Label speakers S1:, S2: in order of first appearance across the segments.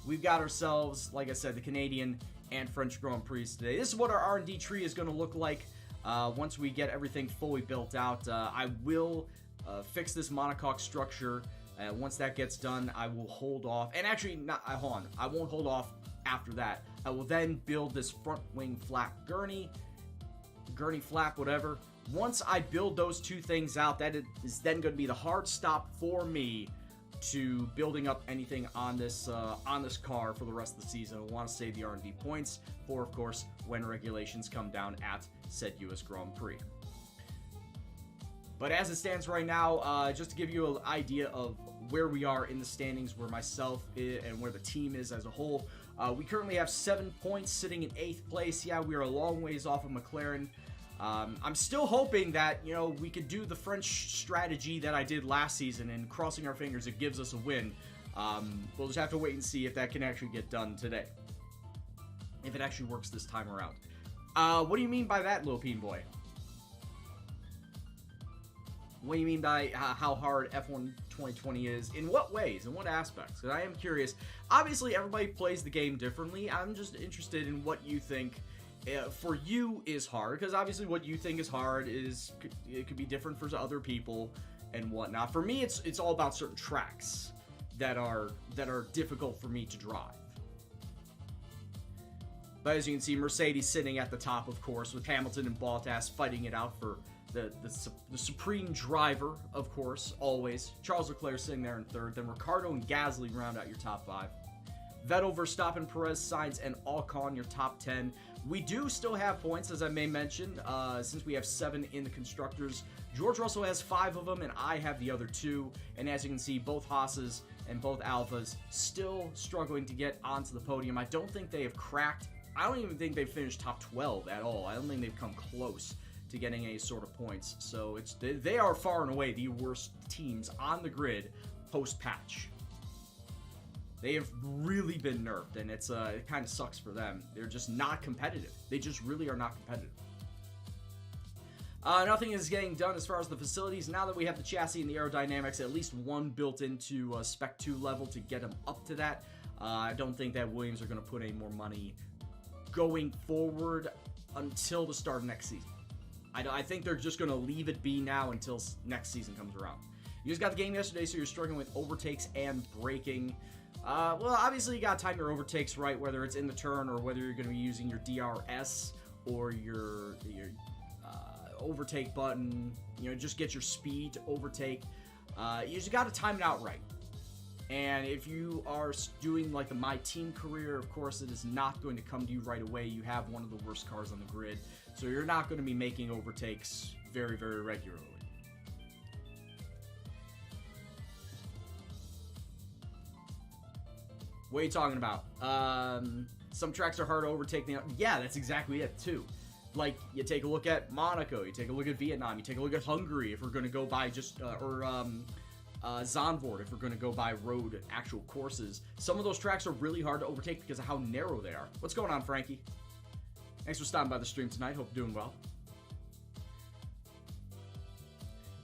S1: we've got ourselves, like I said, the Canadian and French Grand Prix today. This is what our R&D tree is going to look like once we get everything fully built out. I will fix this monocoque structure. Once that gets done, I will hold off. And actually, not hold on. I won't hold off after that. I will then build this front wing flap gurney flap, whatever. Once I build those two things out, that is then going to be the hard stop for me to building up anything on this car for the rest of the season. I want to save the R&D points for, of course, when regulations come down at said US Grand Prix. But as it stands right now, just to give you an idea of where we are in the standings, where myself and where the team is as a whole, we currently have 7 points, sitting in 8th place. Yeah, we are a long ways off of McLaren. I'm still hoping that, you know, we could do the French strategy that I did last season, and crossing our fingers it gives us a win. We'll just have to wait and see if that can actually get done today. If it actually works this time around. What do you mean by that, Lil Peen Boy? What do you mean by how hard F1 2020 is? In what ways? In what aspects? Because I am curious. Obviously, everybody plays the game differently. I'm just interested in what you think for you is hard, because obviously what you think is hard it could be different for other people and whatnot. For me, it's all about certain tracks that are difficult for me to drive. But as you can see, Mercedes sitting at the top, of course, with Hamilton and Bottas fighting it out for the supreme driver, of course, always. Charles Leclerc sitting there in 3rd. Then Ricciardo and Gasly round out your top 5. Vettel, Verstappen, Perez, Sainz, and Ocon, your top 10. We do still have points, as I may mention, since we have 7 in the Constructors. George Russell has 5 of them, and I have the other 2. And as you can see, both Haas's and both Alphas still struggling to get onto the podium. I don't think they have cracked. I don't even think they've finished top 12 at all. I don't think they've come close to getting any sort of points. So they are far and away the worst teams on the grid post-patch. They have really been nerfed, and it kind of sucks for them. They're just not competitive. They just really are not competitive. Nothing is getting done as far as the facilities. Now that we have the chassis and the aerodynamics, at least one built into Spec 2 level to get them up to that. I don't think that Williams are going to put any more money going forward until the start of next season. I think they're just going to leave it be now until next season comes around. You just got the game yesterday, so you're struggling with overtakes and braking. Well, obviously you got to time your overtakes right, whether it's in the turn or whether you're going to be using your DRS or your overtake button. You know, just get your speed to overtake. You just got to time it out right. And if you are doing like the My Team career, of course, it is not going to come to you right away. You have one of the worst cars on the grid, so you're not going to be making overtakes very, very regularly. What are you talking about? Some tracks are hard to overtake. Yeah, that's exactly it, too. Like, you take a look at Monaco, you take a look at Vietnam, you take a look at Hungary, if we're going to go by just, Zandvoort, if we're going to go by road actual courses. Some of those tracks are really hard to overtake because of how narrow they are. What's going on, Frankie? Thanks for stopping by the stream tonight. Hope you're doing well.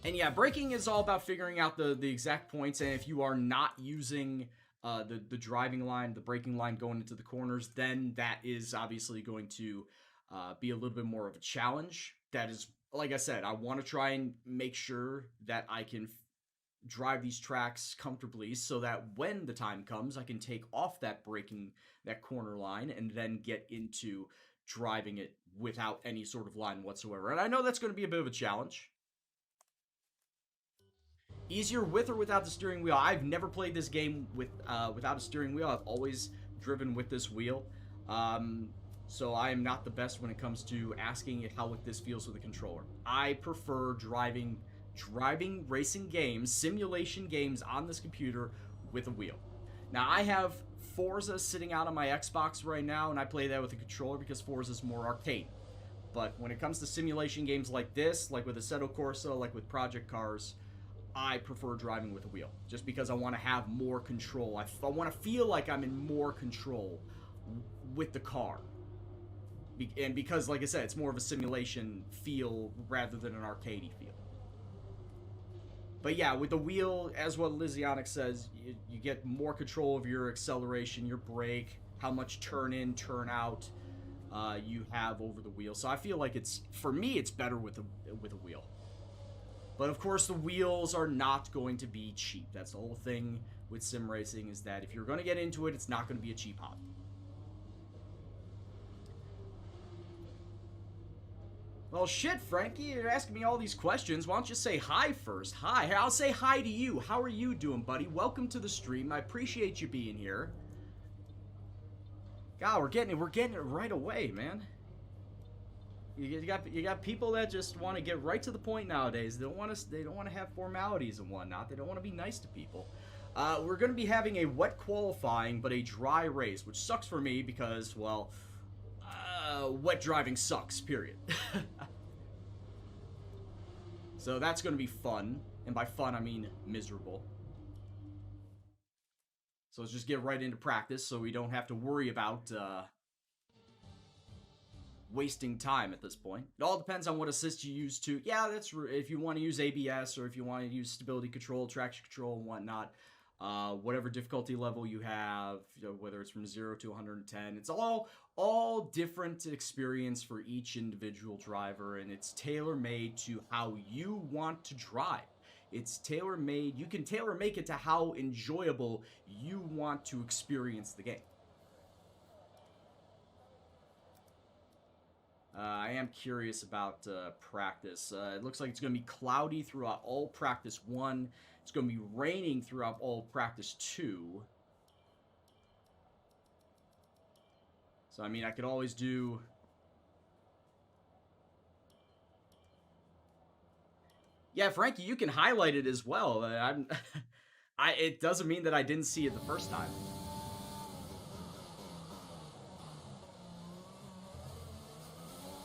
S1: And yeah, braking is all about figuring out the exact points, and if you are not using the driving line, the braking line going into the corners, then that is obviously going to be a little bit more of a challenge. That is, like I said, I want to try and make sure that I can drive these tracks comfortably so that when the time comes, I can take off that corner line and then get into driving it without any sort of line whatsoever. And I know that's going to be a bit of a challenge. Easier with or without the steering wheel? I've never played this game without a steering wheel. I've always driven with this wheel. So I am not the best when it comes to asking how this feels with a controller. I prefer driving racing games, simulation games on this computer with a wheel. Now, I have Forza sitting out on my Xbox right now, and I play that with a controller because Forza is more arcade. But when it comes to simulation games like this, like with Assetto Corsa, like with Project Cars, I prefer driving with a wheel, just because I want to have more control. I want to feel like I'm in more control with the car. And because, like I said, it's more of a simulation feel rather than an arcadey feel. But yeah, with the wheel, as what Lysionic says, you get more control of your acceleration, your brake, how much turn in, turn out you have over the wheel. So I feel like for me, it's better with a wheel. But of course, the wheels are not going to be cheap. That's the whole thing with sim racing, is that if you're going to get into it, it's not going to be a cheap hobby. Well, shit, Frankie, you're asking me all these questions. Why don't you say hi first? Hi. I'll say hi to you. How are you doing, buddy? Welcome to the stream. I appreciate you being here. God, we're getting it right away, man. You got people that just want to get right to the point nowadays. They don't want to have formalities and whatnot. They don't want to be nice to people. We're going to be having a wet qualifying, but a dry race, which sucks for me because, well, wet driving sucks, period. So that's going to be fun, and by fun I mean miserable. So let's just get right into practice so we don't have to worry about wasting time at this point. It all depends on what assist you use to. Yeah, that's if you want to use ABS or if you want to use stability control, traction control, and whatnot. Whatever difficulty level you have, whether it's from 0 to 110, it's all different experience for each individual driver, and it's tailor-made to how you want to drive. It's tailor-made. You can tailor-make it to how enjoyable you want to experience the game. I am curious about practice. It looks like it's going to be cloudy throughout all practice 1. It's going to be raining throughout all practice 2. So, I mean, I could always do... Yeah, Frankie, you can highlight it as well. It doesn't mean that I didn't see it the first time.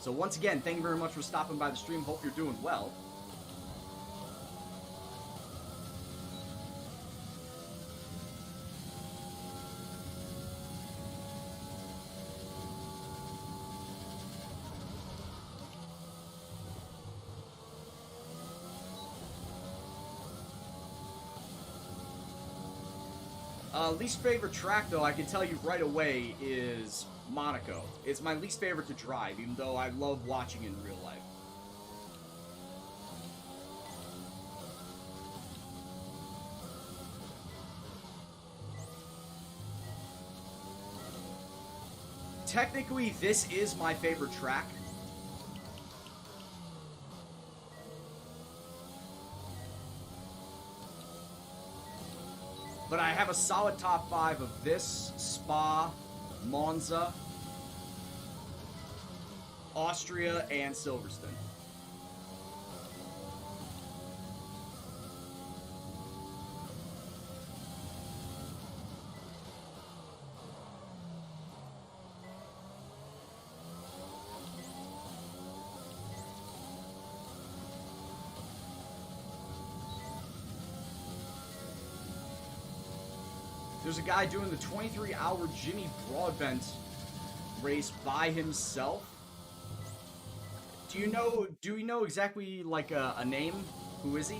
S1: So once again, thank you very much for stopping by the stream. Hope you're doing well. Least favorite track, though, I can tell you right away, is Monaco. It's my least favorite to drive, even though I love watching it in real life. Technically, this is my favorite track. But I have a solid top 5 of this, Spa, Monza, Austria, and Silverstone. There's a guy doing the 23-hour Jimmy Broadbent race by himself. Do we know exactly, like, a name? Who is he?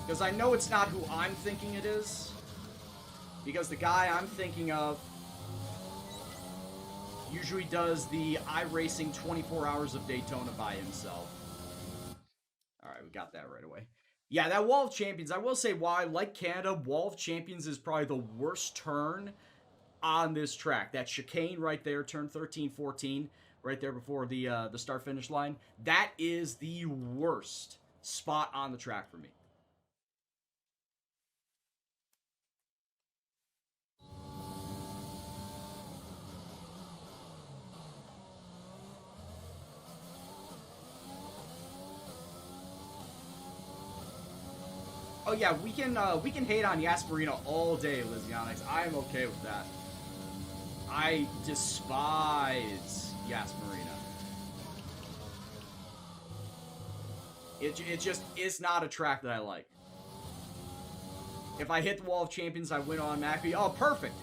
S1: Because I know it's not who I'm thinking it is. Because the guy I'm thinking of usually does the iRacing 24 Hours of Daytona by himself. Alright, we got that right away. Yeah, that Wall of Champions, I will say why, like Canada, Wall of Champions is probably the worst turn on this track. That chicane right there, turn 13, 14, right there before the start-finish line. That is the worst spot on the track for me. Oh yeah, we can hate on Yas Marino all day, Lysionics. I am okay with that. I despise Yas Marino. It just is not a track that I like. If I hit the Wall of Champions, I win automatically. Oh, perfect.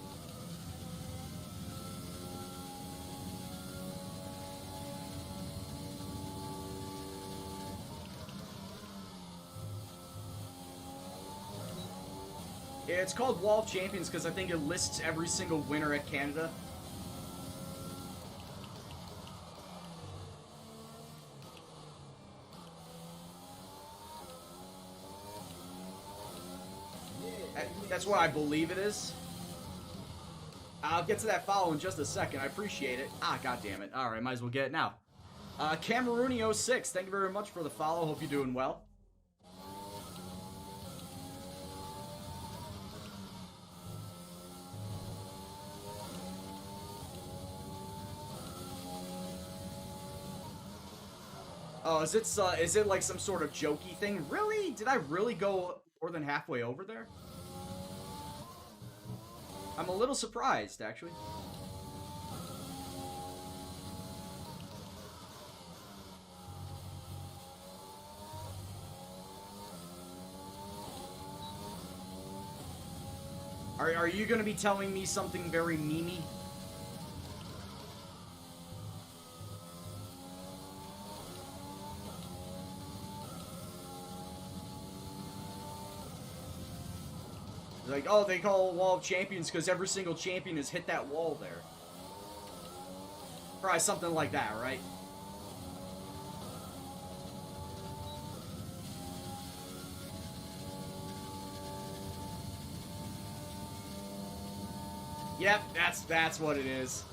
S1: It's called Wall of Champions because I think it lists every single winner at Canada. That's what I believe it is. I'll get to that follow in just a second. I appreciate it. Ah, god damn it. Alright, might as well get it now. Camerooni06, thank you very much for the follow. Hope you're doing well. Oh, is it like some sort of jokey thing? Really? Did I really go more than halfway over there? I'm a little surprised, actually. Are you going to be telling me something very memey? Like, oh, they call it Wall of Champions because every single champion has hit that wall there. Probably something like that, right? Yep, that's what it is.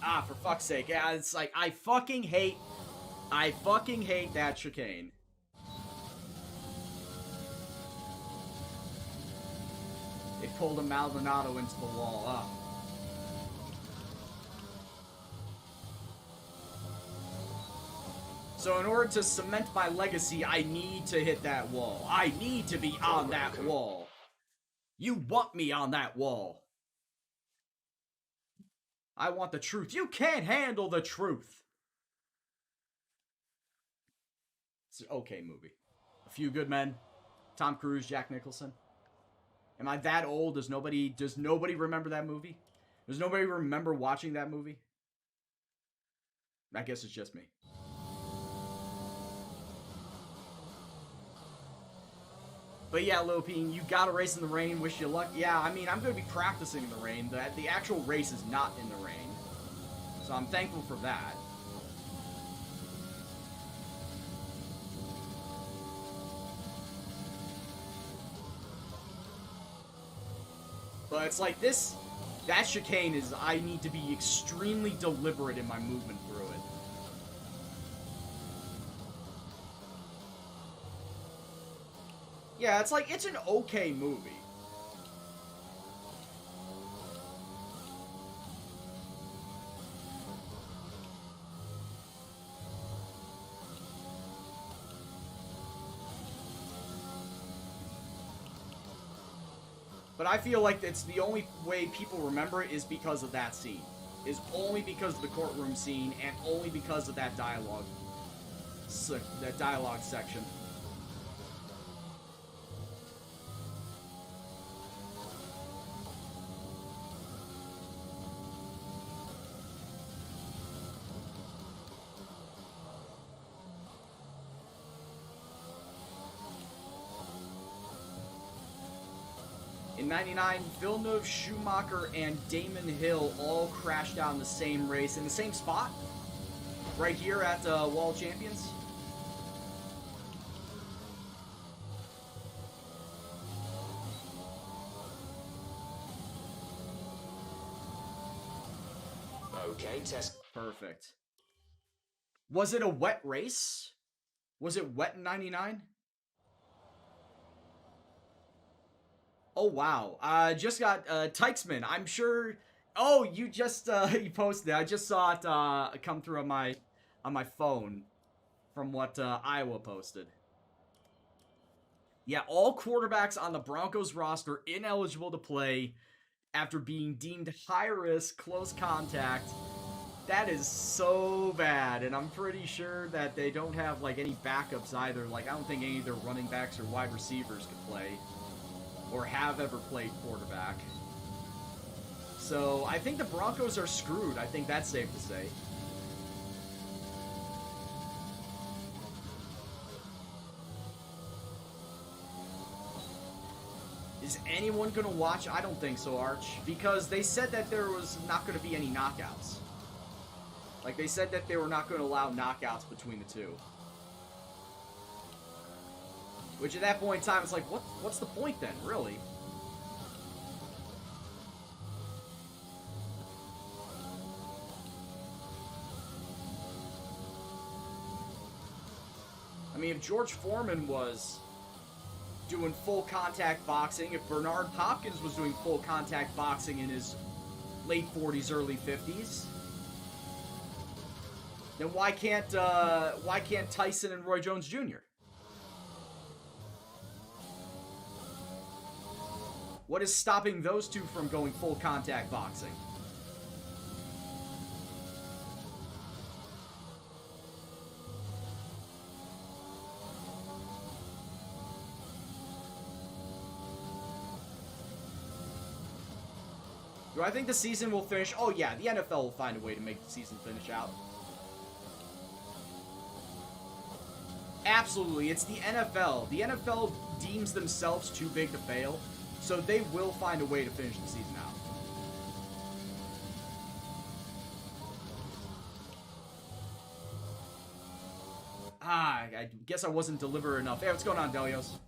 S1: Ah, for fuck's sake. Yeah, it's like, I fucking hate that chicane. They pulled a Maldonado into the wall. Oh. So in order to cement my legacy, I need to hit that wall. I need to be on that wall. You want me on that wall. I want the truth. You can't handle the truth. It's an okay movie. A Few Good Men. Tom Cruise, Jack Nicholson. Am I that old? Does nobody remember that movie? Does nobody remember watching that movie? I guess it's just me. But yeah, Lopine, you got a race in the rain. Wish you luck. Yeah, I mean, I'm going to be practicing in the rain. The actual race is not in the rain. So I'm thankful for that. But it's like this, that chicane is, I need to be extremely deliberate in my movement through it. Yeah, it's like, it's an okay movie. But I feel like it's the only way people remember it is because of that scene. Is only because of the courtroom scene and only because of that dialogue. That dialogue section. In 99, Villeneuve, Schumacher, and Damon Hill all crashed out in the same race, in the same spot, right here at Wall of Champions.
S2: Okay, test.
S1: Perfect. Was it a wet race? Was it wet in 99? Oh, wow. Just got, Tykesman, I'm sure... Oh, you just, you posted it. I just saw it, come through on my phone from what, Iowa posted. Yeah, all quarterbacks on the Broncos roster ineligible to play after being deemed high risk, close contact. That is so bad, and I'm pretty sure that they don't have, like, any backups either. Like, I don't think any of their running backs or wide receivers could play. Or have ever played quarterback. So, I think the Broncos are screwed. I think that's safe to say. Is anyone going to watch? I don't think so, Arch. Because they said that there was not going to be any knockouts. Like, they said that they were not going to allow knockouts between the two. Which at that point in time, it's like, what's the point then, really? I mean, if George Foreman was doing full contact boxing, if Bernard Hopkins was doing full contact boxing in his late 40s, early 50s, then why can't Tyson and Roy Jones Jr.? What is stopping those two from going full contact boxing? Do I think the season will finish? Oh yeah, the NFL will find a way to make the season finish out. Absolutely, it's the NFL. The NFL deems themselves too big to fail, so they will find a way to finish the season out. I guess I wasn't deliberate enough. Hey, what's going on, Delios?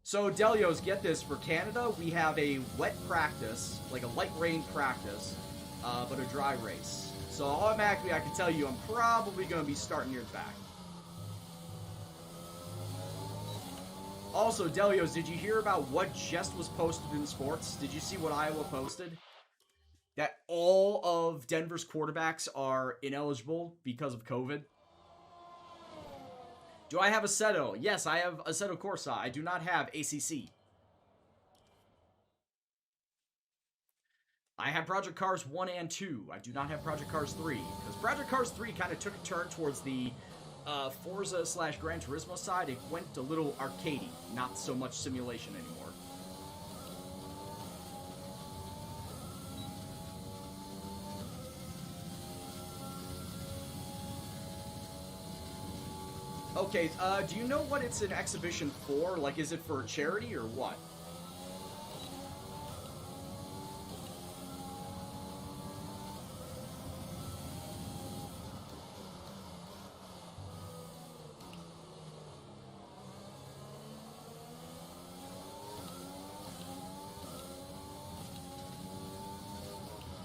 S1: So, Delios, get this. For Canada, we have a wet practice, like a light rain practice, but a dry race. So, automatically, I can tell you I'm probably going to be starting near the back. Also, Delios, did you hear about what just was posted in sports? Did you see what Iowa posted? That all of Denver's quarterbacks are ineligible because of COVID. Do I have Assetto? Yes, I have Assetto Corsa. I do not have ACC. I have Project Cars 1 and 2. I do not have Project Cars 3. Because Project Cars 3 kind of took a turn towards the Forza / Gran Turismo side. It went a little arcadey, not so much simulation anymore. Okay, do you know what it's an exhibition for? Like, is it for charity or what?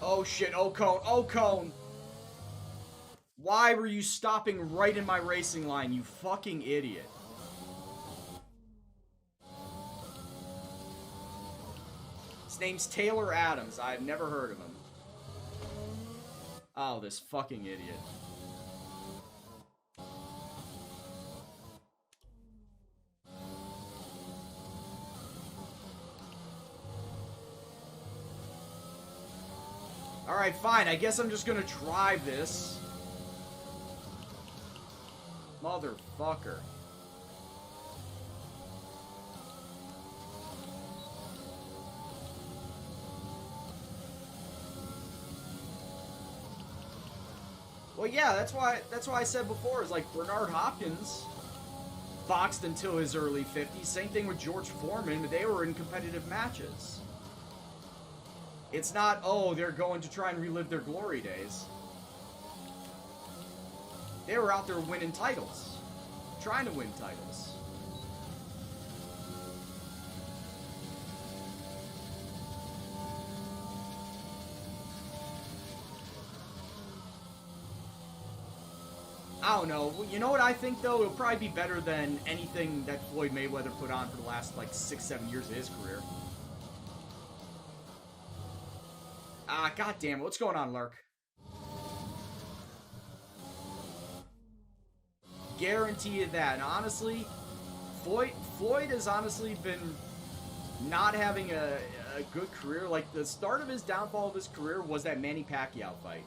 S1: Oh shit, Ocone, Ocone! Why were you stopping right in my racing line, you fucking idiot? His name's Taylor Adams. I've never heard of him. Oh, this fucking idiot. Alright, fine. I guess I'm just gonna drive this. Motherfucker. Well, yeah, that's why I said before, is like Bernard Hopkins boxed until his early 50s. Same thing with George Foreman. They were in competitive matches. It's not, oh, they're going to try and relive their glory days. They were out there winning titles. Trying to win titles. I don't know. You know what I think, though? It'll probably be better than anything that Floyd Mayweather put on for the last, like, 6-7 years of his career. God damn it. What's going on, Lurk? Guarantee you that. And honestly, Floyd has honestly been not having a good career. Like, the start of his downfall of his career was that Manny Pacquiao fight.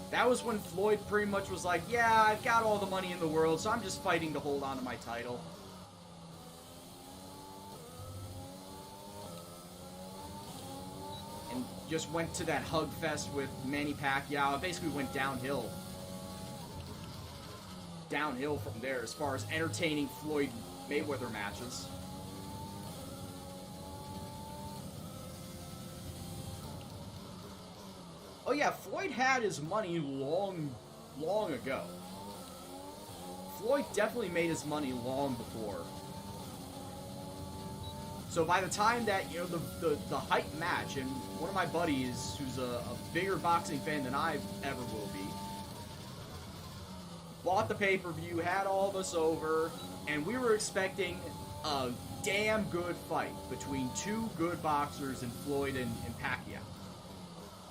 S1: That was when Floyd pretty much was like, yeah, I've got all the money in the world, so I'm just fighting to hold on to my title. And and just went to that hug fest with Manny Pacquiao. It basically went downhill. Downhill from there as far as entertaining Floyd Mayweather matches. Oh yeah, Floyd had his money long ago. Floyd definitely made his money long before. So by the time that, you know, the hype match, and one of my buddies who's a bigger boxing fan than I ever will be, bought the pay-per-view, had all of us over, and we were expecting a damn good fight between two good boxers in Floyd and Pacquiao.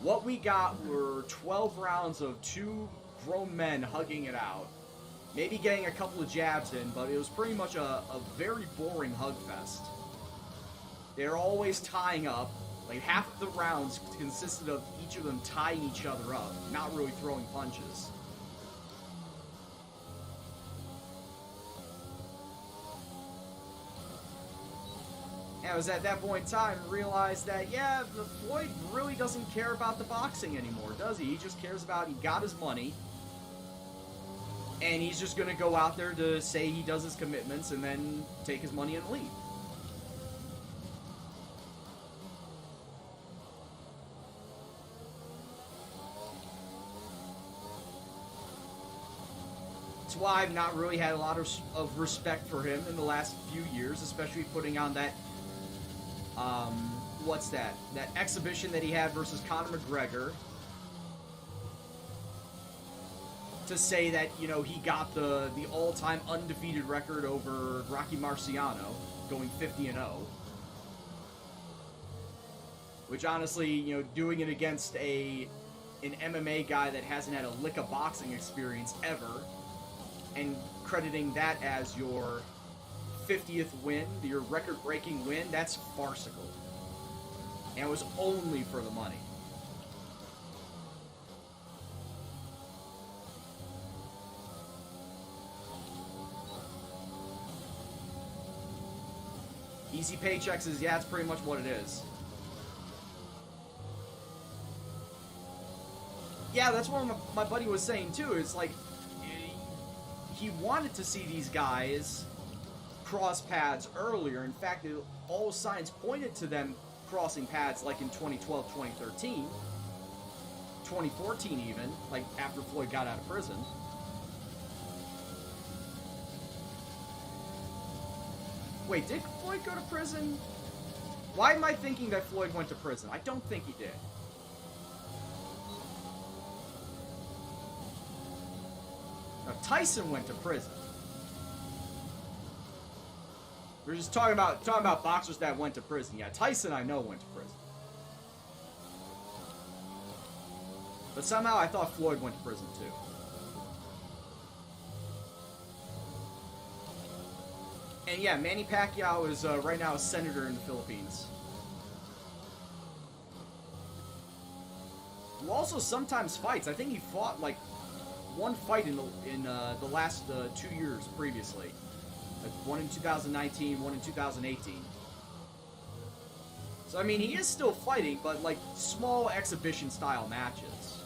S1: What we got were 12 rounds of two grown men hugging it out, maybe getting a couple of jabs in, but it was pretty much a very boring hug fest. They're always tying up. Like, half of the rounds consisted of each of them tying each other up, not really throwing punches. And it was at that point in time realized that, yeah, the Floyd really doesn't care about the boxing anymore, does he? He just cares about, he got his money, and he's just going to go out there to say he does his commitments and then take his money and leave. That's why I've not really had a lot of respect for him in the last few years, especially putting on that, what's that? That exhibition that he had versus Conor McGregor. To say that, you know, he got the all-time undefeated record over Rocky Marciano, going 50-0. Which honestly, you know, doing it against an MMA guy that hasn't had a lick of boxing experience ever, and crediting that as your 50th win, your record-breaking win, that's farcical. And it was only for the money. Easy paychecks is, yeah, it's pretty much what it is. Yeah, that's what my buddy was saying too. It's like, he wanted to see these guys cross paths earlier. In fact, all signs pointed to them crossing paths like in 2012, 2013, 2014 even, like after Floyd got out of prison. Wait, did Floyd go to prison? Why am I thinking that Floyd went to prison? I don't think he did. Now, Tyson went to prison. We're just talking about boxers that went to prison. Yeah, Tyson I know went to prison. But somehow I thought Floyd went to prison too. And yeah, Manny Pacquiao is right now a senator in the Philippines. Who also sometimes fights. I think he fought like one fight in the last 2 years previously. One in 2019, one in 2018. So I mean, he is still fighting, but like small exhibition style matches.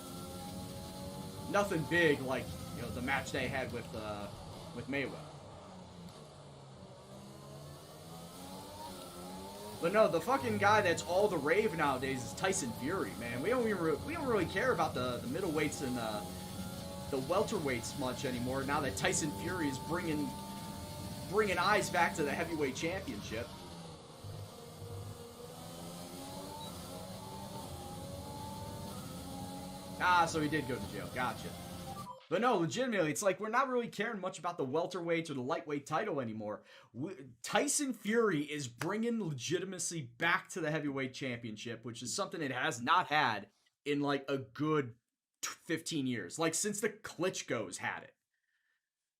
S1: Nothing big like, you know, the match they had with Mayweather. But no, the fucking guy that's all the rave nowadays is Tyson Fury, man. We don't really care about the middleweights and the welterweights much anymore. Now that Tyson Fury is bringing eyes back to the heavyweight championship. Ah, so he did go to jail. Gotcha. But no, legitimately, it's like we're not really caring much about the welterweights or the lightweight title anymore. Tyson Fury is bringing legitimacy back to the heavyweight championship, which is something it has not had in like a good 15 years. Like since the Klitschko's had it.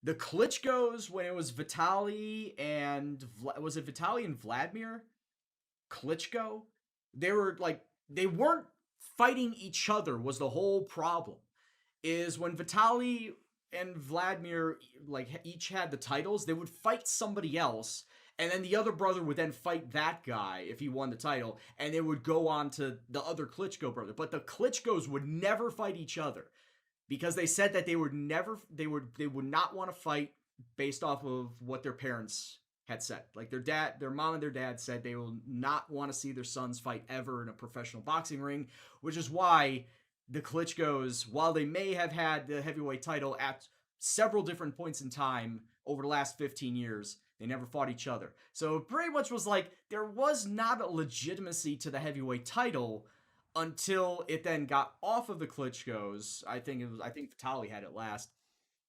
S1: The Klitschko's, when it was Vitaly and... Was it Vitaly and Vladimir Klitschko? They weren't fighting each other was the whole problem. Is when Vitaly and Vladimir like each had the titles, they would fight somebody else, And then the other brother would then fight that guy if he won the title, and it would go on to the other Klitschko brother. But the Klitschkos would never fight each other because they said that they would not want to fight based off of what their parents had said. Like their mom and their dad said they will not want to see their sons fight ever in a professional boxing ring, which is why the Klitschkos, while they may have had the heavyweight title at several different points in time over the last 15 years, they never fought each other. So it pretty much was like there was not a legitimacy to the heavyweight title until it then got off of the Klitschkos. I think Vitali had it last.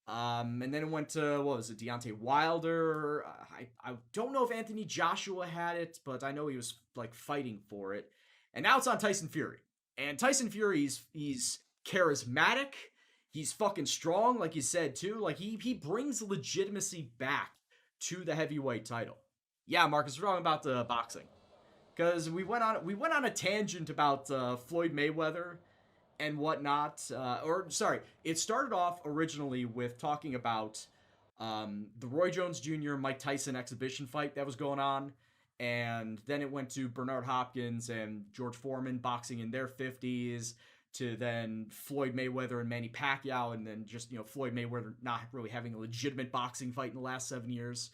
S1: And then it went to, what was it, Deontay Wilder. I don't know if Anthony Joshua had it, but I know he was like fighting for it. And now it's on Tyson Fury. And Tyson Fury, he's charismatic. He's fucking strong, like you said too. Like he brings legitimacy back to the heavyweight title. Yeah, Marcus, we're talking about the boxing because we went on a tangent about Floyd Mayweather and whatnot. Or sorry, it started off originally with talking about the Roy Jones Jr. Mike Tyson exhibition fight that was going on, and then it went to Bernard Hopkins and George Foreman boxing in their 50s, to then Floyd Mayweather and Manny Pacquiao, and then just Floyd Mayweather not really having a legitimate boxing fight in the last 7 years.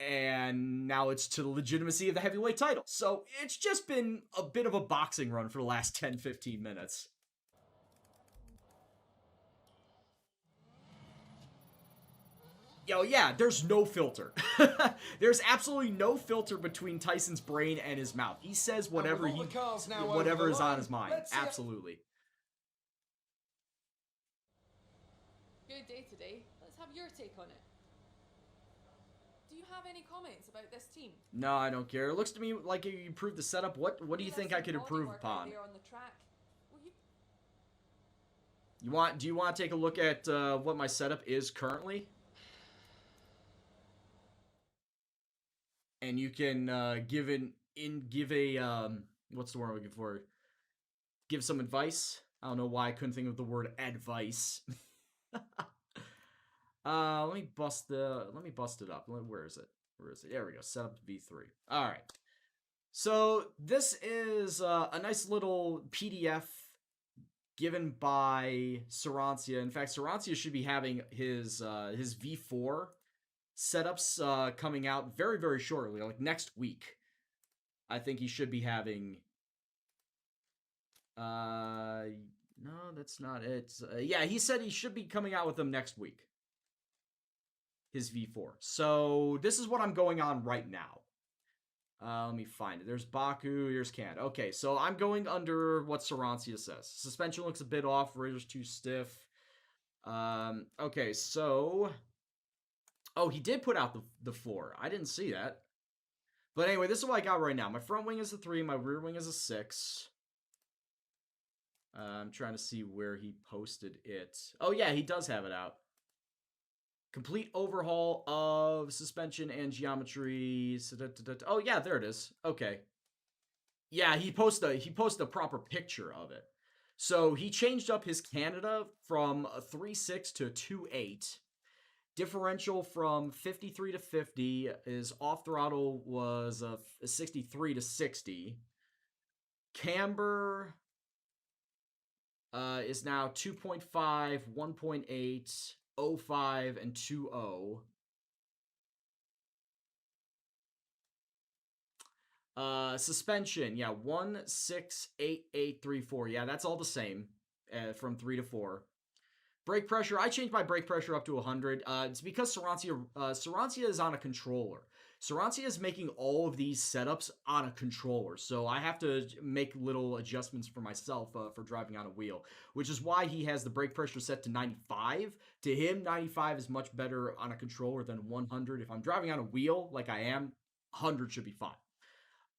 S1: And now it's to the legitimacy of the heavyweight title. So it's just been a bit of a boxing run for the last 10-15 minutes. Yo, yeah, there's no filter. There's absolutely no filter between Tyson's brain and his mouth. He says whatever is on his mind. Absolutely.
S3: Good day today. Let's have your take on it. Do you have any comments about this team?
S1: No, I don't care. It looks to me like you improved the setup. What do you think I could improve upon?
S3: On the track. Well,
S1: Do you want to take a look at what my setup is currently? And you can give a what's the word I'm looking for? Give some advice. I don't know why I couldn't think of the word advice. Let me bust it up. Where is it? There we go. Set up to V3. All right. So this is a nice little PDF given by Sarancia. In fact, Sarancia should be having his V4 setups coming out very, very shortly, like next week. I think he should be having. No, that's not it. Yeah, he said he should be coming out with them next week. His V4. So this is what I'm going on right now. Let me find it. There's Baku, here's Canada. Okay, so I'm going under what Sarancia says. Suspension looks a bit off, Razor's too stiff. Okay, so... Oh, he did put out the 4. I didn't see that. But anyway, this is what I got right now. My front wing is a 3, my rear wing is a 6. I'm trying to see where he posted it. Oh yeah, he does have it out. Complete overhaul of suspension and geometry. Oh yeah, there it is. Okay. Yeah, he posted a proper picture of it. So he changed up his Canada from a 3.6 to 2.8. Differential from 53 to 50. His off throttle was a 63 to 60. Camber is now 2.5, 1.8, 0.5, and 2.0. Suspension, yeah, 1, 6, 8, 8, 3, 4. Yeah, that's all the same from 3 to 4. Brake pressure, I changed my brake pressure up to 100. It's because Sarancia is on a controller. Sarancia is making all of these setups on a controller, so I have to make little adjustments for myself for driving on a wheel, which is why he has the brake pressure set to 95. To him, 95 is much better on a controller than 100. If I'm driving on a wheel, like I am, 100 should be fine.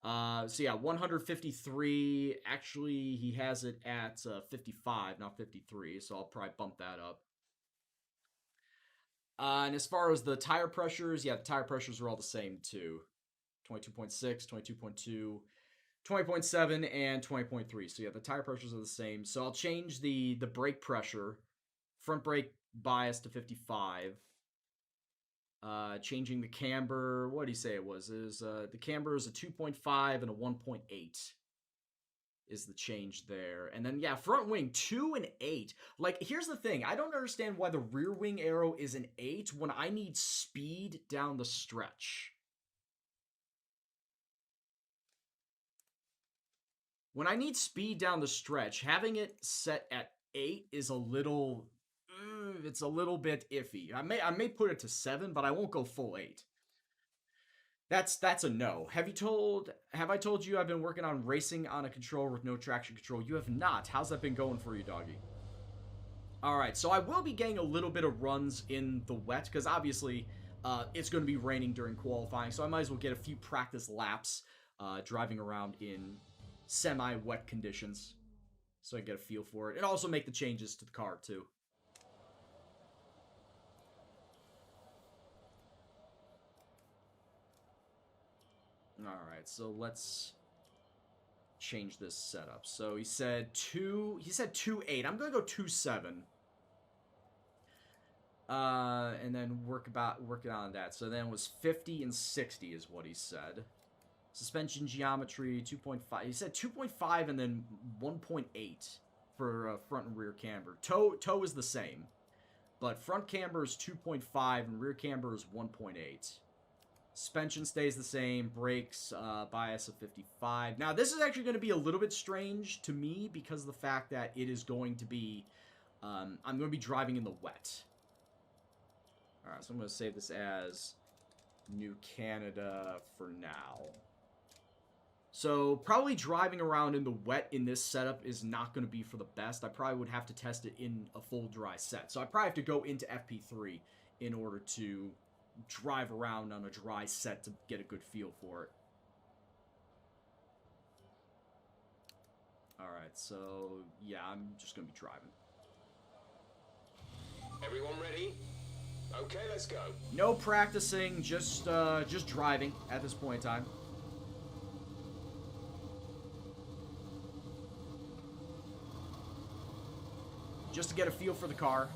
S1: So yeah, 153. Actually, he has it at 55, not 53, so I'll probably bump that up. And as far as the tire pressures, yeah, the tire pressures are all the same too. 22.6, 22.2, 20.7, and 20.3. So yeah, the tire pressures are the same. So I'll change the brake pressure, front brake bias to 55. Changing the camber. What did he say it was? The camber is a 2.5 and a 1.8 is the change there. And then, yeah, front wing, 2 and 8. Like, here's the thing. I don't understand why the rear wing arrow is an 8 when I need speed down the stretch. When I need speed down the stretch, having it set at 8 is a little... it's a little bit iffy. I may put it to 7, but I won't go full 8. That's a no. Have I told you I've been working on racing on a controller with no traction control? You have not. How's that been going for you, doggy? Alright, so I will be getting a little bit of runs in the wet, because obviously it's going to be raining during qualifying, so I might as well get a few practice laps driving around in semi-wet conditions, so I get a feel for it, and also make the changes to the car, too. Alright, so let's change this setup. So he said 2.8. I'm gonna go 2.7. And then work it on that. So then it was 50 and 60 is what he said. Suspension geometry 2.5. He said 2.5 and then 1.8 for front and rear camber. Toe is the same, but front camber is 2.5 and rear camber is 1.8. Suspension stays the same. Brakes, bias of 55. Now, this is actually going to be a little bit strange to me because of the fact that it is going to be... I'm going to be driving in the wet. Alright, so I'm going to save this as New Canada for now. So, probably driving around in the wet in this setup is not going to be for the best. I probably would have to test it in a full dry set. So, I probably have to go into FP3 in order to drive around on a dry set to get a good feel for it. Alright, so yeah, I'm just gonna be driving.
S2: Everyone ready? Okay, let's go.
S1: No practicing, just driving at this point in time. Just to get a feel for the car.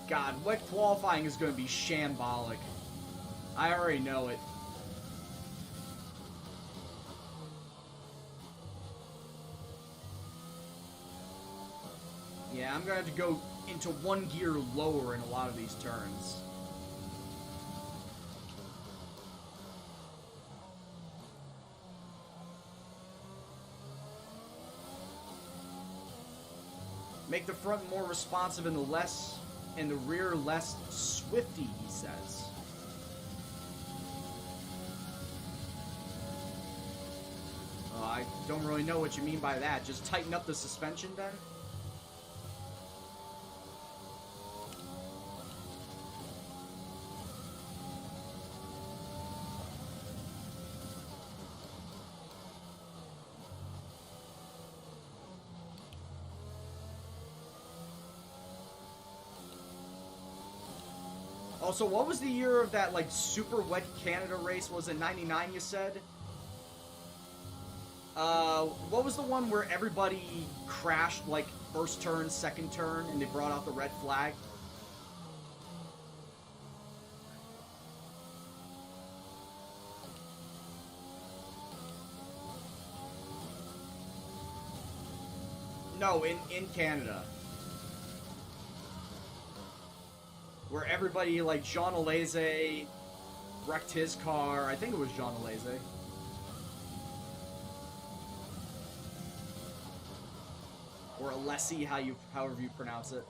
S1: God, wet qualifying is going to be shambolic. I already know it. Yeah, I'm going to have to go into one gear lower in a lot of these turns. Make the front more responsive and the rear less swifty, he says. I don't really know what you mean by that. Just tighten up the suspension then? Also, what was the year of that, like, super wet Canada race? Was it 99, you said? What was the one where everybody crashed, like, first turn, second turn, and they brought out the red flag? No, in Canada. Where everybody, like, Jean Alaise wrecked his car. I think it was Jean Alaise. Or Alessi, however you pronounce it.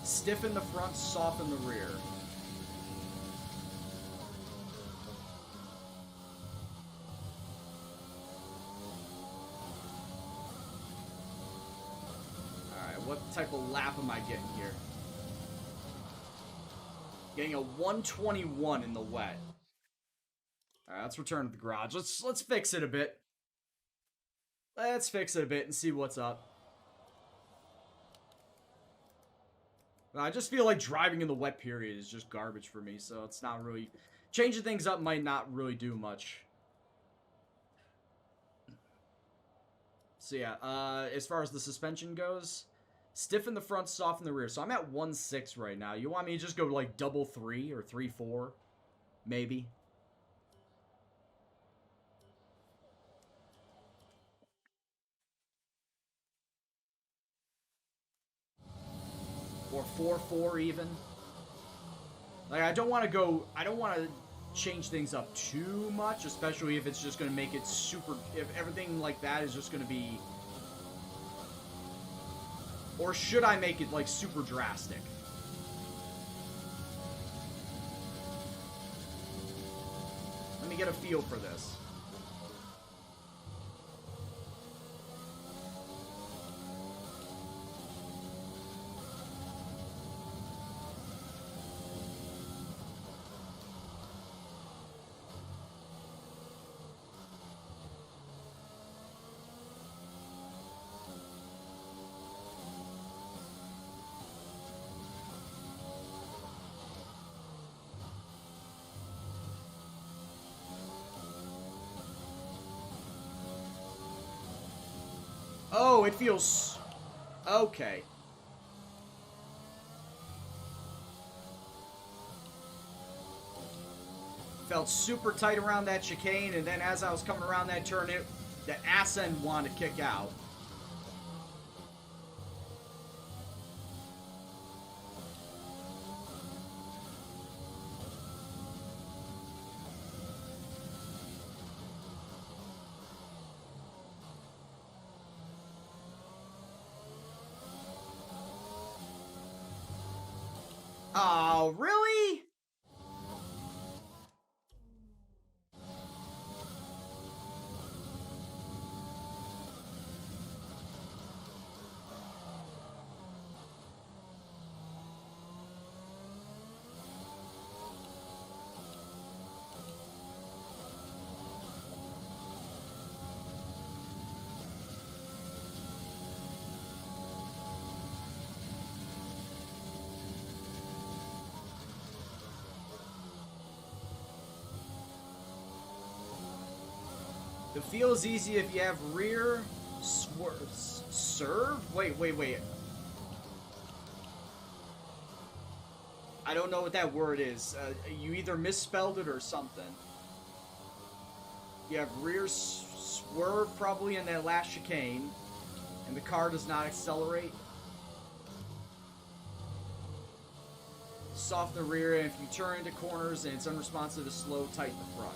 S1: Stiffen the front, soften the rear. Alright, what type of lap am I getting here? Getting a 121 in the wet. Alright, let's return to the garage. Let's fix it a bit. Let's fix it a bit and see what's up. I just feel like driving in the wet period is just garbage for me, so it's not really... Changing things up might not really do much. So yeah, as far as the suspension goes, stiffen the front, soften the rear. So I'm at 1.6 right now. You want me to just go like double 3 or 3.4? Maybe. Or 4.4 even. Like, I don't want to change things up too much, especially if it's just going to make it super, if everything like that is just going to be, or should I make it, like, super drastic? Let me get a feel for this. Oh, it feels... Okay. Felt super tight around that chicane, and then as I was coming around that turn, the ass end wanted to kick out. Oh, really? The feel is easy if you have rear serve? Wait. I don't know what that word is. You either misspelled it or something. You have rear swerve probably in that last chicane, and the car does not accelerate. Soften the rear, and if you turn into corners and it's unresponsive to slow, tighten the front.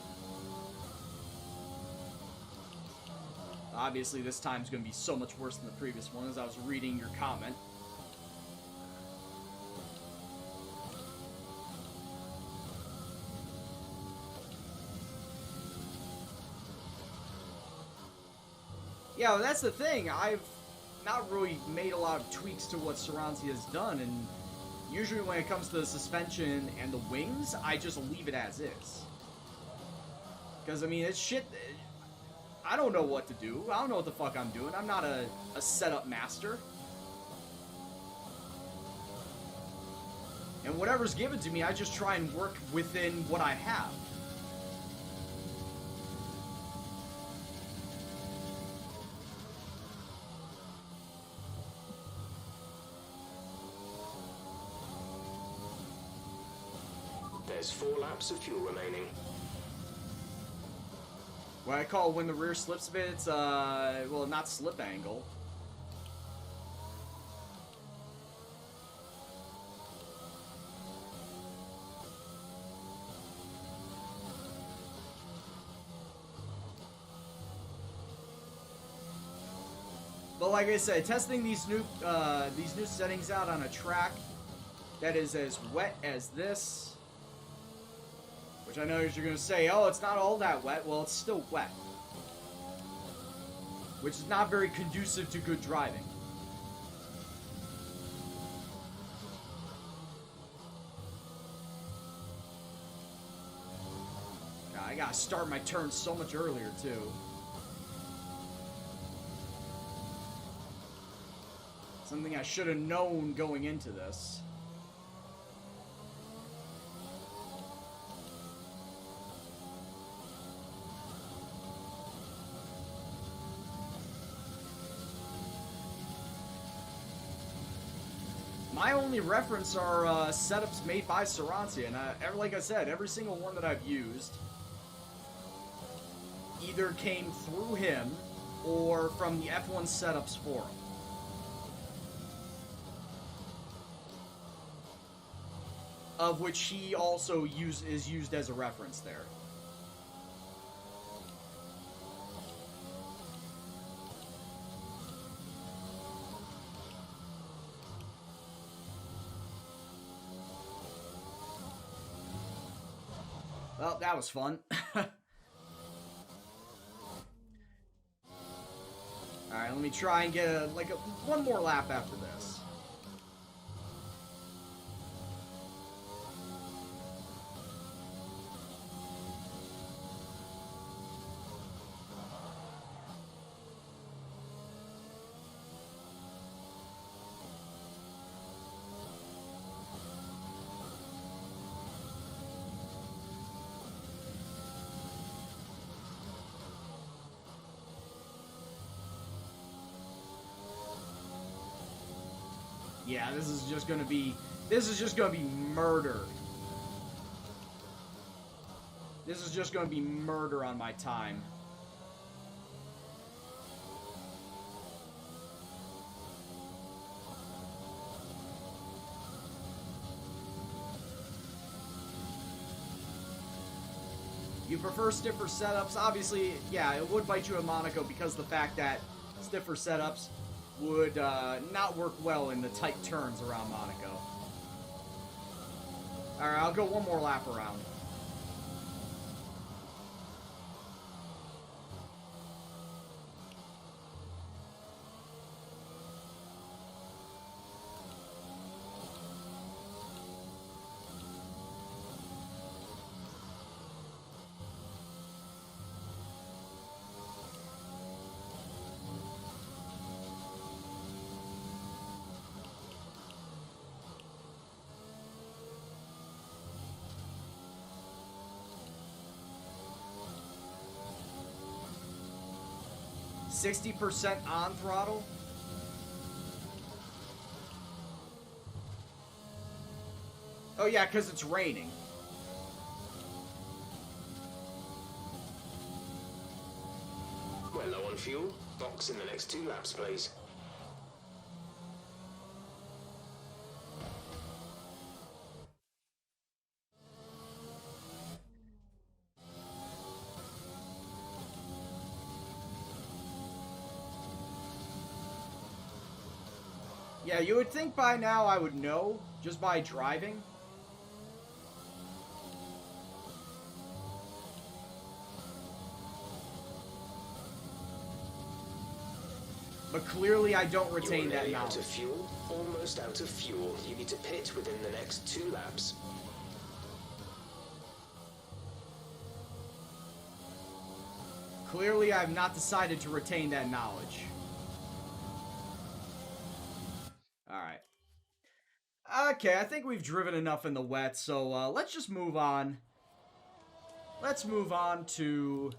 S1: Obviously, this time's going to be so much worse than the previous one as I was reading your comment. Yeah, well, that's the thing. I've not really made a lot of tweaks to what Saranzi has done, and usually when it comes to the suspension and the wings, I just leave it as is. Because, I mean, it's shit... I don't know what to do. I don't know what the fuck I'm doing. I'm not a setup master. And whatever's given to me, I just try and work within what I have.
S2: There's 4 laps of fuel remaining.
S1: What I call when the rear slips a bit, it's, well, not slip angle. But like I said, testing these new settings out on a track that is as wet as this. Which I know you're going to say, oh, it's not all that wet. Well, it's still wet. Which is not very conducive to good driving. God, I gotta start my turn so much earlier, too. Something I should have known going into this. My only reference are setups made by Sarancia, and like I said, every single one that I've used either came through him or from the F1 setups forum. Of which he also is used as a reference there. Well, that was fun. Alright, let me try and get one more lap after this. Yeah, this is just gonna be murder. This is just gonna be murder on my time. You prefer stiffer setups? Obviously, yeah, it would bite you in Monaco because of the fact that stiffer setups would not work well in the tight turns around Monaco. Alright, I'll go one more lap around. %60 on throttle. Oh yeah, because it's raining.
S2: We're low on fuel. Box in the next 2 laps, please.
S1: Yeah, you would think by now I would know, just by driving. But clearly I don't retain that knowledge.
S2: Out of fuel, almost out of fuel. You need to pit within the next 2 laps.
S1: Clearly I've not decided to retain that knowledge. Alright. Okay, I think we've driven enough in the wet, so let's just move on. Let's move on to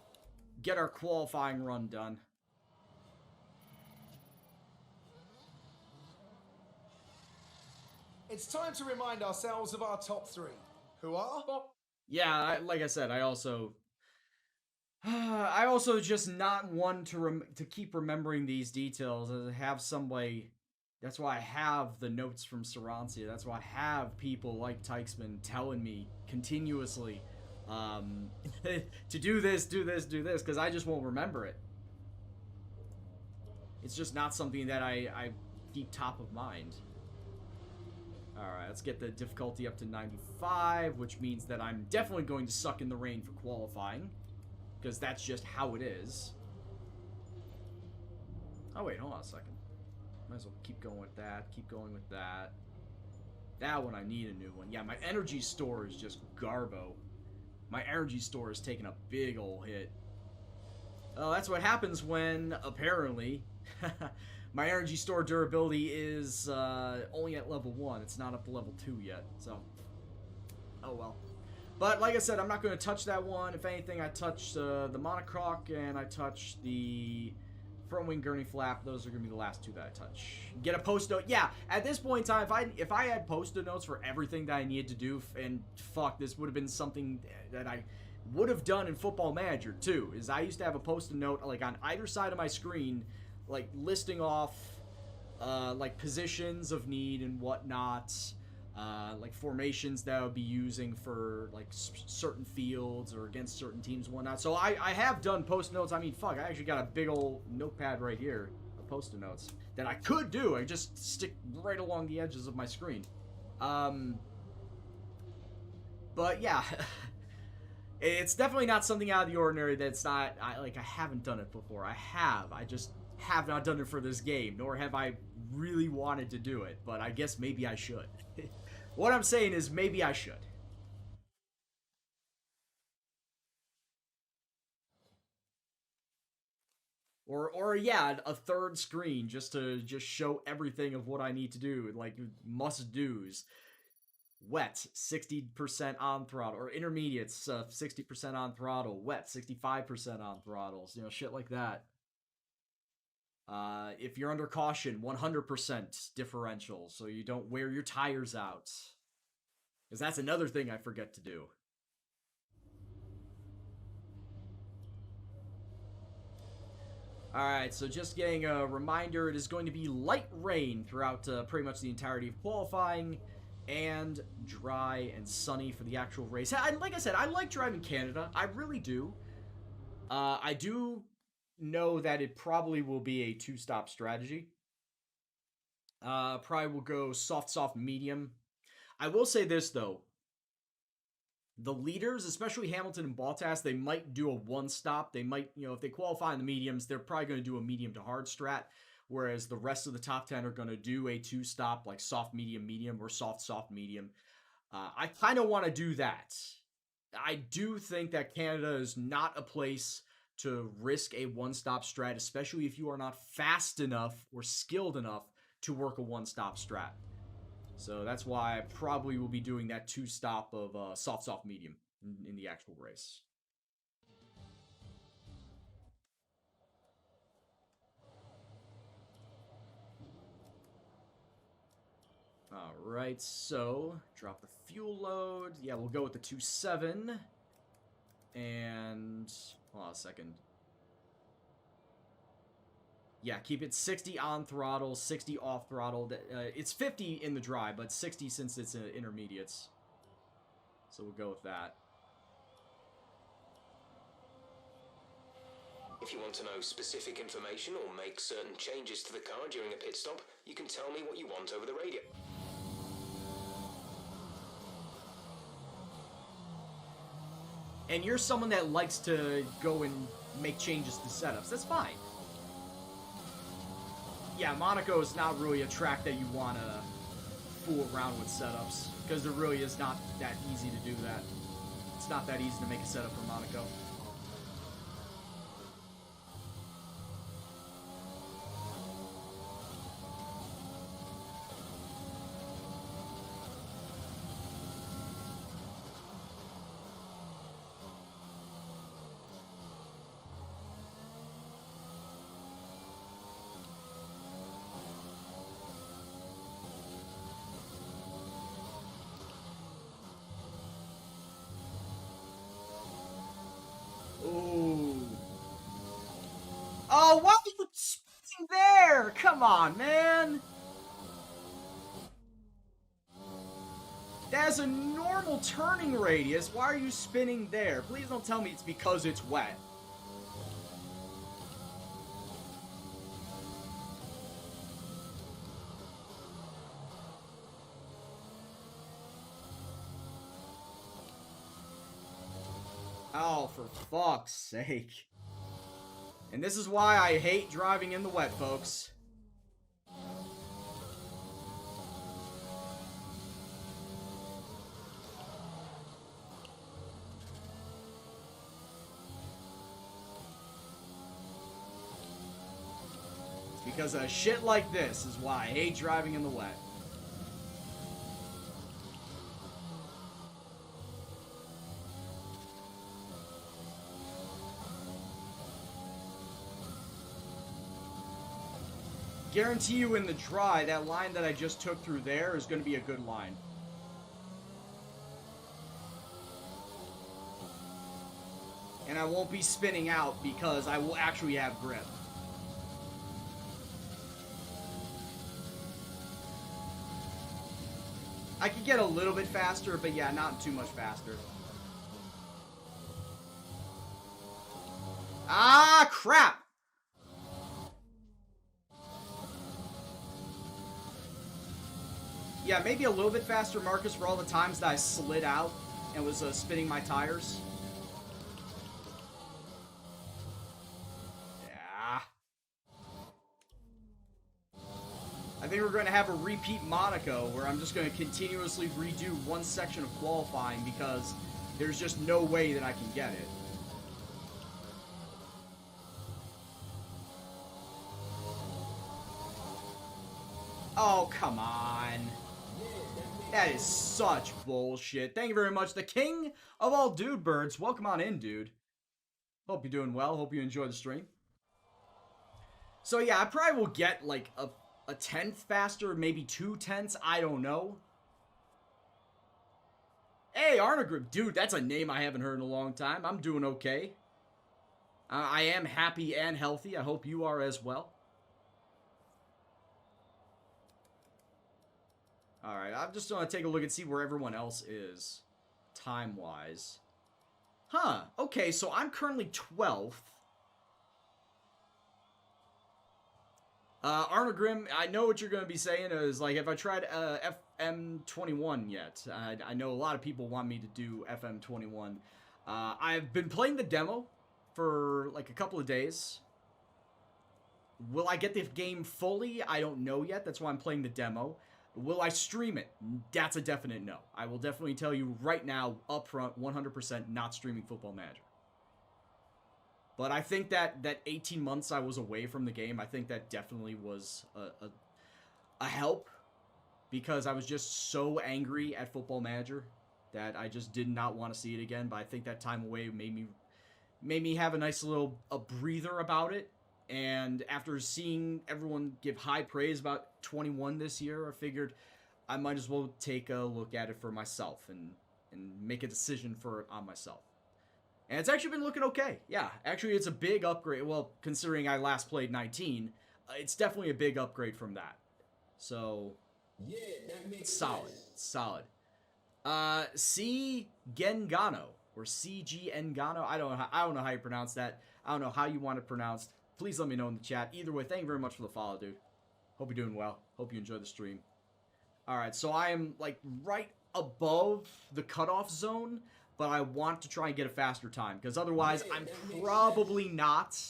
S1: get our qualifying run done.
S4: It's time to remind ourselves of our top 3, who are...
S1: Yeah, like I said, I also just not one to keep remembering these details. I have some way. That's why I have the notes from Sarancia. That's why I have people like Teichman telling me continuously to do this, because I just won't remember it. It's just not something that I keep top of mind. Alright, let's get the difficulty up to 95, which means that I'm definitely going to suck in the rain for qualifying. Because that's just how it is. Oh wait, hold on a second. Might as well keep going with that, keep going with that. That one I need a new one. Yeah, my energy store is just garbo. My energy store is taking a big ol' hit. Oh, that's what happens when, apparently, my energy store durability is only at level 1. It's not up to level 2 yet, so... Oh well. But, like I said, I'm not going to touch that one. If anything, I touch the monocoque and I touch the front wing gurney flap. Those are going to be the last two that I touch. Get a post note. Yeah, at this point in time, if I had post-it notes for everything that I needed to do, and fuck, this would have been something that I would have done in Football Manager, too, is I used to have a post-it note, like, on either side of my screen, like, listing off, like, positions of need and whatnot, like, formations that I would be using for, like, certain fields or against certain teams and whatnot. So I have done post-it notes. I mean, fuck, I actually got a big old notepad right here of post-it notes that I could do. I just stick right along the edges of my screen. But, yeah... It's definitely not something out of the ordinary that's not, I haven't done it before. I just have not done it for this game, nor have I really wanted to do it, but I guess maybe I should. What I'm saying is maybe I should. Or yeah, a third screen just to show everything of what I need to do, like must-dos. Wet, 60% on throttle, or intermediates, 60% on throttle, wet, 65% on throttles, you know, shit like that. If you're under caution, 100% differential, so you don't wear your tires out. Because that's another thing I forget to do. Alright, so just getting a reminder, it is going to be light rain throughout pretty much the entirety of qualifying, and dry and sunny for the actual race. Like I said, I like driving Canada. I really do. I do know that it probably will be a two-stop strategy. Probably will go soft, medium. I will say this, though. The leaders, especially Hamilton and Bottas, they might do a one-stop. They might, you know, if they qualify in the mediums, they're probably going to do a medium to hard strat. Whereas the rest of the top 10 are going to do a two-stop, like soft, medium, or soft, medium. I kind of want to do that. I do think that Canada is not a place to risk a one-stop strat, especially if you are not fast enough or skilled enough to work a one-stop strat. So that's why I probably will be doing that two-stop of soft, medium in the actual race. Alright, so drop the fuel load. Yeah, we'll go with the 2.7. And hold on a second. Yeah, keep it 60 on throttle, 60 off throttle. It's 50 in the dry, but 60 since it's intermediates. So we'll go with that.
S2: If you want to know specific information or make certain changes to the car during a pit stop, you can tell me what you want over the radio.
S1: And you're someone that likes to go and make changes to setups. That's fine. Yeah, Monaco is not really a track that you want to fool around with setups, because it really is not that easy to do that. It's not that easy to make a setup for Monaco. Oh, why are you spinning there? Come on, man. That's a normal turning radius. Why are you spinning there? Please don't tell me it's because it's wet. for fuck's sake. And this is why I hate driving in the wet, folks. Because of shit like this is why I hate driving in the wet. Guarantee you in the dry, that line that I just took through there is going to be a good line. And I won't be spinning out because I will actually have grip. I could get a little bit faster, but yeah, not too much faster. Ah, crap! Yeah, maybe a little bit faster, Marcus, for all the times that I slid out and was spinning my tires. Yeah. I think we're going to have a repeat Monaco where I'm just going to continuously redo one section of qualifying because there's just no way that I can get it. Oh, come on. That is such bullshit. Thank you very much. The king of all dude birds. Welcome on in, dude. Hope you're doing well. Hope you enjoy the stream. So yeah, I probably will get like a tenth faster, maybe 2/10. I don't know. Hey, Arnegrip. Dude, that's a name I haven't heard in a long time. I'm doing okay. I am happy and healthy. I hope you are as well. Alright, I'm just going to take a look and see where everyone else is, time-wise. Huh, okay, so I'm currently 12th. Arnogrim, I know what you're going to be saying is, like, if I tried FM21 yet. I know a lot of people want me to do FM21. I've been playing the demo for, like, a couple of days. Will I get the game fully? I don't know yet. That's why I'm playing the demo. Will I stream it? That's a definite no. I will definitely tell you right now, up front, 100% not streaming Football Manager. But I think that 18 months I was away from the game, I think that definitely was a help. Because I was just so angry at Football Manager that I just did not want to see it again. But I think that time away made me have a nice little breather about it. And after seeing everyone give high praise about 21 this year, I figured I might as well take a look at it for myself and make a decision on myself. And it's actually been looking okay. Yeah, actually it's a big upgrade. Well, considering I last played 19, it's definitely a big upgrade from that. So, yeah, that makes solid. Sense. Solid. C. Gengano, or C.G. Engano. I don't know how you pronounce that. I don't know how you want it pronounced. Please let me know in the chat. Either way, thank you very much for the follow, dude. Hope you're doing well. Hope you enjoy the stream. Alright, so I am, like, right above the cutoff zone, but I want to try and get a faster time, because otherwise I'm probably not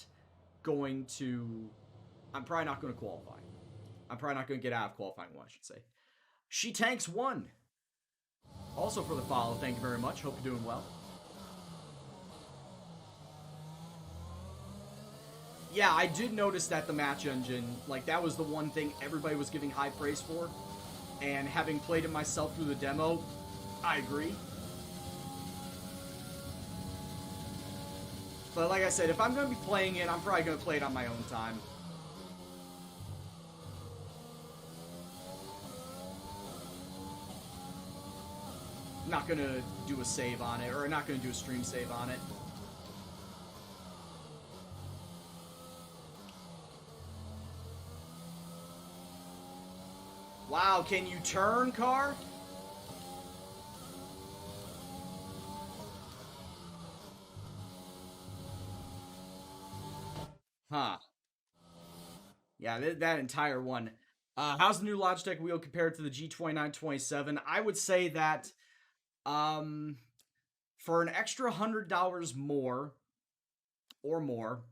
S1: going to... I'm probably not going to qualify. I'm probably not going to get out of qualifying one, I should say. She Tanks 1. Also for the follow, thank you very much. Hope you're doing well. Yeah, I did notice that the match engine, like, that was the one thing everybody was giving high praise for. And having played it myself through the demo, I agree. But like I said, if I'm going to be playing it, I'm probably going to play it on my own time. Not going to do a save on it, or not going to do a stream save on it. Wow, can you turn, car? Huh. Yeah, that entire one. How's the new Logitech wheel compared to the G2927? I would say that, For an extra $100 more or more,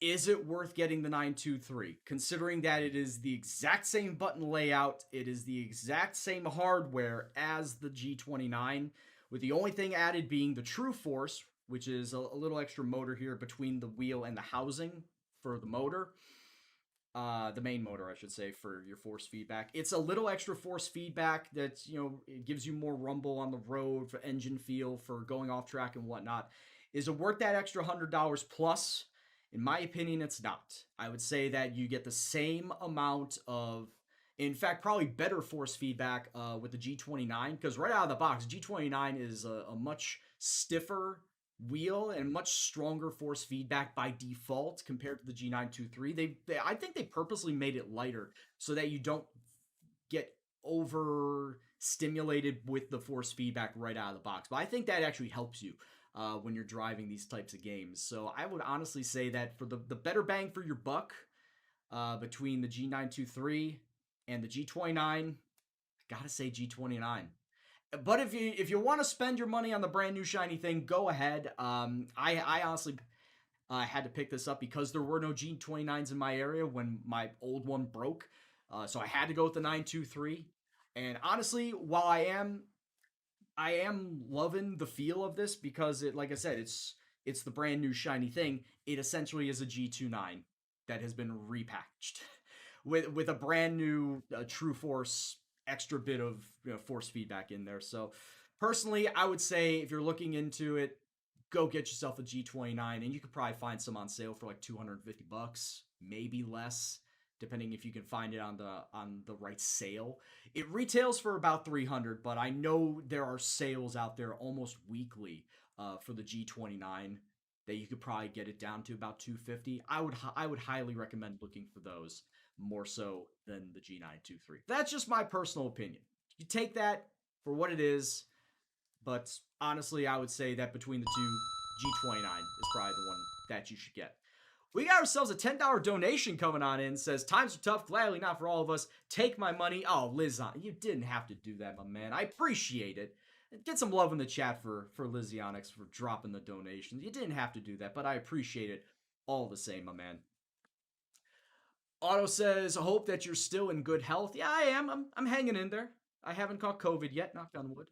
S1: is it worth getting the 923? Considering that it is the exact same button layout, it is the exact same hardware as the G29, with the only thing added being the True Force, which is a little extra motor here between the wheel and the housing for the motor. The main motor, I should say, for your force feedback. It's a little extra force feedback that, it gives you more rumble on the road for engine feel, for going off track and whatnot. Is it worth that extra $100 plus? In my opinion, it's not. I would say that you get the same amount of, in fact, probably better force feedback with the G29, because right out of the box, G29 is a much stiffer wheel and much stronger force feedback by default compared to the G923. I think they purposely made it lighter so that you don't get over stimulated with the force feedback right out of the box. But I think that actually helps you when you're driving these types of games. So I would honestly say that for the better bang for your buck between the G923 and the G29, I gotta say G29. But if you want to spend your money on the brand new shiny thing, go ahead. I honestly had to pick this up because there were no G29s in my area when my old one broke. So I had to go with the 923. And honestly, while I am loving the feel of this because like I said, it's the brand new shiny thing. It essentially is a G29 that has been repackaged with a brand new True Force extra bit of force feedback in there. So personally, I would say if you're looking into it, go get yourself a G29, and you could probably find some on sale for like $250, maybe less, depending if you can find it on the right sale. It retails for about $300, but I know there are sales out there almost weekly for the G29 that you could probably get it down to about $250. I would highly recommend looking for those more so than the G923. That's just my personal opinion. You take that for what it is, but honestly, I would say that between the two, G29 is probably the one that you should get. We got ourselves a $10 donation coming on in. Says, times are tough, gladly not for all of us. Take my money. Oh, Lizon, you didn't have to do that, my man. I appreciate it. Get some love in the chat for Lizionics for dropping the donation. You didn't have to do that, but I appreciate it all the same, my man. Otto says, I hope that you're still in good health. Yeah, I am. I'm hanging in there. I haven't caught COVID yet, knock on wood.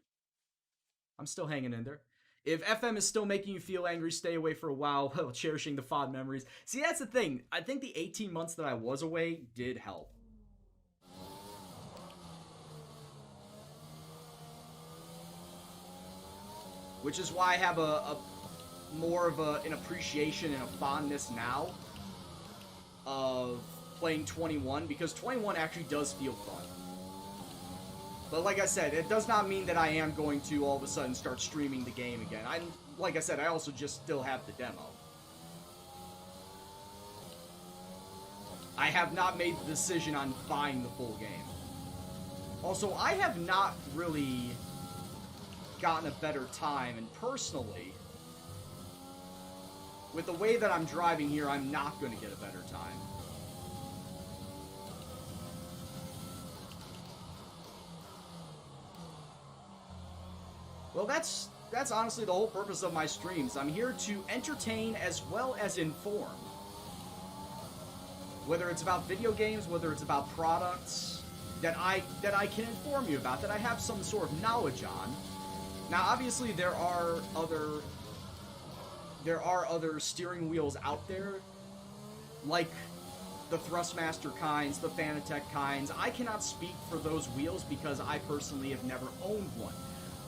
S1: I'm still hanging in there. If FM is still making you feel angry, stay away for a while while cherishing the fond memories. See, that's the thing. I think the 18 months that I was away did help. Which is why I have a more of an appreciation and a fondness now of playing 21, because 21 actually does feel fun. But like I said, it does not mean that I am going to all of a sudden start streaming the game again. Like I said, I also just still have the demo. I have not made the decision on buying the full game. Also, I have not really gotten a better time, and personally, with the way that I'm driving here, I'm not going to get a better time. Well, that's honestly the whole purpose of my streams. I'm here to entertain as well as inform. Whether it's about video games, whether it's about products that I can inform you about, that I have some sort of knowledge on. Now, obviously, there are other steering wheels out there, like the Thrustmaster kinds, the Fanatec kinds. I cannot speak for those wheels because I personally have never owned one.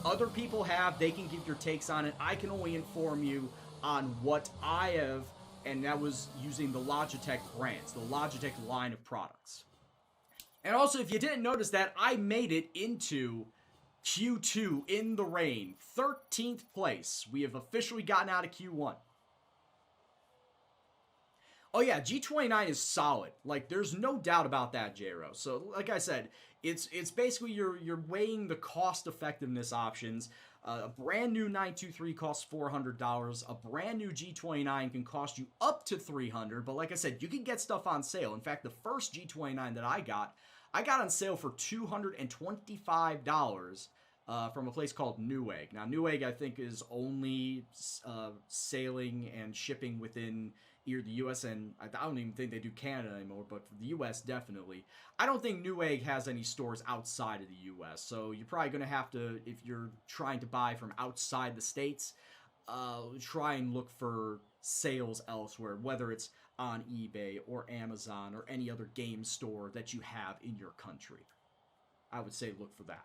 S1: Other people have, they can give your takes on it. I can only inform you on what I have, and that was using the Logitech brands, the Logitech line of products. And also, if you didn't notice that, I made it into Q2 in the rain, 13th place. We have officially gotten out of Q1. Oh yeah, G29 is solid. Like, there's no doubt about that, J-Ro. So, like I said, it's basically you're weighing the cost effectiveness options. A brand new 923 costs $400. A brand new G29 can cost you up to $300. But like I said, you can get stuff on sale. In fact, the first G29 that I got on sale for $225 from a place called Newegg. Now, Newegg, I think, is only sailing and shipping within either the U.S. and I don't even think they do Canada anymore, but for the U.S. definitely. I don't think Newegg has any stores outside of the U.S., so you're probably going to have to, if you're trying to buy from outside the States, try and look for sales elsewhere, whether it's on eBay or Amazon or any other game store that you have in your country. I would say look for that.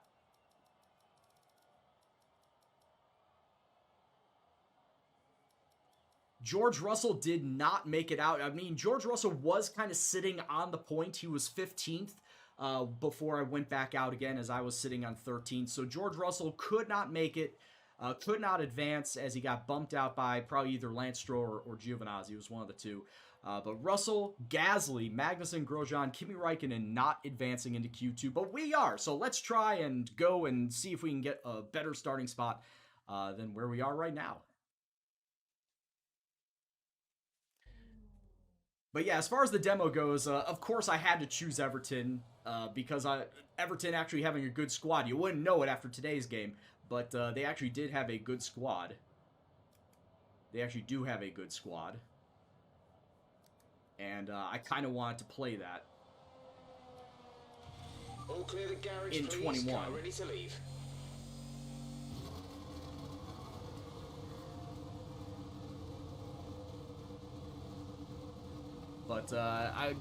S1: George Russell did not make it out. I mean, George Russell was kind of sitting on the point. He was 15th before I went back out again as I was sitting on 13th. So George Russell could not make it, could not advance as he got bumped out by probably either Lance Stroll or Giovinazzi. It was one of the two. But Russell, Gasly, Magnussen, Grosjean, Kimi Räikkönen not advancing into Q2. But we are. So let's try and go and see if we can get a better starting spot than where we are right now. But yeah, as far as the demo goes, of course I had to choose Everton because Everton actually having a good squad. You wouldn't know it after today's game, but they actually did have a good squad. They actually do have a good squad. And I kind of wanted to play that.
S2: All clear the garage,
S1: in
S2: please.
S1: 21.
S2: Car ready to leave.
S1: But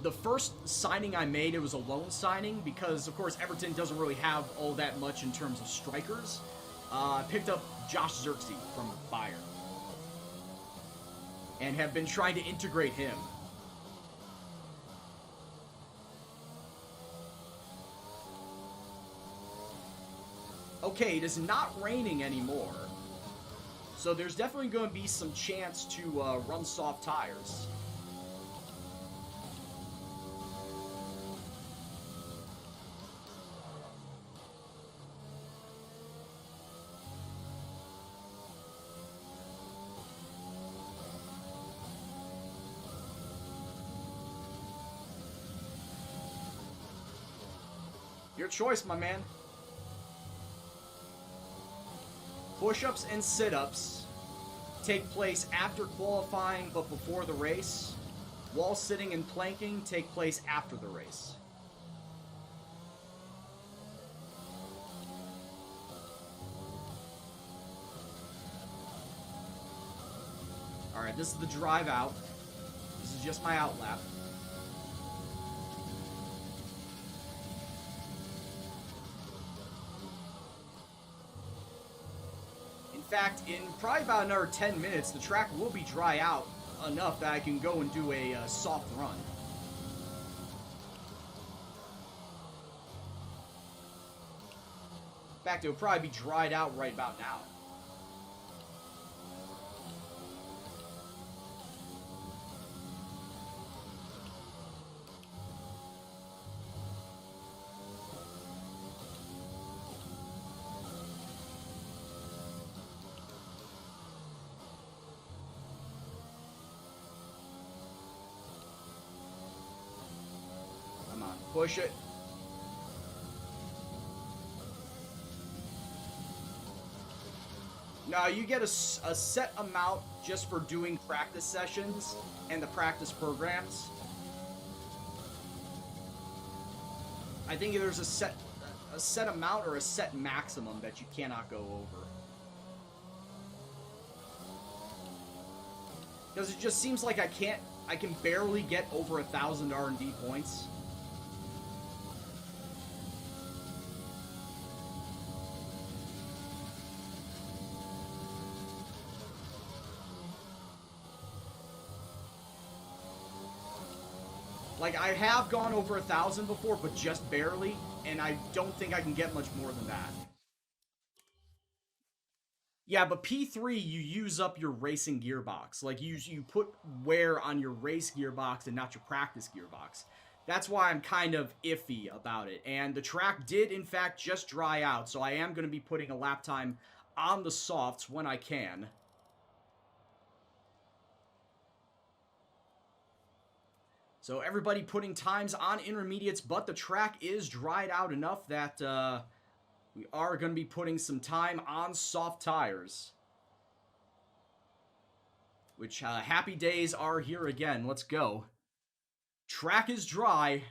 S1: the first signing I made, it was a loan signing because, of course, Everton doesn't really have all that much in terms of strikers. I picked up Josh Zirkzee from Bayern and have been trying to integrate him. Okay, it is not raining anymore, so there's definitely going to be some chance to run soft tires. Your choice, my man. Push-ups and sit-ups take place after qualifying but before the race. Wall sitting and planking take place after the race. Alright, this is the drive out. This is just my out lap. In fact, in probably about another 10 minutes, the track will be dry out enough that I can go and do a soft run. In fact, it will probably be dried out right about now. Push it. Now, you get a set amount just for doing practice sessions and the practice programs. I think there's a set amount or a set maximum that you cannot go over. Because it just seems like I can barely get over 1,000 R&D points. Like, I have gone over 1,000 before, but just barely, and I don't think I can get much more than that. Yeah, but P3, you use up your racing gearbox. Like, you put wear on your race gearbox and not your practice gearbox. That's why I'm kind of iffy about it. And the track did, in fact, just dry out, so I am going to be putting a lap time on the softs when I can. So everybody putting times on intermediates, but the track is dried out enough that We are going to be putting some time on soft tires. Which, happy days are here again. Let's go. Track is dry.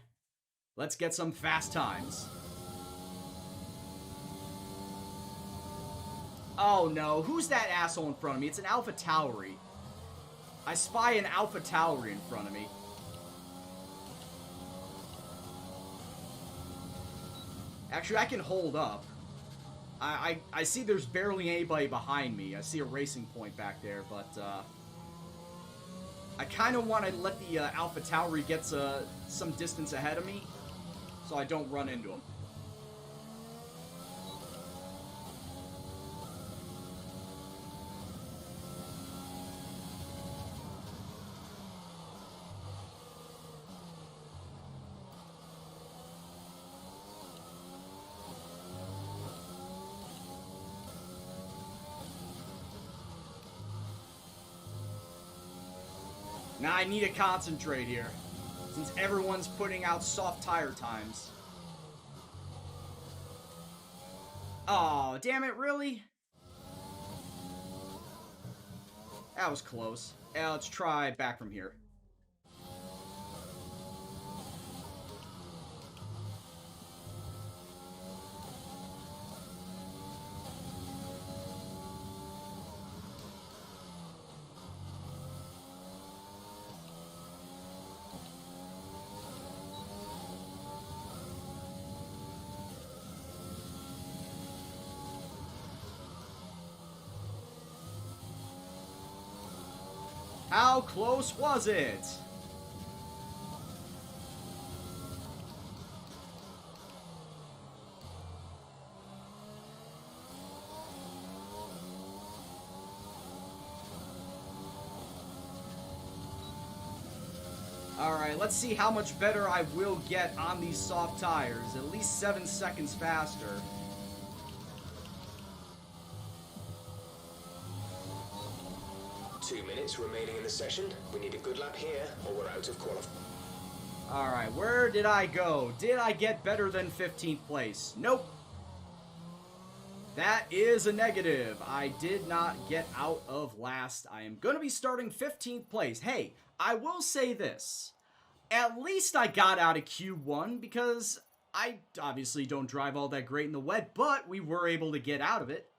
S1: Let's get some fast times. Oh no, who's that asshole in front of me? It's an Alpha Tauri. I spy an Alpha Tauri in front of me. Actually, I can hold up. I see there's barely anybody behind me. I see a racing point back there, but I kind of want to let the Alpha Tauri get some distance ahead of me so I don't run into him. Now I need to concentrate here, since everyone's putting out soft tire times. Oh, damn it, really? That was close. Yeah, let's try back from here. How close was it? Alright, let's see how much better I will get on these soft tires. At least 7 seconds faster.
S2: Two minutes remaining in the session. We need a good lap here, or we're out of qualifying.
S1: Alright, where did I go? Did I get better than 15th place? Nope. That is a negative. I did not get out of last. I am going to be starting 15th place. Hey, I will say this. At least I got out of Q1 because I obviously don't drive all that great in the wet, but we were able to get out of it.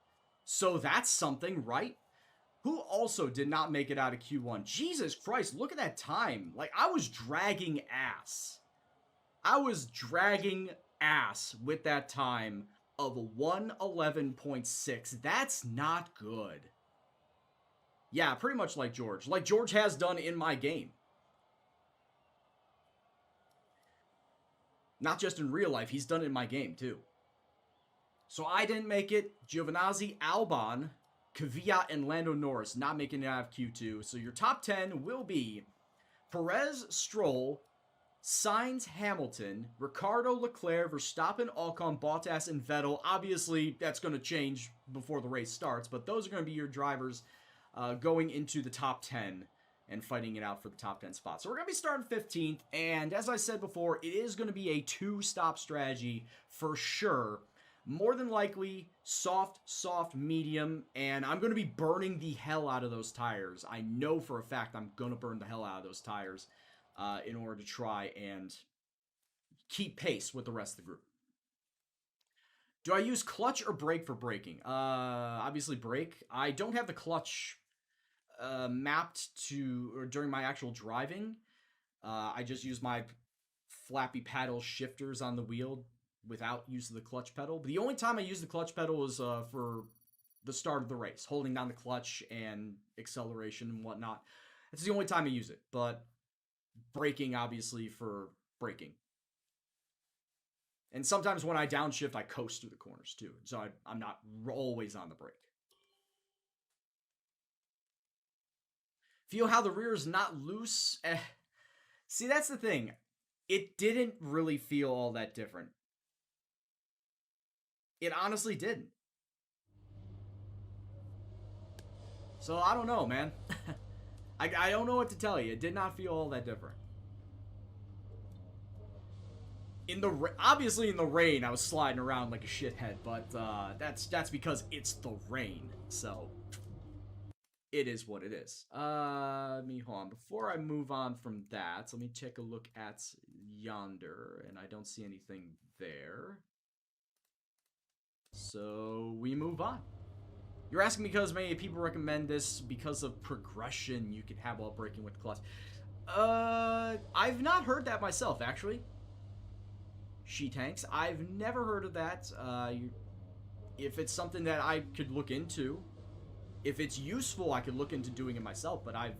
S1: So that's something, right? Who also did not make it out of Q1? Jesus Christ, look at that time. Like, I was dragging ass. I was dragging ass with that time of a 1:11.6. That's not good. Yeah, pretty much like George. Like George has done in my game. Not just in real life, he's done it in my game too. So I didn't make it. Giovinazzi, Albon, Kvyat, and Lando Norris not making it out of Q2. So your top 10 will be Perez, Stroll, Sainz, Hamilton, Ricciardo, Leclerc, Verstappen, Ocon, Bottas, and Vettel. Obviously, that's going to change before the race starts, but those are going to be your drivers going into the top 10 and fighting it out for the top 10 spots. So we're going to be starting 15th, and as I said before, it is going to be a two-stop strategy for sure. More than likely, soft, medium, and I'm going to be burning the hell out of those tires. I know for a fact I'm going to burn the hell out of those tires in order to try and keep pace with the rest of the group. Do I use clutch or brake for braking? Obviously brake. I don't have the clutch mapped to or during my actual driving. I just use my flappy paddle shifters on the wheel without use of the clutch pedal. But the only time I use the clutch pedal is for the start of the race, holding down the clutch and acceleration and whatnot. It's the only time I use it, but braking obviously for braking. And sometimes when I downshift, I coast through the corners too, so I'm not always on the brake. Feel how the rear is not loose? See, that's the thing. It didn't really feel all that different. It honestly didn't. So I don't know, man. I don't know what to tell you. It did not feel all that different. obviously in the rain, I was sliding around like a shithead, but that's because it's the rain. So it is what it is. Let me hold on. Before I move on from that, let me take a look at yonder, and I don't see anything there. So we move on. You're asking because many people recommend this because of progression you can have while braking with clutch. I've not heard that myself, actually. She-Tanks. I've never heard of that. If it's something that I could look into, if it's useful, I could look into doing it myself, but I've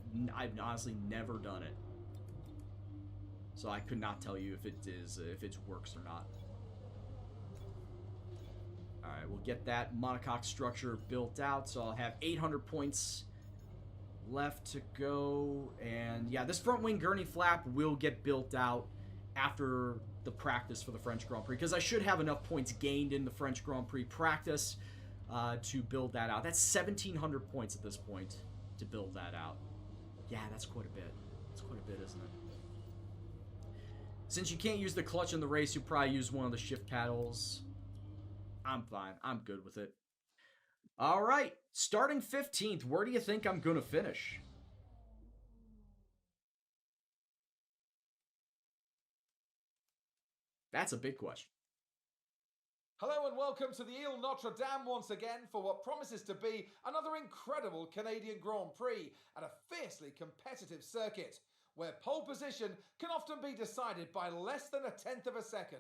S1: honestly never done it. So I could not tell you if it works or not. Alright, we'll get that monocoque structure built out, so I'll have 800 points left to go. And yeah, this front wing gurney flap will get built out after the practice for the French Grand Prix, because I should have enough points gained in the French Grand Prix practice to build that out. That's 1,700 points at this point to build that out. Yeah, that's quite a bit. That's quite a bit, isn't it? Since you can't use the clutch in the race, you probably use one of the shift paddles. I'm fine. I'm good with it. All right. Starting 15th, where do you think I'm going to finish? That's a big question.
S4: Hello and welcome to the Ile Notre Dame once again for what promises to be another incredible Canadian Grand Prix at a fiercely competitive circuit, where pole position can often be decided by less than 1/10 of a second.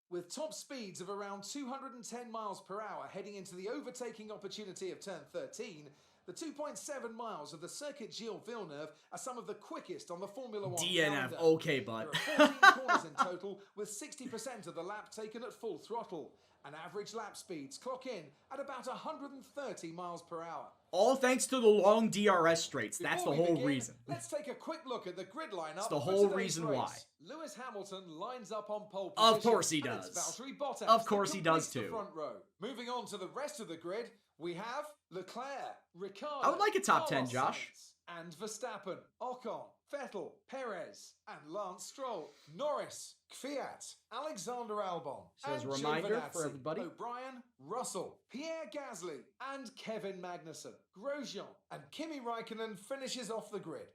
S4: With top speeds of around 210 miles per hour heading into the overtaking opportunity of turn 13, the 2.7 miles of the Circuit Gilles Villeneuve are some of the quickest on the Formula One
S1: DNF,
S4: calendar.
S1: okay, bud.
S4: There are 14 corners in total, with 60% of the lap taken at full throttle, and average lap speeds clock in at about 130 miles per hour.
S1: All thanks to the long DRS straights. That's the
S4: Before we
S1: whole
S4: begin,
S1: reason.
S4: Let's take a quick look at the grid lineup.
S1: It's the
S4: for
S1: whole
S4: today's
S1: reason
S4: race.
S1: why.
S4: Lewis Hamilton lines up on pole position.
S1: Of course he
S4: and it's
S1: does.
S4: Valtteri Bottas
S1: Of course
S4: that
S1: he does
S4: completes
S1: too.
S4: the front row. Moving on to the rest of the grid, we have Leclerc, Ricciardo,
S1: I would like a top 10,
S4: Carlos
S1: Josh.
S4: Sainz, and Verstappen, Ocon, Vettel, Perez, and Lance Stroll, Norris, Kvyat, Alexander Albon,
S1: So as a
S4: and
S1: reminder
S4: Giovinazzi,
S1: for everybody.
S4: O'Brien, Russell, Pierre Gasly, and Kevin Magnussen. Grosjean and Kimi Raikkonen finishes off the grid.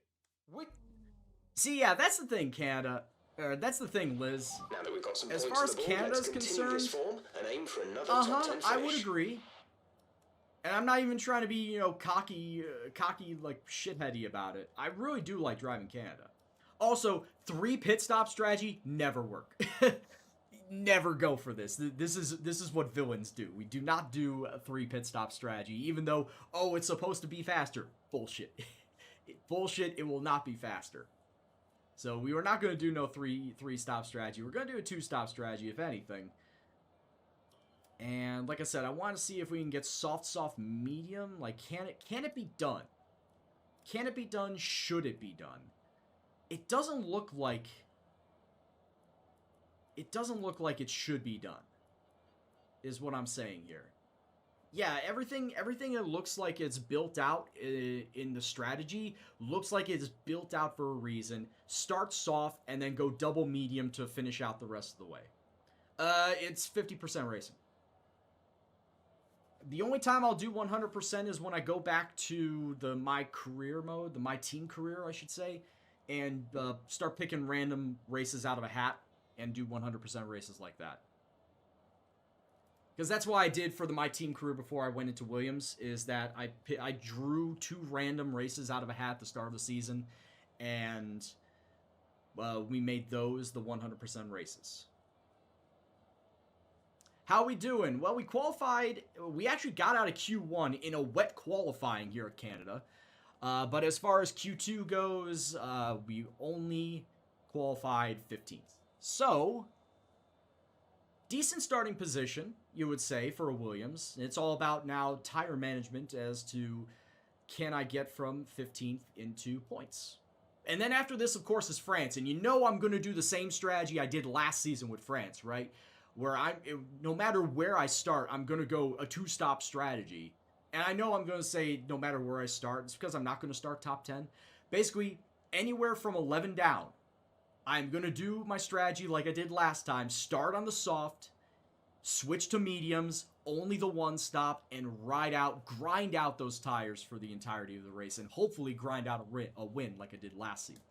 S1: See, yeah, that's the thing, Canada. That's the thing, Liz.
S2: Now that we've got some
S1: As
S2: points
S1: far
S2: on
S1: as
S2: the board,
S1: Canada's
S2: let's continue this
S1: concerned,
S2: form and aim for another top 10 finish.
S1: I would agree. And I'm not even trying to be, you know, cocky, like, shitheady about it. I really do like driving Canada. Also, 3 pit stop strategy, never work. Never go for this. This is what villains do. We do not do a 3 pit stop strategy, even though, oh, it's supposed to be faster. Bullshit. Bullshit, it will not be faster. So we were not going to do no 3 stop strategy. We're going to do a 2 stop strategy, if anything. And like I said, I want to see if we can get soft, medium. Like, can it be done? Can it be done? Should it be done? It doesn't look like it should be done, is what I'm saying here. Yeah, everything that looks like it's built out in the strategy looks like it's built out for a reason. Start soft and then go double medium to finish out the rest of the way. It's 50% racing. The only time I'll do 100% is when I go back to my career mode, my team career, I should say, and start picking random races out of a hat and do 100% races like that. Because that's what I did for my team career before I went into Williams, is that I drew 2 random races out of a hat at the start of the season, and we made those the 100% races. How we doing? Well, we qualified. We actually got out of Q1 in a wet qualifying here at Canada. But as far as Q2 goes, we only qualified 15th. So, decent starting position, you would say, for a Williams. It's all about now tire management as to can I get from 15th into points. And then after this, of course, is France. And you know I'm going to do the same strategy I did last season with France, right? Where no matter where I start, I'm going to go a 2-stop strategy. And I know I'm going to say no matter where I start. It's because I'm not going to start top 10. Basically, anywhere from 11 down, I'm going to do my strategy like I did last time. Start on the soft, switch to mediums, only the one stop, and grind out those tires for the entirety of the race, and hopefully grind out a win like I did last season.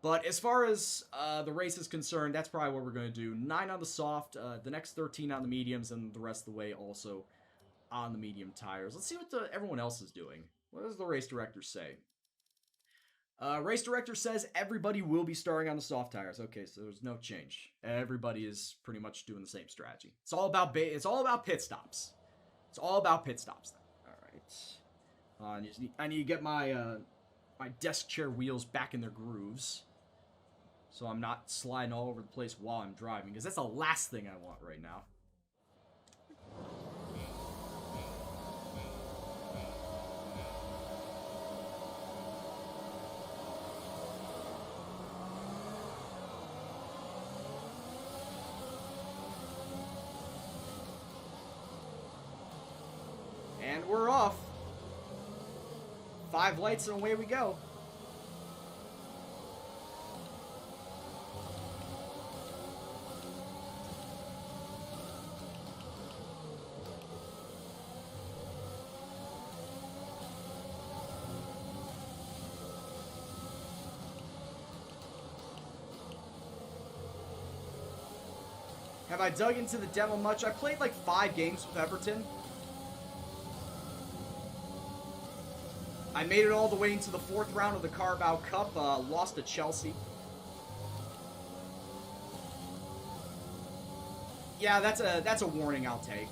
S1: But as far as the race is concerned, that's probably what we're going to do. 9 on the soft, the next 13 on the mediums, and the rest of the way also on the medium tires. Let's see what everyone else is doing. What does the race director say? Race director says everybody will be starting on the soft tires. Okay, so there's no change. Everybody is pretty much doing the same strategy. It's all about pit stops. It's all about pit stops then. All right. I need to get my my desk chair wheels back in their grooves, so I'm not sliding all over the place while I'm driving, because that's the last thing I want right now. And we're off. 5 lights and away we go. Have I dug into the demo much? I played like 5 games with Everton. I made it all the way into the 4th round of the Carabao Cup, lost to Chelsea. Yeah, that's a warning I'll take.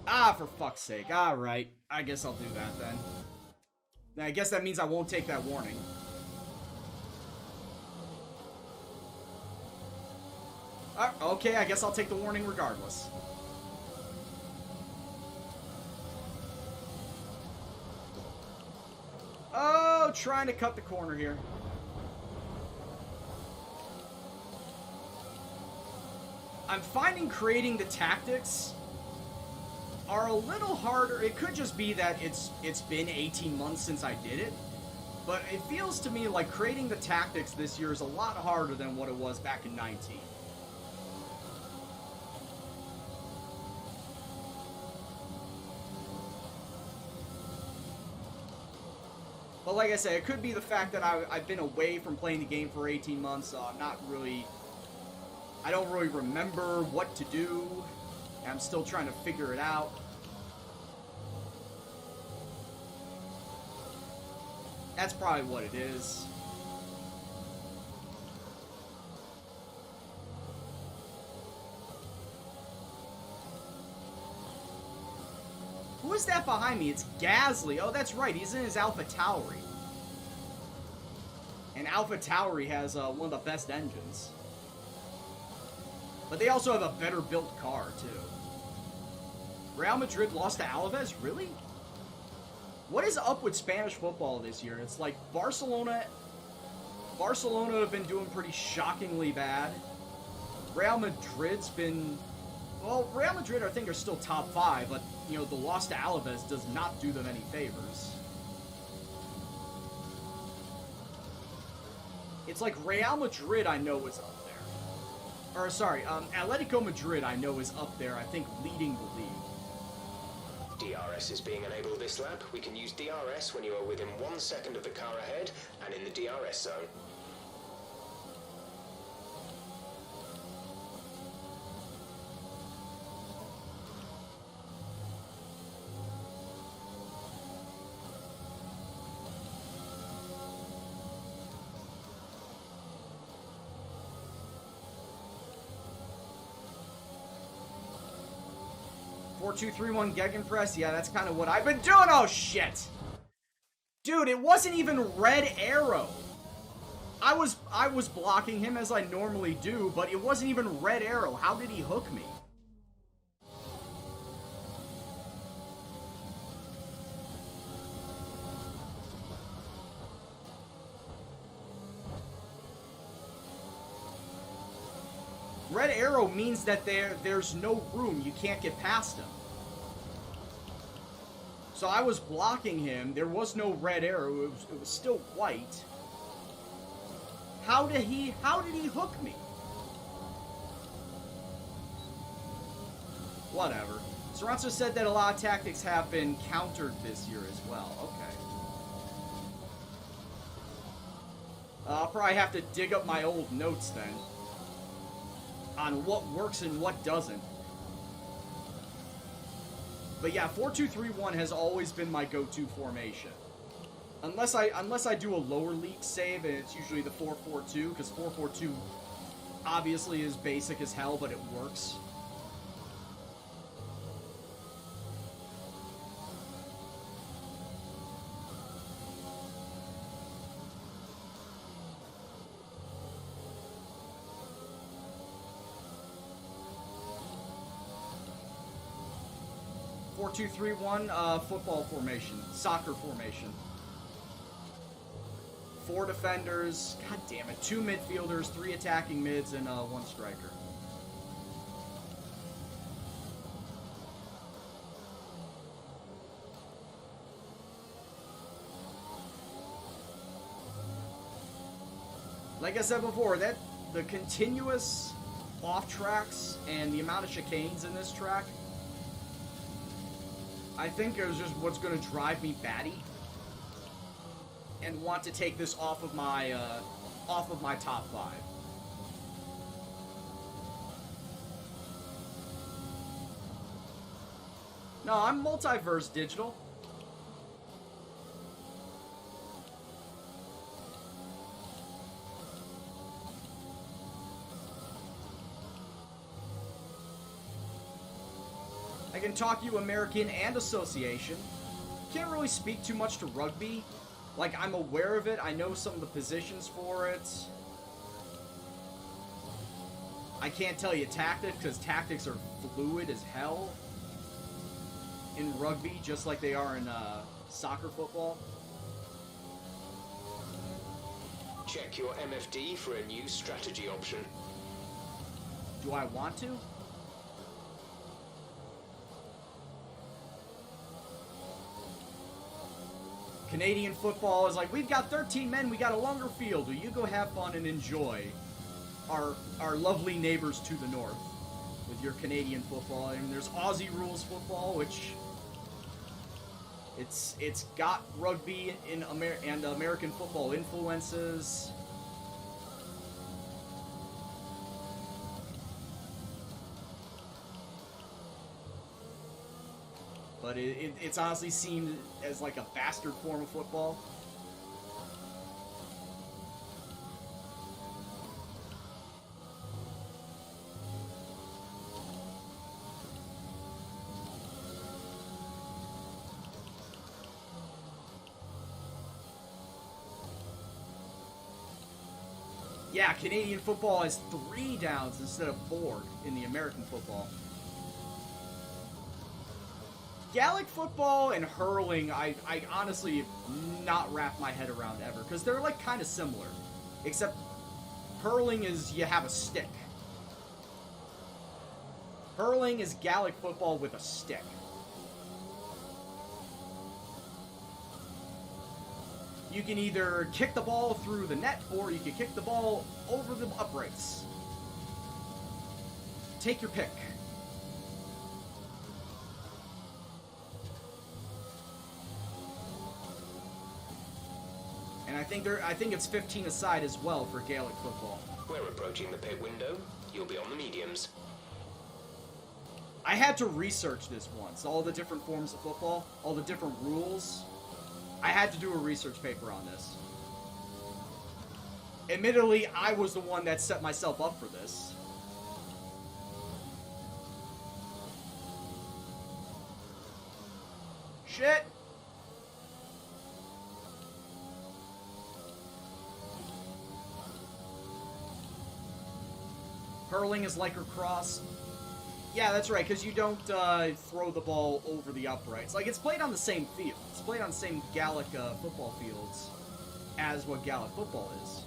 S1: Ah, for fuck's sake. Alright, I guess I'll do that then. I guess that means I won't take that warning. Okay, I guess I'll take the warning regardless. Oh, trying to cut the corner here. I'm finding creating the tactics are a little harder. It could just be that it's been 18 months since I did it, but it feels to me like creating the tactics this year is a lot harder than what it was back in 19. But like I said, it could be the fact that I've been away from playing the game for 18 months, so I don't really remember what to do. I'm still trying to figure it out. That's probably what it is. Who is that behind me? It's Gasly. Oh, that's right. He's in his Alpha Tauri. And Alpha Tauri has one of the best engines. But they also have a better built car, too. Real Madrid lost to Alaves? Really? What is up with Spanish football this year? It's like Barcelona have been doing pretty shockingly bad. Real Madrid's been... Well, Real Madrid, I think, are still top 5, but, you know, the loss to Alaves does not do them any favors. It's like Real Madrid, I know, is up there. Or, sorry, Atletico Madrid, I know, is up there, I think, leading the league.
S2: DRS is being enabled this lap. We can use DRS when you are within 1 second of the car ahead and in the DRS zone.
S1: Four, 2, 3, 1 Gegenpress. Yeah, that's kind of what I've been doing. Oh, shit. Dude, it wasn't even red arrow. I was blocking him as I normally do, but it wasn't even red arrow. How did he hook me? Red arrow means that there's no room. You can't get past him. So I was blocking him. There was no red arrow. It was still white. How did he hook me? Whatever. Soranzo said that a lot of tactics have been countered this year as well. Okay. I'll probably have to dig up my old notes then on what works and what doesn't. But yeah, 4-2-3-1 has always been my go-to formation. Unless I do a lower league save, and it's usually the 4-4-2, because 4-4-2 obviously is basic as hell, but it works. Four, two, three, one, football formation, soccer formation. 4 defenders, god damn it, 2 midfielders, 3 attacking mids, and 1 striker. Like I said before, that the continuous off tracks and the amount of chicanes in this track, I think it was just what's going to drive me batty and want to take this off of my top 5. No, I'm multiverse digital. I can talk you American and Association. Can't really speak too much to rugby. Like, I'm aware of it. I know some of the positions for it. I can't tell you tactics, because tactics are fluid as hell in rugby, just like they are in soccer football.
S2: Check your MFD for a new strategy option.
S1: Do I want to? Canadian football is like, we've got 13 men, we got a longer field. Will you go have fun and enjoy our lovely neighbors to the north with your Canadian football? I mean, there's Aussie rules football, which it's got rugby and American football influences. But it's honestly seen as like a bastard form of football. Yeah, Canadian football has 3 downs instead of 4 in the American football. Gaelic football and hurling, I honestly have not wrapped my head around ever, because they're like kind of similar, except hurling is you have a stick. Hurling is Gaelic football with a stick. You can either kick the ball through the net, or you can kick the ball over the uprights. Take your pick. And I think it's 15 aside as well for Gaelic football.
S2: We're approaching the pit window. You'll be on the mediums.
S1: I had to research this once, all the different forms of football, all the different rules. I had to do a research paper on this. Admittedly, I was the one that set myself up for this. Shit! Hurling is like lacrosse. Yeah, that's right, because you don't throw the ball over the uprights. Like, it's played on the same field. It's played on the same Gaelic football fields as what Gaelic football is.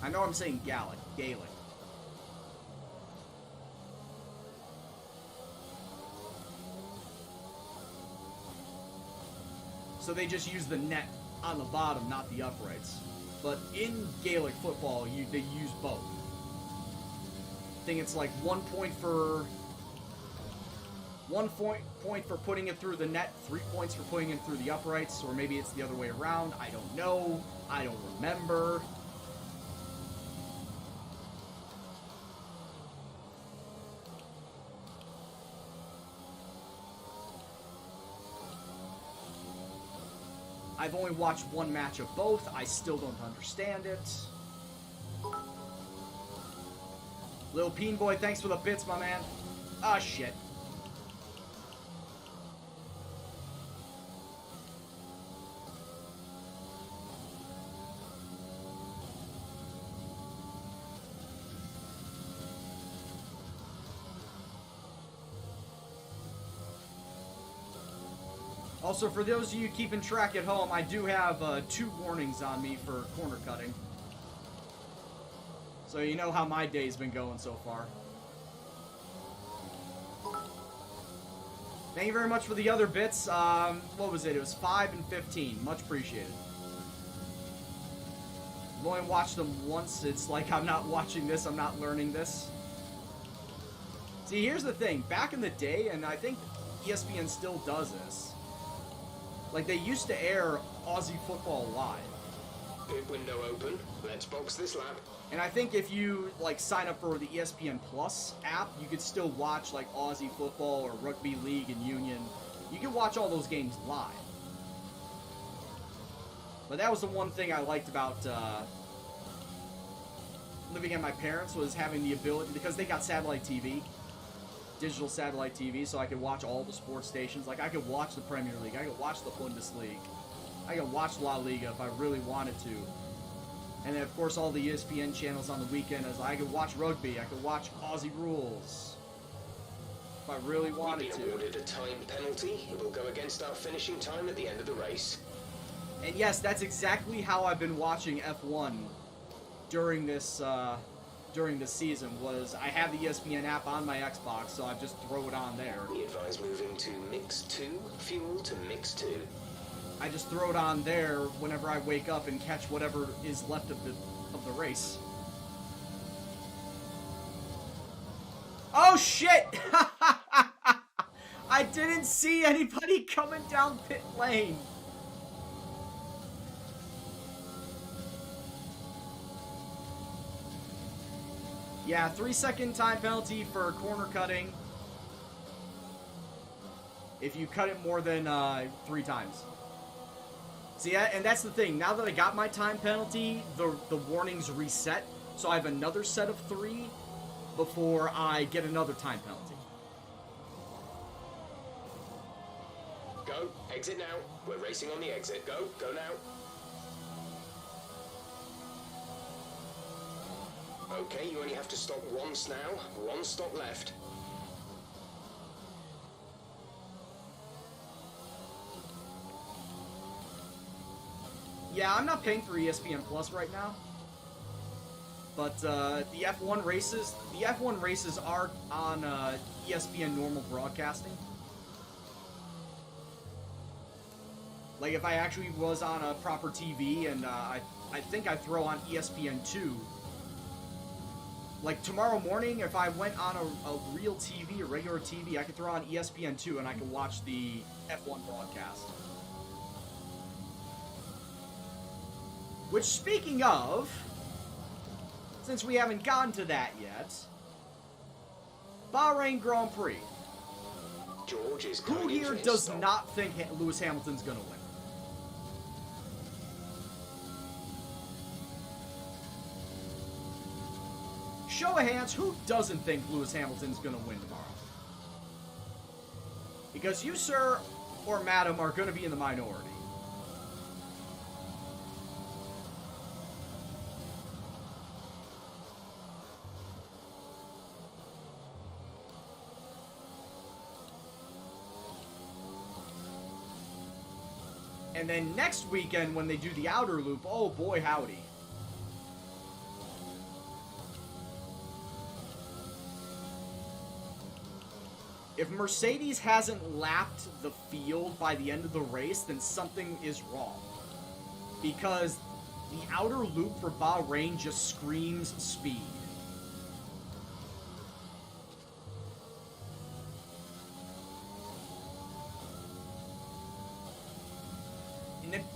S1: I know I'm saying Gaelic. So they just use the net on the bottom, not the uprights. But in Gaelic football, they use both. I think it's like 1 point for point for putting it through the net, 3 points for putting it through the uprights, or maybe it's the other way around. I don't know. I don't remember. I've only watched one match of both. I still don't understand it. Little Peen Boy, thanks for the bits, my man. Ah, shit. Also, for those of you keeping track at home, I do have 2 warnings on me for corner cutting. So you know how my day's been going so far. Thank you very much for the other bits. What was it? It was 5 and 15. Much appreciated. I've only watched them once. It's like I'm not watching this. I'm not learning this. See, here's the thing. Back in the day, and I think ESPN still does this, like, they used to air Aussie football live.
S2: Pit window open. Let's box this lap.
S1: And I think if you, like, sign up for the ESPN Plus app, you could still watch, like, Aussie football or Rugby League and Union. You can watch all those games live. But that was the one thing I liked about living at my parents', was having the ability, because they got satellite TV. Digital satellite TV, so I could watch all the sports stations. Like, I could watch the Premier League, I could watch the Bundesliga, I could watch La Liga if I really wanted to. And then, of course, all the ESPN channels on the weekend, as I could watch rugby, I could watch Aussie Rules if I really wanted
S2: We've been awarded a time penalty. It will go against our finishing time at the end of the race.
S1: And yes, that's exactly how I've been watching F1 during this season. Was I have the ESPN app on my Xbox, so I just throw it on there.
S2: We advise moving to mix 2, fuel to mix 2.
S1: I just throw it on there whenever I wake up and catch whatever is left of the race. Oh shit! I didn't see anybody coming down pit lane. Yeah, 3-second time penalty for corner cutting if you cut it more than 3 times. See, and that's the thing. Now that I got my time penalty, the warnings reset, so I have another set of 3 before I get another time penalty.
S2: Go, exit now. We're racing on the exit. Go now. Okay, you only have to stop once now. 1 stop left.
S1: Yeah, I'm not paying for ESPN Plus right now. But the F1 races are on ESPN normal broadcasting. Like, if I actually was on a proper TV, and I think I throw on ESPN2. Like, tomorrow morning, if I went on a real TV, a regular TV, I could throw on ESPN2 and I could watch the F1 broadcast. Which, speaking of, since we haven't gotten to that yet, Bahrain Grand Prix.
S2: George is
S1: Who here does not think Lewis Hamilton's going to win? Show of hands, who doesn't think Lewis Hamilton's going to win tomorrow? Because you, sir, or madam, are going to be in the minority. And then next weekend, when they do the outer loop, oh boy howdy. If Mercedes hasn't lapped the field by the end of the race, then something is wrong. Because the outer loop for Bahrain just screams speed.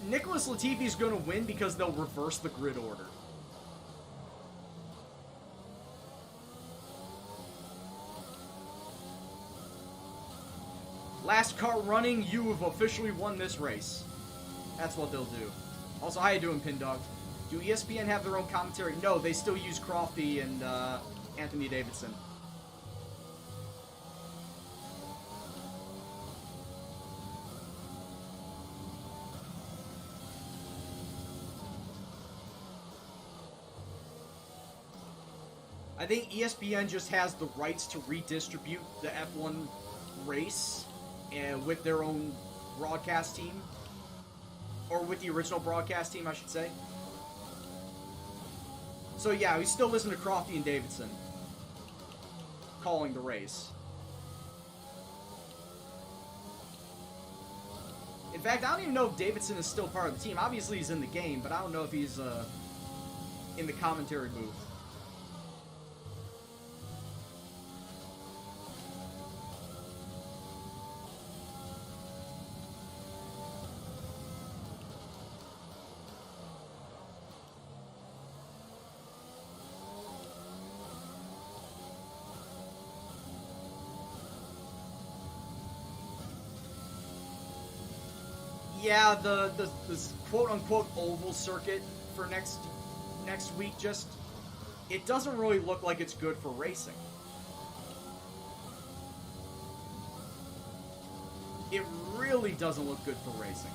S1: Nicholas Latifi's going to win because they'll reverse the grid order. Last car running, you have officially won this race. That's what they'll do. Also, how you doing, Pindog? Do ESPN have their own commentary? No, they still use Crofty and Anthony Davidson. I think ESPN just has the rights to redistribute the F1 race with their own broadcast team. Or with the original broadcast team, I should say. So yeah, we still listen to Crofty and Davidson calling the race. In fact, I don't even know if Davidson is still part of the team. Obviously he's in the game, but I don't know if he's in the commentary booth. Yeah, the quote-unquote oval circuit for next week just... It doesn't really look like it's good for racing. It really doesn't look good for racing.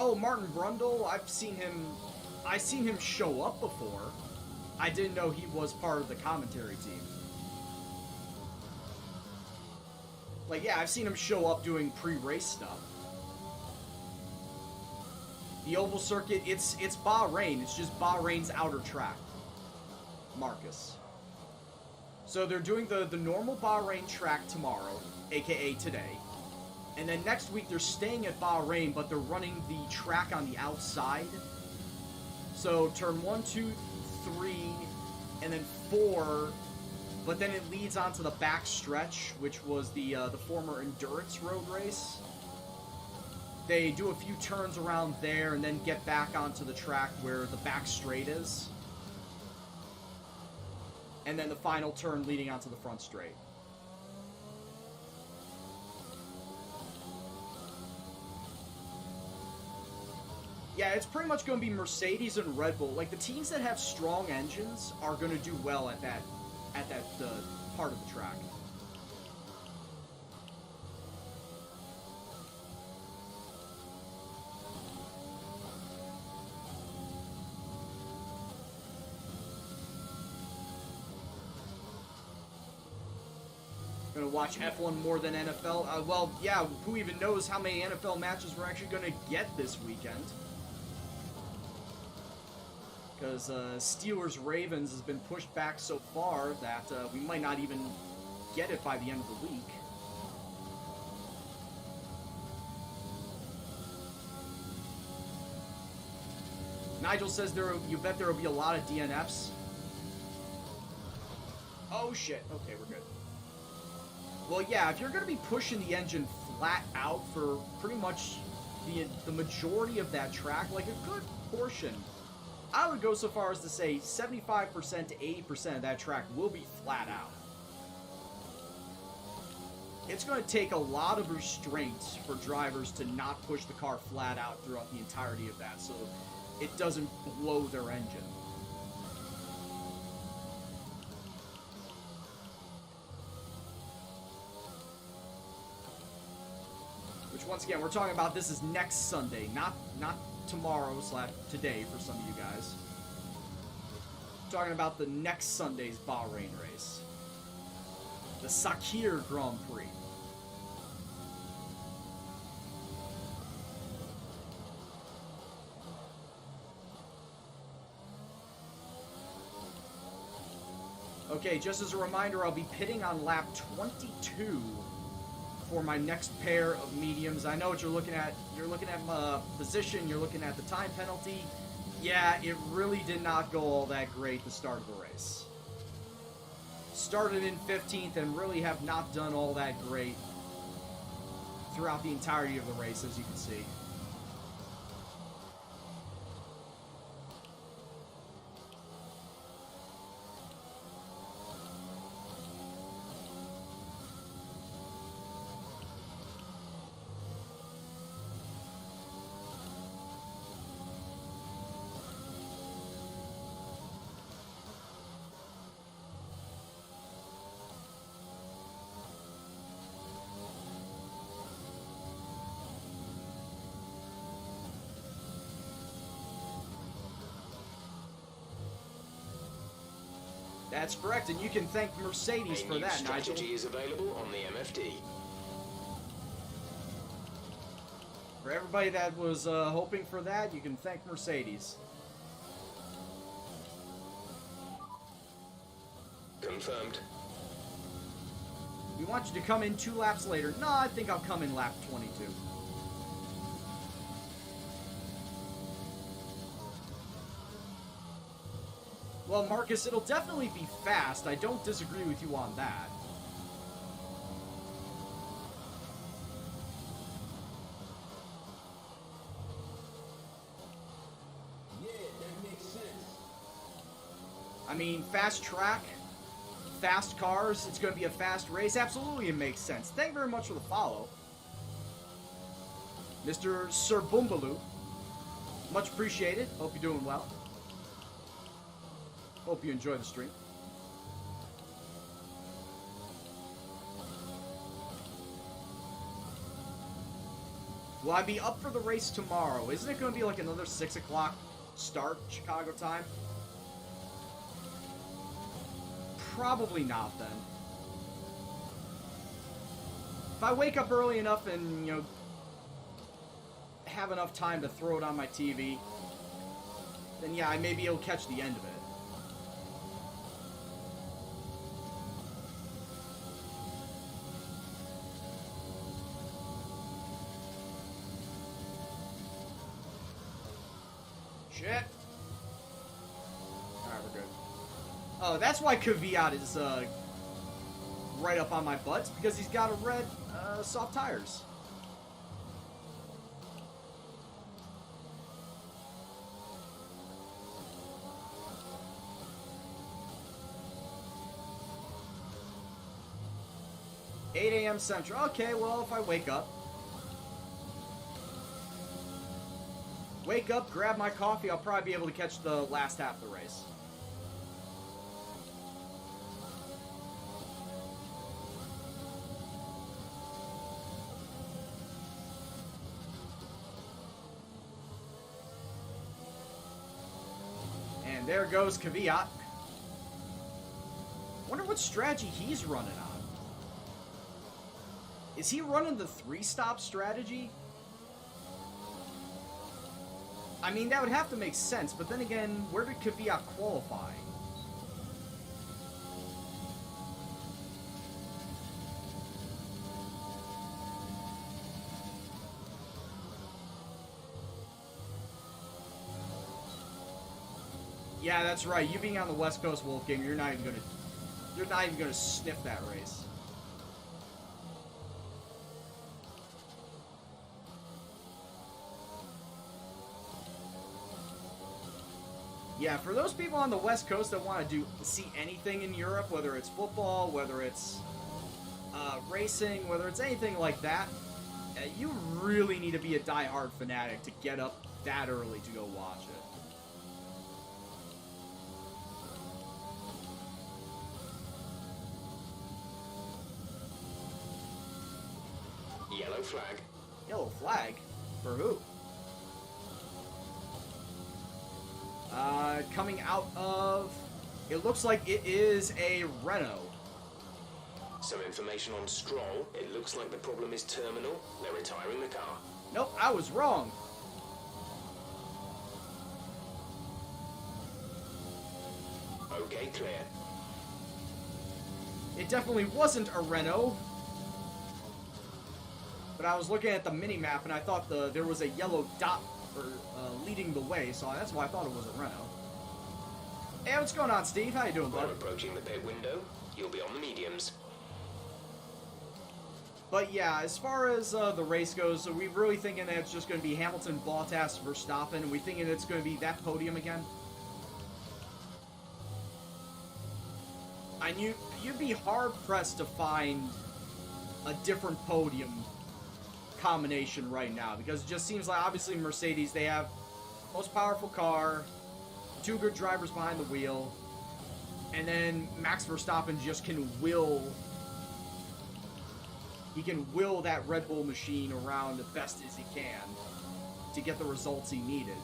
S1: Oh, Martin Brundle, I've seen him show up before. I didn't know he was part of the commentary team. Like, yeah, I've seen him show up doing pre-race stuff. The oval circuit, it's Bahrain. It's just Bahrain's outer track. Marcus. So they're doing the normal Bahrain track tomorrow, aka today. And then next week they're staying at Bahrain, but they're running the track on the outside. So turn 1, 2, 3, and then 4, but then it leads onto the back stretch, which was the former endurance road race. They do a few turns around there and then get back onto the track where the back straight is. And then the final turn leading onto the front straight. Yeah, it's pretty much going to be Mercedes and Red Bull. Like, the teams that have strong engines are going to do well at that part of the track. Gonna watch F1 more than NFL? Well, yeah, who even knows how many NFL matches we're actually going to get this weekend? Because Steelers-Ravens has been pushed back so far that we might not even get it by the end of the week. Nigel says you bet there will be a lot of DNFs. Oh shit, okay, we're good. Well, yeah, if you're going to be pushing the engine flat out for pretty much the majority of that track, like a good portion, I would go so far as to say 75% to 80% of that track will be flat out. It's going to take a lot of restraint for drivers to not push the car flat out throughout the entirety of that, so it doesn't blow their engine. Which, once again, we're talking about this is next Sunday, not tomorrow's lap today for some of you guys. Talking about the next Sunday's Bahrain race. The Sakir Grand Prix. Okay, just as a reminder, I'll be pitting on lap 22 for my next pair of mediums. I know what you're looking at. You're looking at my position, you're looking at the time penalty. Yeah, it really did not go all that great the start of the race. Started in 15th and really have not done all that great throughout the entirety of the race, as you can see. That's correct, and you can thank Mercedes for that, Nigel.
S2: Strategy is available on the MFD.
S1: For everybody that was hoping for that, you can thank Mercedes.
S2: Confirmed.
S1: We want you to come in 2 laps later. No, I think I'll come in lap 22. Well, Marcus, it'll definitely be fast. I don't disagree with you on that.
S5: Yeah, that makes sense.
S1: I mean, fast track, fast cars, it's going to be a fast race. Absolutely, it makes sense. Thank you very much for the follow. Mr. Sir Boombaloo. Much appreciated. Hope you're doing well. Hope you enjoy the stream. Will I be up for the race tomorrow? Isn't it going to be like another 6 o'clock start, Chicago time? Probably not, then. If I wake up early enough and, you know, have enough time to throw it on my TV, then yeah, I may be able to catch the end of it. Shit. Alright, we're good. Oh, that's why Kvyat is right up on my butt. It's because he's got a red soft tires. a.m. Central. Okay, well, if I wake up, grab my coffee, I'll probably be able to catch the last half of the race. And there goes Kvyat. Wonder what strategy he's running on. Is he running the 3-stop strategy? I mean, that would have to make sense, but then again, where did Kvyat qualify? Yeah, that's right. You being on the West Coast, Wolfgang, you're not even gonna sniff that race. Yeah, for those people on the West Coast that want to see anything in Europe, whether it's football, whether it's racing, whether it's anything like that, you really need to be a diehard fanatic to get up that early to go watch it.
S2: Yellow flag.
S1: Yellow flag? For who? And coming out of... It looks like it is a Renault.
S2: Some information on Stroll. It looks like the problem is terminal. They're retiring the car.
S1: Nope, I was wrong.
S2: Okay, clear.
S1: It definitely wasn't a Renault. But I was looking at the mini-map and I thought there was a yellow dot leading the way, so that's why I thought it was a Renault. Hey, what's going on, Steve? How you doing, bud?
S2: We're approaching the pit window. You'll be on the mediums.
S1: But yeah, as far as the race goes, so we're really thinking that it's just going to be Hamilton, Bottas, Verstappen, and we're thinking it's going to be that podium again. And you'd be hard-pressed to find a different podium combination right now, because it just seems like, obviously, Mercedes, they have most powerful car, 2 good drivers behind the wheel, and then Max Verstappen just can will that Red Bull machine around the best as he can to get the results he needed.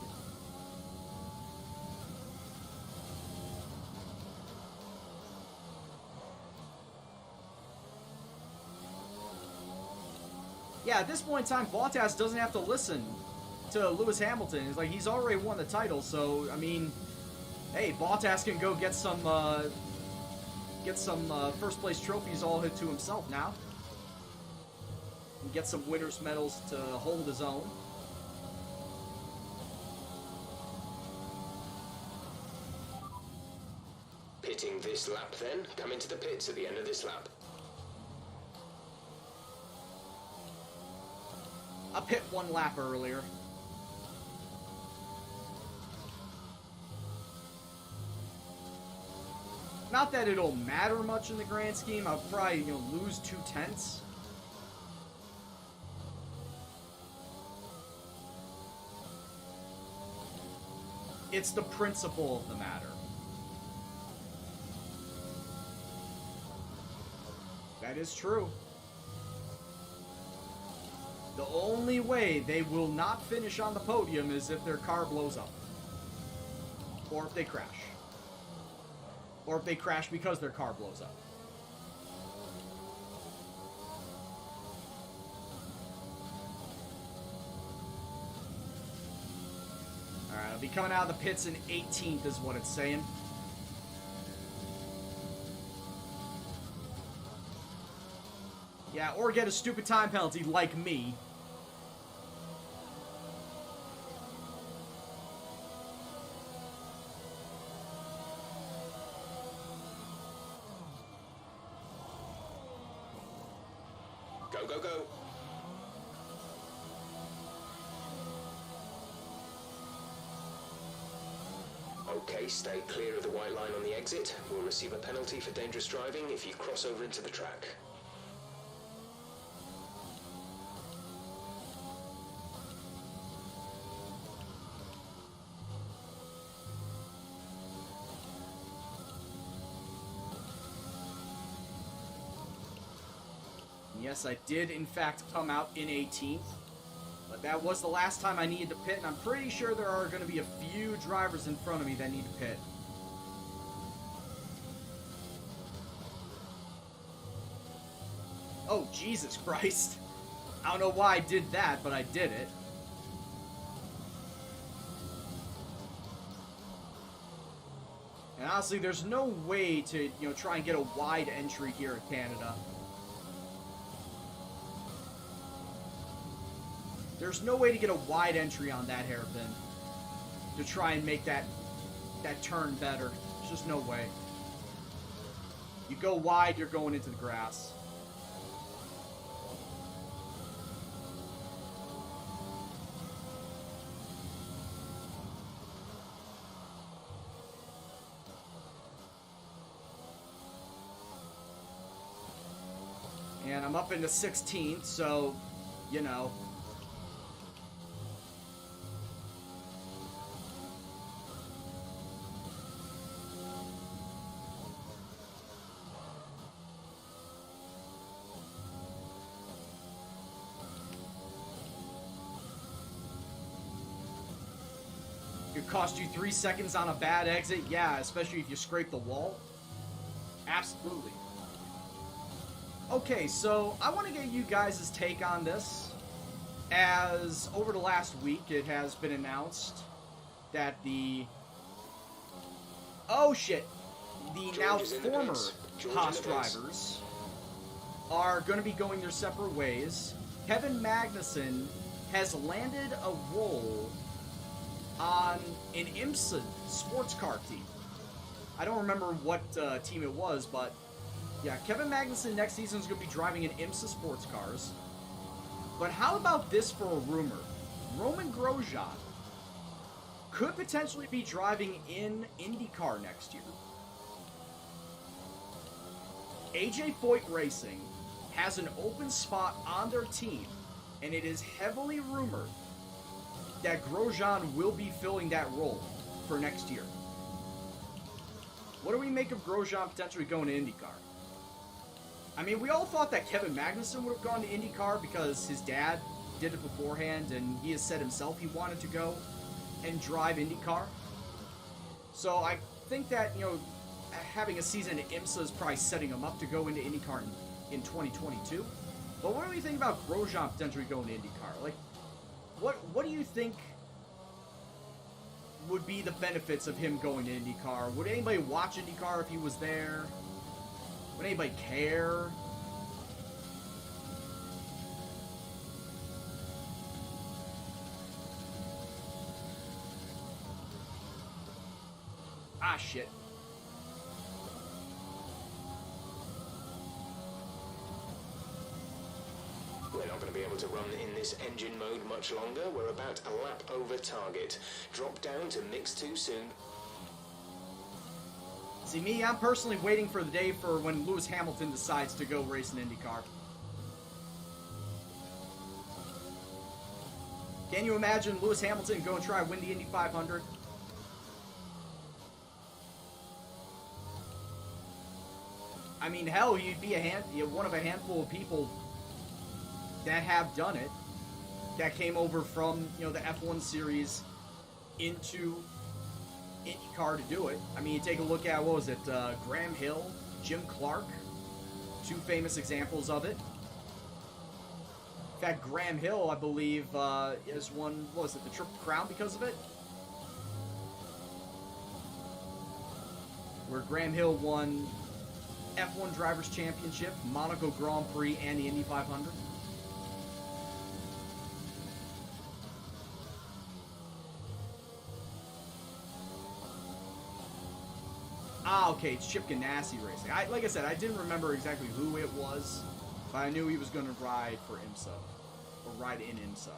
S1: Yeah, at this point in time, Bottas doesn't have to listen to Lewis Hamilton. It's like he's already won the title, so I mean, hey, Bottas can go get some first place trophies all to himself now. And get some winners' medals to hold his own.
S2: Pitting this lap then. Come into the pits at the end of this lap.
S1: I pit 1 lap earlier. Not that it'll matter much in the grand scheme. I'll probably, lose 2 tenths. It's the principle of the matter. That is true. The only way they will not finish on the podium is if their car blows up. Or if they crash. Or if they crash because their car blows up. Alright, I'll be coming out of the pits in 18th is what it's saying. Yeah, or get a stupid time penalty like me.
S2: Go, go, go. Okay, stay clear of the white line on the exit. We'll receive a penalty for dangerous driving if you cross over into the track.
S1: Yes, I did, in fact, come out in 18th. But that was the last time I needed to pit, and I'm pretty sure there are going to be a few drivers in front of me that need to pit. Oh, Jesus Christ. I don't know why I did that, but I did it. And honestly, there's no way to, try and get a wide entry here in Canada. There's no way to get a wide entry on that hairpin to try and make that turn better. There's just no way. You go wide, you're going into the grass. And I'm up into 16th, so, Could cost you 3 seconds on a bad exit. Yeah, especially if you scrape the wall. Absolutely. Okay, so I want to get you guys' take on this. As over the last week, it has been announced that the... Oh, shit. The now former Haas drivers are going to be going their separate ways. Kevin Magnussen has landed a role on an IMSA sports car team. I don't remember what team it was, but yeah, Kevin Magnussen next season is going to be driving in IMSA sports cars. But how about this for a rumor? Roman Grosjean could potentially be driving in IndyCar next year. AJ Foyt Racing has an open spot on their team, and it is heavily rumored that Grosjean will be filling that role for next year. What do we make of Grosjean potentially going to IndyCar? I mean, we all thought that Kevin Magnussen would have gone to IndyCar because his dad did it beforehand, and he has said himself he wanted to go and drive IndyCar. So I think that, you know, having a season at IMSA is probably setting him up to go into IndyCar in 2022. But what do we think about Grosjean potentially going to IndyCar? Like, what do you think would be the benefits of him going to IndyCar? Would anybody watch IndyCar if he was there? Would anybody care? Ah, shit.
S2: We're not going to be able to run in this engine mode much longer. We're about a lap over target. Drop down to mix 2 soon.
S1: See, me, I'm personally waiting for the day for when Lewis Hamilton decides to go race an IndyCar. Can you imagine Lewis Hamilton go and try to win the Indy 500? I mean, hell, you'd be one of a handful of people that have done it, that came over from, you know, the F1 series into IndyCar to do it. I mean, you take a look at, what was it, Graham Hill, Jim Clark, two famous examples of it. In fact, Graham Hill, I believe, is won, what was it, the Triple Crown because of it? Where Graham Hill won F1 Drivers' Championship, Monaco Grand Prix, and the Indy 500. Ah, okay, it's Chip Ganassi racing. Like I said, I didn't remember exactly who it was, but I knew he was going to ride for IMSA, or ride in IMSA.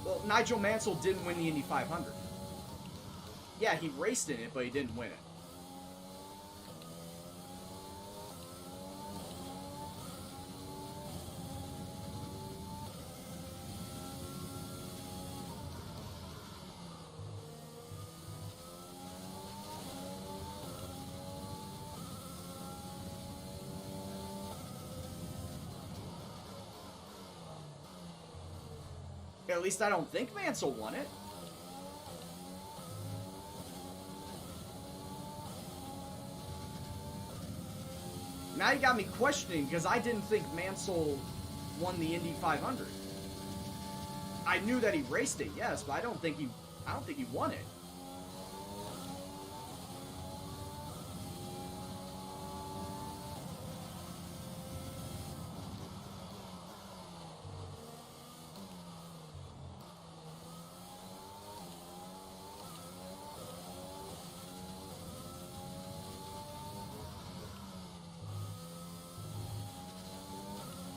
S1: Well, Nigel Mansell didn't win the Indy 500. Yeah, he raced in it, but he didn't win it. At least I don't think Mansell won it. Now you got me questioning because I didn't think Mansell won the Indy 500. I knew that he raced it, yes, but I don't think he won it.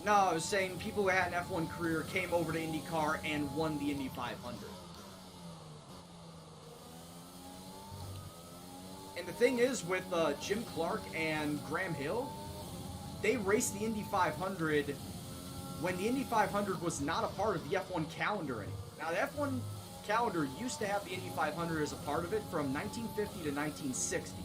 S1: No, I was saying people who had an F1 career came over to IndyCar and won the Indy 500. And the thing is, with Jim Clark and Graham Hill, they raced the Indy 500 when the Indy 500 was not a part of the F1 calendar anymore. Now, the F1 calendar used to have the Indy 500 as a part of it from 1950 to 1960.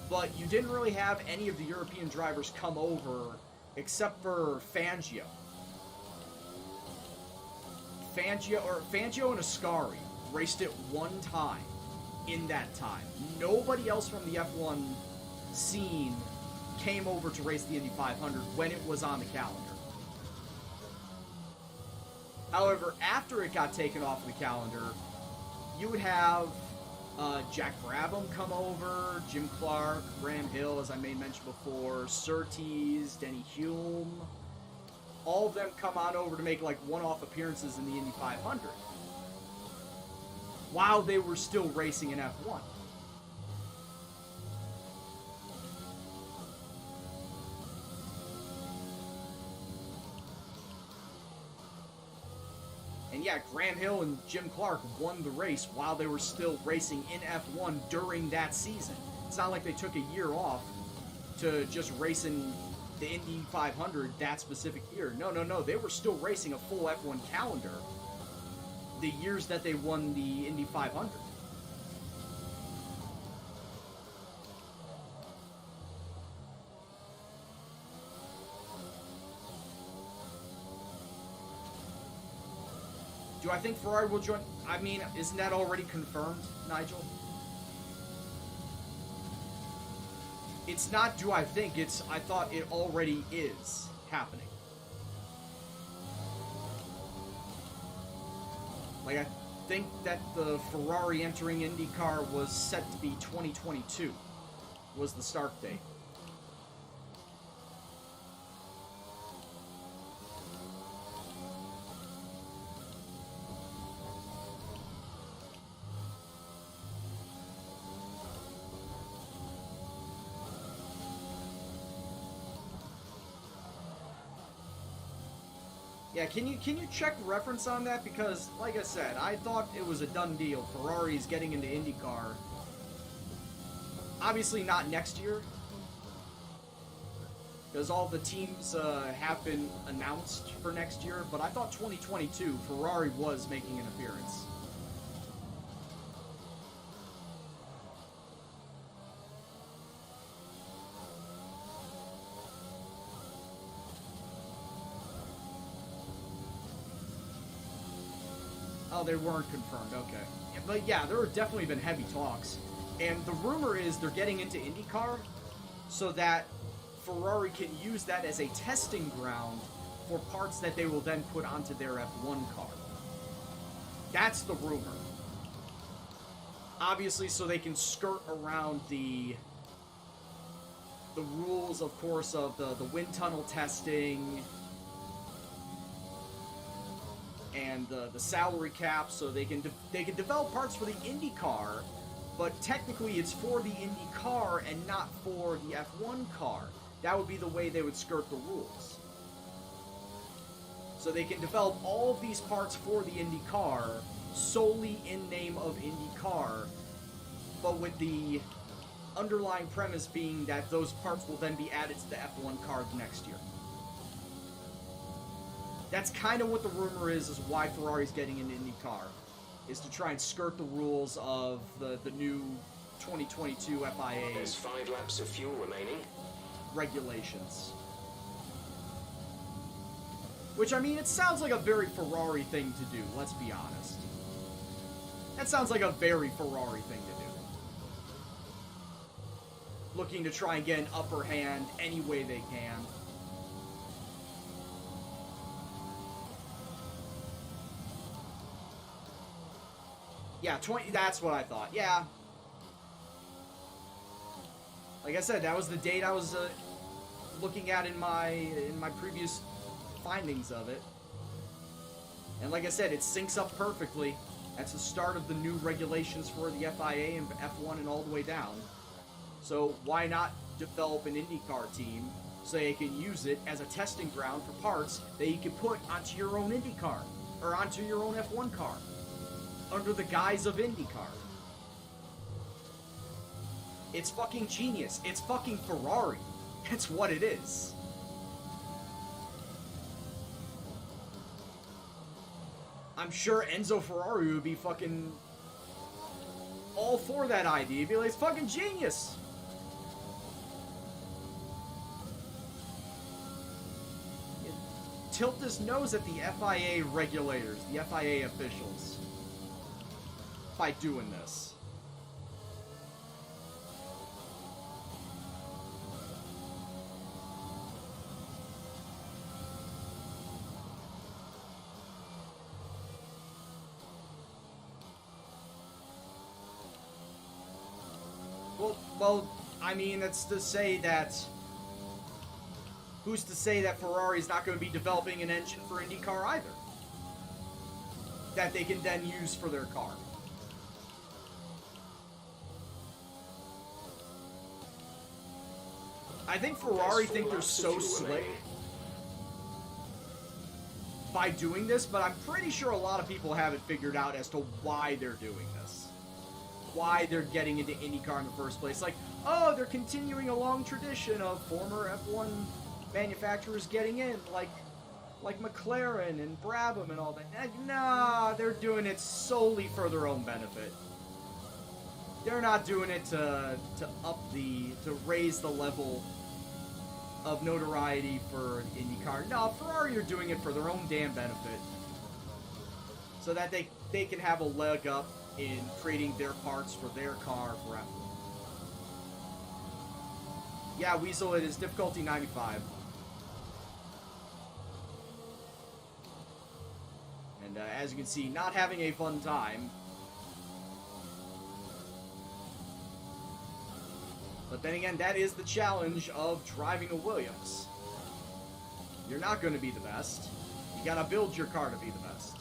S1: but you didn't really have any of the European drivers come over except for Fangio. Fangio and Ascari raced it one time in that time. Nobody else from the F1 scene came over to race the Indy 500 when it was on the calendar. However, after it got taken off the calendar, you would have Jack Brabham come over, Jim Clark, Graham Hill, as I may mention before, Surtees, Denny Hulme. All of them come on over to make like one-off appearances in the Indy 500 while they were still racing in F1. And yeah, Graham Hill and Jim Clark won the race while they were still racing in F1 during that season. It's not like they took a year off to just race in the Indy 500 that specific year. No. They were still racing a full F1 calendar the years that they won the Indy 500. Do I think Ferrari will join? I mean, isn't that already confirmed, Nigel? It's not do I think, it's I thought it already is happening. Like, I think that the Ferrari entering IndyCar was set to be 2022, was the start date. Yeah, can you check reference on that? Because, like I said, I thought it was a done deal. Ferrari's getting into IndyCar. Obviously not next year, because all the teams have been announced for next year, but I thought 2022, Ferrari was making an appearance. Oh, they weren't confirmed, okay. Yeah, but yeah, there have definitely been heavy talks. And the rumor is they're getting into IndyCar so that Ferrari can use that as a testing ground for parts that they will then put onto their F1 car. That's the rumor. Obviously, so they can skirt around the rules, of course, of the wind tunnel testing and the salary cap, so they can develop parts for the IndyCar, but technically it's for the IndyCar and not for the F1 car. That would be the way they would skirt the rules. So they can develop all of these parts for the IndyCar solely in name of IndyCar, but with the underlying premise being that those parts will then be added to the F1 car next year. That's kind of what the rumor is why Ferrari's getting into IndyCar, is to try and skirt the rules of the new 2022 FIA
S2: There's 5 laps of fuel remaining.
S1: regulations. Which, I mean, it sounds like a very Ferrari thing to do, let's be honest. That sounds like a very Ferrari thing to do. Looking to try and get an upper hand any way they can. Yeah, 20, that's what I thought. Yeah. Like I said, that was the date I was looking at in my previous findings of it. And like I said, it syncs up perfectly. That's the start of the new regulations for the FIA and F1 and all the way down. So why not develop an IndyCar team so you can use it as a testing ground for parts that you can put onto your own IndyCar or onto your own F1 car under the guise of IndyCar. It's fucking genius. It's fucking Ferrari. That's what it is. I'm sure Enzo Ferrari would be fucking all for that idea. He'd be like, it's fucking genius. tilt his nose at the FIA regulators, the FIA officials, by doing this. Well, I mean, that's to say that... Who's to say that Ferrari's not going to be developing an engine for IndyCar either? That they can then use for their car. I think Ferrari think they're so slick by doing this, but I'm pretty sure a lot of people haven't figured out as to why they're doing this. Why they're getting into IndyCar in the first place. Like, oh, they're continuing a long tradition of former F1 manufacturers getting in, like McLaren and Brabham and all that. Nah, they're doing it solely for their own benefit. They're not doing it to raise the level of notoriety for IndyCar. No, Ferrari are doing it for their own damn benefit. So that they can have a leg up in creating their parts for their car for F1. Yeah, Weasel, it is difficulty 95. And as you can see, not having a fun time. But then again, that is the challenge of driving a Williams. You're not going to be the best. You gotta build your car to be the best.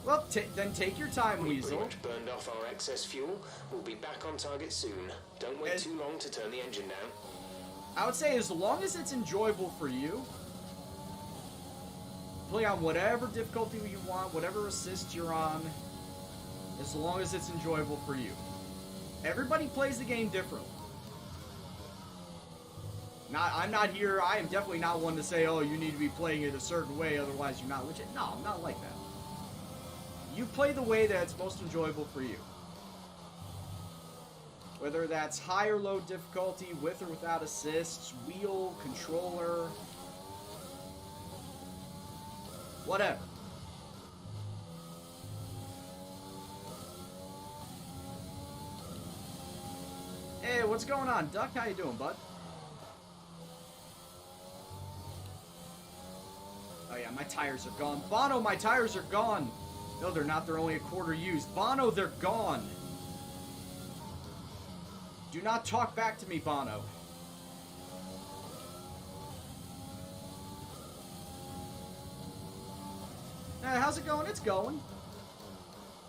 S1: Well, then take your time,
S2: We
S1: Weasel.
S2: pretty much burned off our excess fuel. We'll be back on target soon. Don't wait too long to turn the engine down.
S1: I would say as long as it's enjoyable for you, play on whatever difficulty you want, whatever assist you're on, as long as it's enjoyable for you. Everybody plays the game differently. I am definitely not one to say, oh, you need to be playing it a certain way, otherwise you're not legit. No, I'm not like that. You play the way that's most enjoyable for you. Whether that's high or low difficulty, with or without assists, wheel, controller, whatever. Hey, what's going on, Duck? How you doing, bud? Oh yeah, my tires are gone. Bono, my tires are gone! No, they're not. They're only a quarter used. Bono, they're gone! Do not talk back to me, Bono. How's it going? It's going.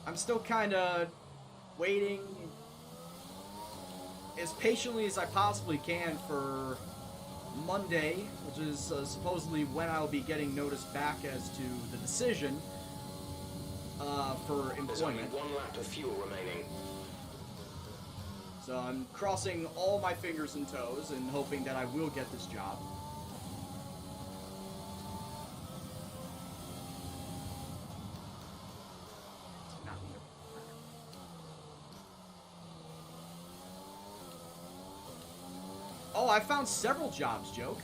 S1: I'm still kind of waiting as patiently as I possibly can for Monday, which is supposedly when I'll be getting notice back as to the decision for
S2: There's only
S1: employment.
S2: one lap of fuel remaining.
S1: So I'm crossing all my fingers and toes and hoping that I will get this job. Not me. Oh, I found several jobs, Joke.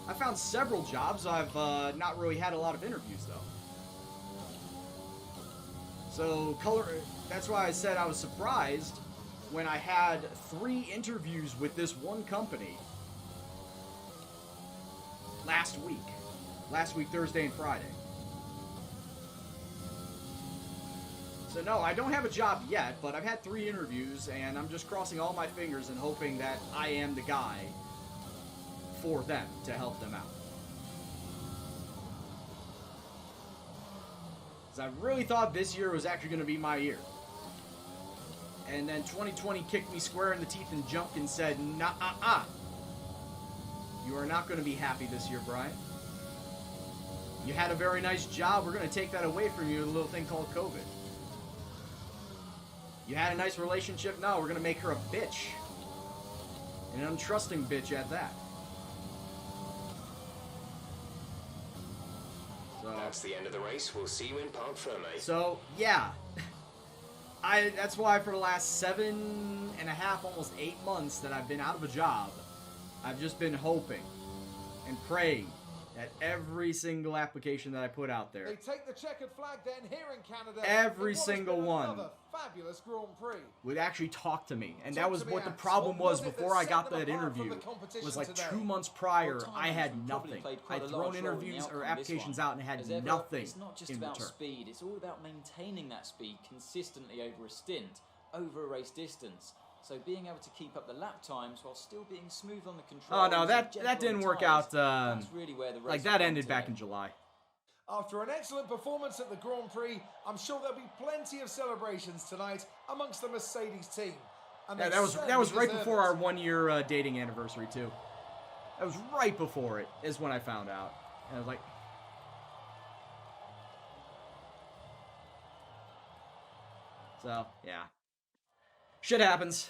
S1: I found several jobs. I've not really had a lot of interviews, though. So, that's why I said I was surprised when I had 3 interviews with this one company last week. Last week, Thursday and Friday. So no, I don't have a job yet, but I've had 3 interviews, and I'm just crossing all my fingers and hoping that I am the guy for them to help them out. I really thought this year was actually going to be my year. And then 2020 kicked me square in the teeth and jumped and said, nah-ah-ah. You are not going to be happy this year, Brian. You had a very nice job. We're going to take that away from you, a little thing called COVID. You had a nice relationship. No, we're going to make her a bitch. And an untrusting bitch at that. So,
S2: That's the end of the race. We'll see you in Parc Ferme.
S1: so yeah. That's why for the last 7.5, almost 8 months that I've been out of a job, I've just been hoping and praying that every single application that I put out there,
S4: They take the checkered flag then here in Canada.
S1: Every
S4: in what has
S1: single
S4: been
S1: one.
S4: Another fabulous Grand Prix.
S1: would actually talk to me. And
S4: Talk
S1: that was
S4: to me,
S1: what the
S4: Ants.
S1: problem
S4: What
S1: was
S4: was it
S1: before
S4: that
S1: I
S4: set
S1: got
S4: them
S1: that
S4: apart from
S1: interview.
S4: the competition
S1: It was like
S4: today?
S1: 2 months prior,
S6: Well,
S1: I
S6: Tyrone
S1: had
S6: probably
S1: nothing.
S6: played quite
S1: I'd
S6: a
S1: thrown
S6: large role in the
S1: interviews
S6: outcome
S1: or
S6: of this
S1: applications
S6: one.
S1: out and had
S6: As ever,
S1: nothing
S6: It's not just
S1: in
S6: about
S1: return.
S6: speed, it's all about maintaining that speed consistently over a stint, over a race distance. So being able to keep up the lap times while still being smooth on the controls.
S1: Oh no,
S6: and
S1: that
S6: gentle on
S1: didn't
S6: the
S1: work
S6: tyres,
S1: out.
S6: that's really where the race
S1: Like that
S6: went
S1: ended back
S6: today.
S1: in July.
S4: After an excellent performance at the Grand Prix, I'm sure there'll be plenty of celebrations tonight amongst the Mercedes team. And
S1: Yeah,
S4: they
S1: that was
S4: certainly
S1: right
S4: deserve
S1: before
S4: it.
S1: our 1-year dating anniversary too. That was right before it is when I found out. And I was like, so yeah, shit happens.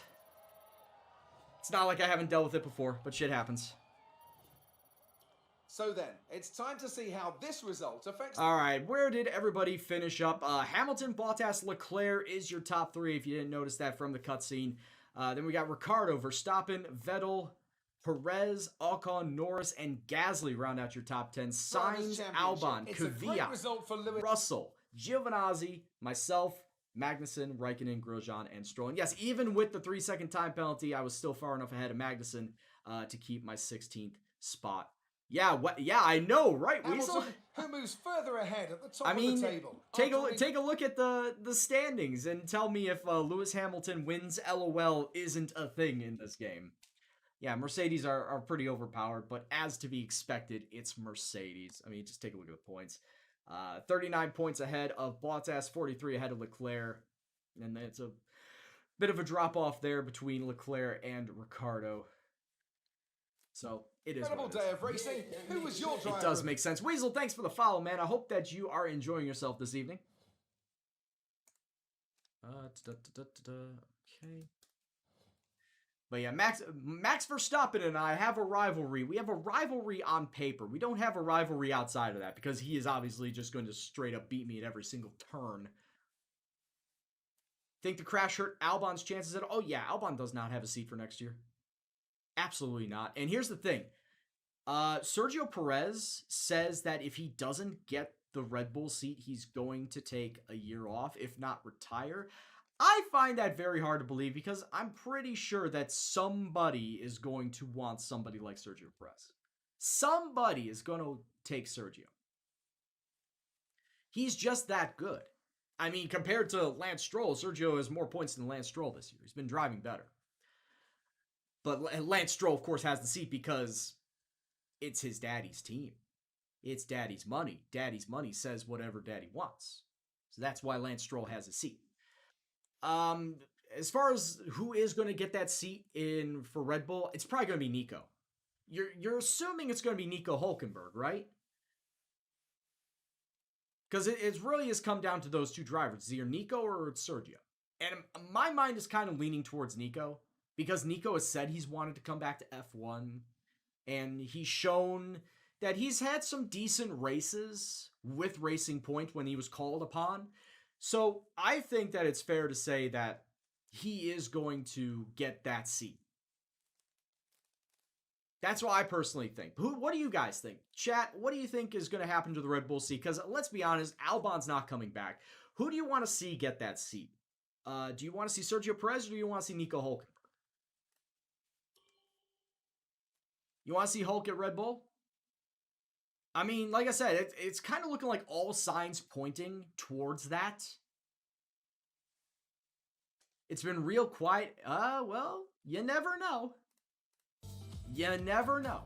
S1: It's not like I haven't dealt with it before, but shit happens.
S4: So then, it's time to see how this result affects
S1: All right, where did everybody finish up? Hamilton, Bottas, Leclerc is your top three, if you didn't notice that from the cutscene. Then we got Ricciardo, Verstappen, Vettel, Perez, Ocon, Norris, and Gasly round out your top 10.
S4: Drivers'
S1: Sainz,
S4: Championship.
S1: Albon,
S4: It's a great
S1: Kvyat,
S4: result for Lewis.
S1: Russell, Giovinazzi, myself, Magnussen, Raikkonen, Grosjean, and Stroll. And yes, even with the 3-second time penalty, I was still far enough ahead of Magnussen to keep my 16th spot. Yeah, what? Yeah, I know, right, Weasel?
S4: Hamilton, who moves further ahead at the top
S1: I mean,
S4: of the table.
S1: take
S4: After
S1: a look at the standings and tell me if Lewis Hamilton wins LOL isn't a thing in this game. Yeah, Mercedes are pretty overpowered, but as to be expected, it's Mercedes. I mean, just take a look at the points. 39 points ahead of Bottas, 43 ahead of Leclerc, and it's a bit of a drop off there between Leclerc and Ricciardo. So it is.
S4: incredible
S1: what it is.
S4: day of racing. Who was your driver?
S1: It does make sense. Weasel, thanks for the follow, man. I hope that you are enjoying yourself this evening. Okay. But yeah, Max Verstappen and I have a rivalry. We have a rivalry on paper. We don't have a rivalry outside of that because he is obviously just going to straight up beat me at every single turn. Think the crash hurt Albon's chances at all? Oh yeah, Albon does not have a seat for next year. Absolutely not. And here's the thing. Sergio Perez says that if he doesn't get the Red Bull seat, he's going to take a year off, if not retire. I find that very hard to believe because I'm pretty sure that somebody is going to want somebody like Sergio Perez. Somebody is going to take Sergio. He's just that good. I mean, compared to Lance Stroll, Sergio has more points than Lance Stroll this year. He's been driving better. But Lance Stroll, of course, has the seat because it's his daddy's team. It's daddy's money. Daddy's money says whatever daddy wants. So that's why Lance Stroll has a seat. As far as who is going to get that seat in for Red Bull, it's probably going to be Nico. You're assuming it's going to be Nico Hülkenberg, right? Because it really has come down to those two drivers. It's either Nico or it's Sergio. And my mind is kind of leaning towards Nico. Because Nico has said he's wanted to come back to F1. And he's shown that he's had some decent races with Racing Point when he was called upon. So I think that it's fair to say that he is going to get that seat. That's what I personally think. What do you guys think? Chat, what do you think is going to happen to the Red Bull seat? Because let's be honest, Albon's not coming back. Who do you want to see get that seat? Do you want to see Sergio Perez or do you want to see Nico Hülkenberg? You want to see Hulk at Red Bull? I mean, like I said, it's kind of looking like all signs pointing towards that. It's been real quiet. Well, you never know. You never know.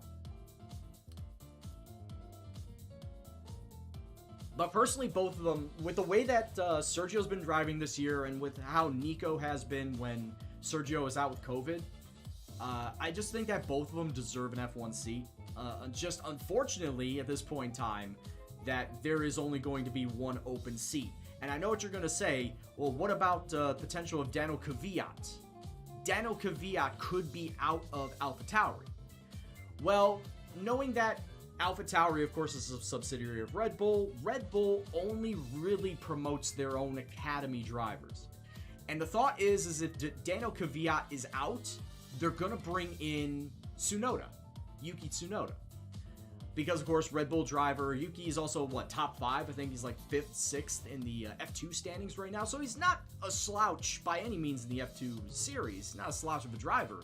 S1: But personally, both of them, with the way that Sergio's been driving this year and with how Nico has been when Sergio is out with COVID, I just think that both of them deserve an F1 seat. Just unfortunately, at this point in time, that there is only going to be one open seat. And I know what you're going to say. Well, what about potential of Daniel Kvyat? Daniel Kvyat could be out of AlphaTauri. Well, knowing that AlphaTauri, of course, is a subsidiary of Red Bull only really promotes their own academy drivers. And the thought is if Daniel Kvyat is out, they're going to bring in Yuki Tsunoda. Because, of course, Red Bull driver, Yuki is also, top 5? I think he's like 5th, 6th in the F2 standings right now. So he's not a slouch by any means in the F2 series. Not a slouch of a driver.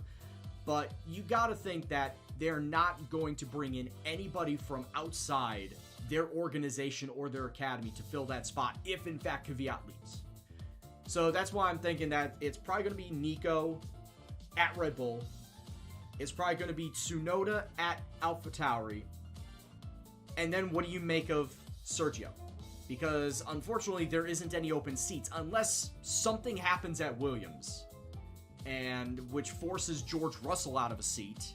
S1: But you got to think that they're not going to bring in anybody from outside their organization or their academy to fill that spot if, in fact, Kvyat leaves. So that's why I'm thinking that it's probably going to be Nico at Red Bull. It's probably going to be Tsunoda at AlphaTauri. And then what do you make of Sergio? Because unfortunately there isn't any open seats unless something happens at Williams, and which forces George Russell out of a seat.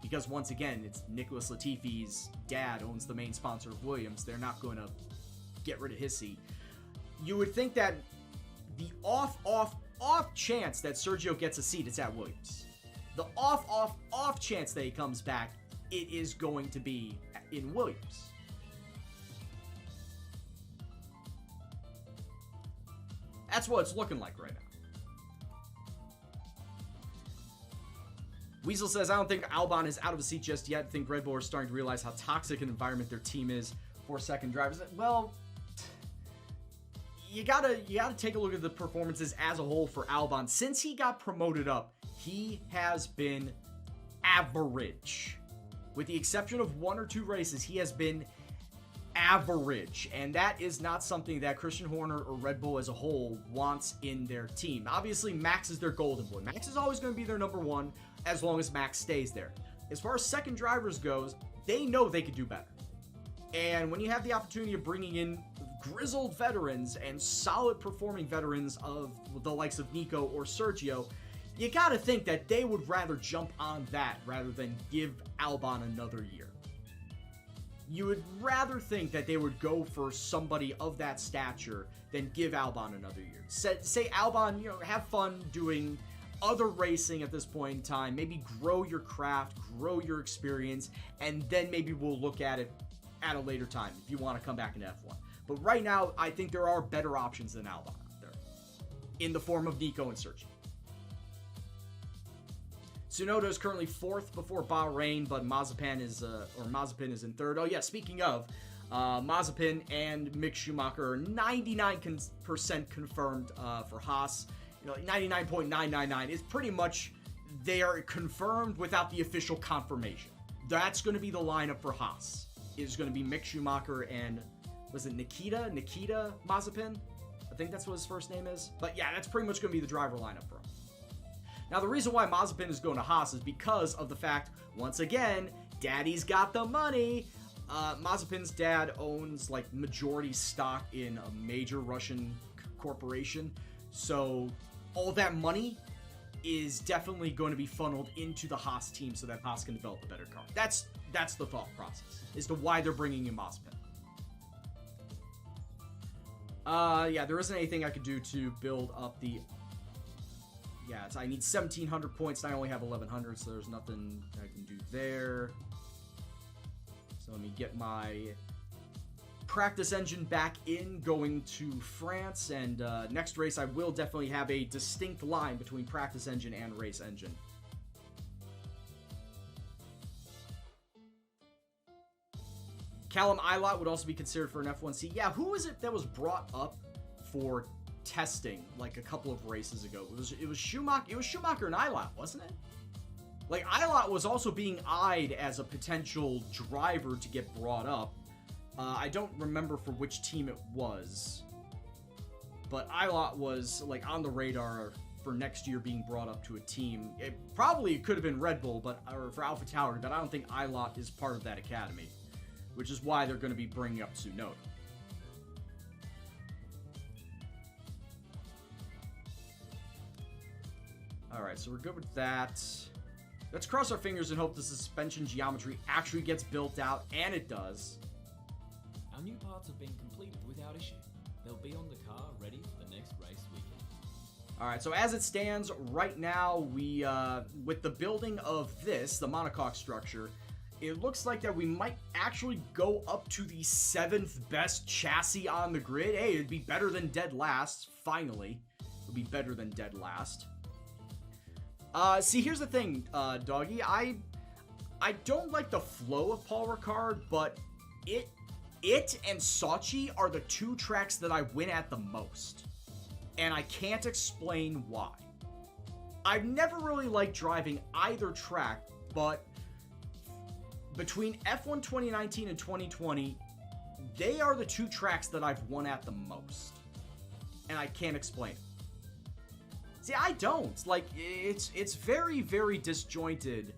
S1: Because once again, it's Nicholas Latifi's dad owns the main sponsor of Williams. They're not going to get rid of his seat. You would think that the off chance that Sergio gets a seat, it's at Williams. The off chance that he comes back, it is going to be in Williams. That's what it's looking like right now. Weasel says, I don't think Albon is out of the seat just yet. I think Red Bull are starting to realize how toxic an environment their team is for second drivers. Well, you gotta take a look at the performances as a whole for Albon. Since he got promoted up, he has been average. With the exception of 1 or 2 races, he has been average. And that is not something that Christian Horner or Red Bull as a whole wants in their team. Obviously, Max is their golden boy. Max is always going to be their number 1 as long as Max stays there. As far as second drivers goes, they know they could do better. And when you have the opportunity of bringing in grizzled veterans and solid performing veterans of the likes of Nico or Sergio, you gotta think that they would rather jump on that rather than give Albon another year. You would rather think that they would go for somebody of that stature than give Albon another year. Say Albon, have fun doing other racing at this point in time. Maybe grow your craft, grow your experience, and then maybe we'll look at it at a later time if you want to come back into F1. But right now, I think there are better options than Albon out there in the form of Nico and Sergio. Tsunoda is currently 4th before Bahrain, but Mazepin is in 3rd. Oh yeah, speaking of, Mazepin and Mick Schumacher are 99% confirmed for Haas. 99.999 is pretty much they are confirmed without the official confirmation. That's going to be the lineup for Haas. It's going to be Mick Schumacher and was it Nikita Mazepin? I think that's what his first name is. But yeah, that's pretty much going to be the driver lineup for him. Now, the reason why Mazepin is going to Haas is because of the fact, once again, Daddy's got the money. Mazepin's dad owns, majority stock in a major Russian corporation. So, all that money is definitely going to be funneled into the Haas team so that Haas can develop a better car. That's the thought process, as to why they're bringing in Mazepin. Yeah, there isn't anything I could do to build up the... Yeah, I need 1,700 points, and I only have 1,100, so there's nothing I can do there. So let me get my practice engine back in, going to France, and next race I will definitely have a distinct line between practice engine and race engine. Callum Ilott would also be considered for an F1 seat. Yeah, who was it that was brought up for testing a couple of races ago? It was Schumacher. It was Schumacher and Ilott, wasn't it? Ilott was also being eyed as a potential driver to get brought up. I don't remember for which team it was, but Ilott was on the radar for next year being brought up to a team. It probably could have been Red Bull, or for AlphaTauri, but I don't think Ilott is part of that academy, which is why they're going to be bringing up Tsunoda. Alright, so we're good with that. Let's cross our fingers and hope the suspension geometry actually gets built out, and it does.
S7: Our new parts have been completed without issue. They'll be on the car ready for the next race weekend.
S1: Alright, so as it stands right now, we, with the building of this, the monocoque structure, it looks like that we might actually go up to the 7th best chassis on the grid. Hey, it'd be better than dead last, finally. It would be better than dead last. See, here's the thing, Doggy. I don't like the flow of Paul Ricard, but it and Sochi are the 2 tracks that I win at the most. And I can't explain why. I've never really liked driving either track, but between F1 2019 and 2020, they are the 2 tracks that I've won at the most. And I can't explain it. See, I don't. Like, it's very, very disjointed.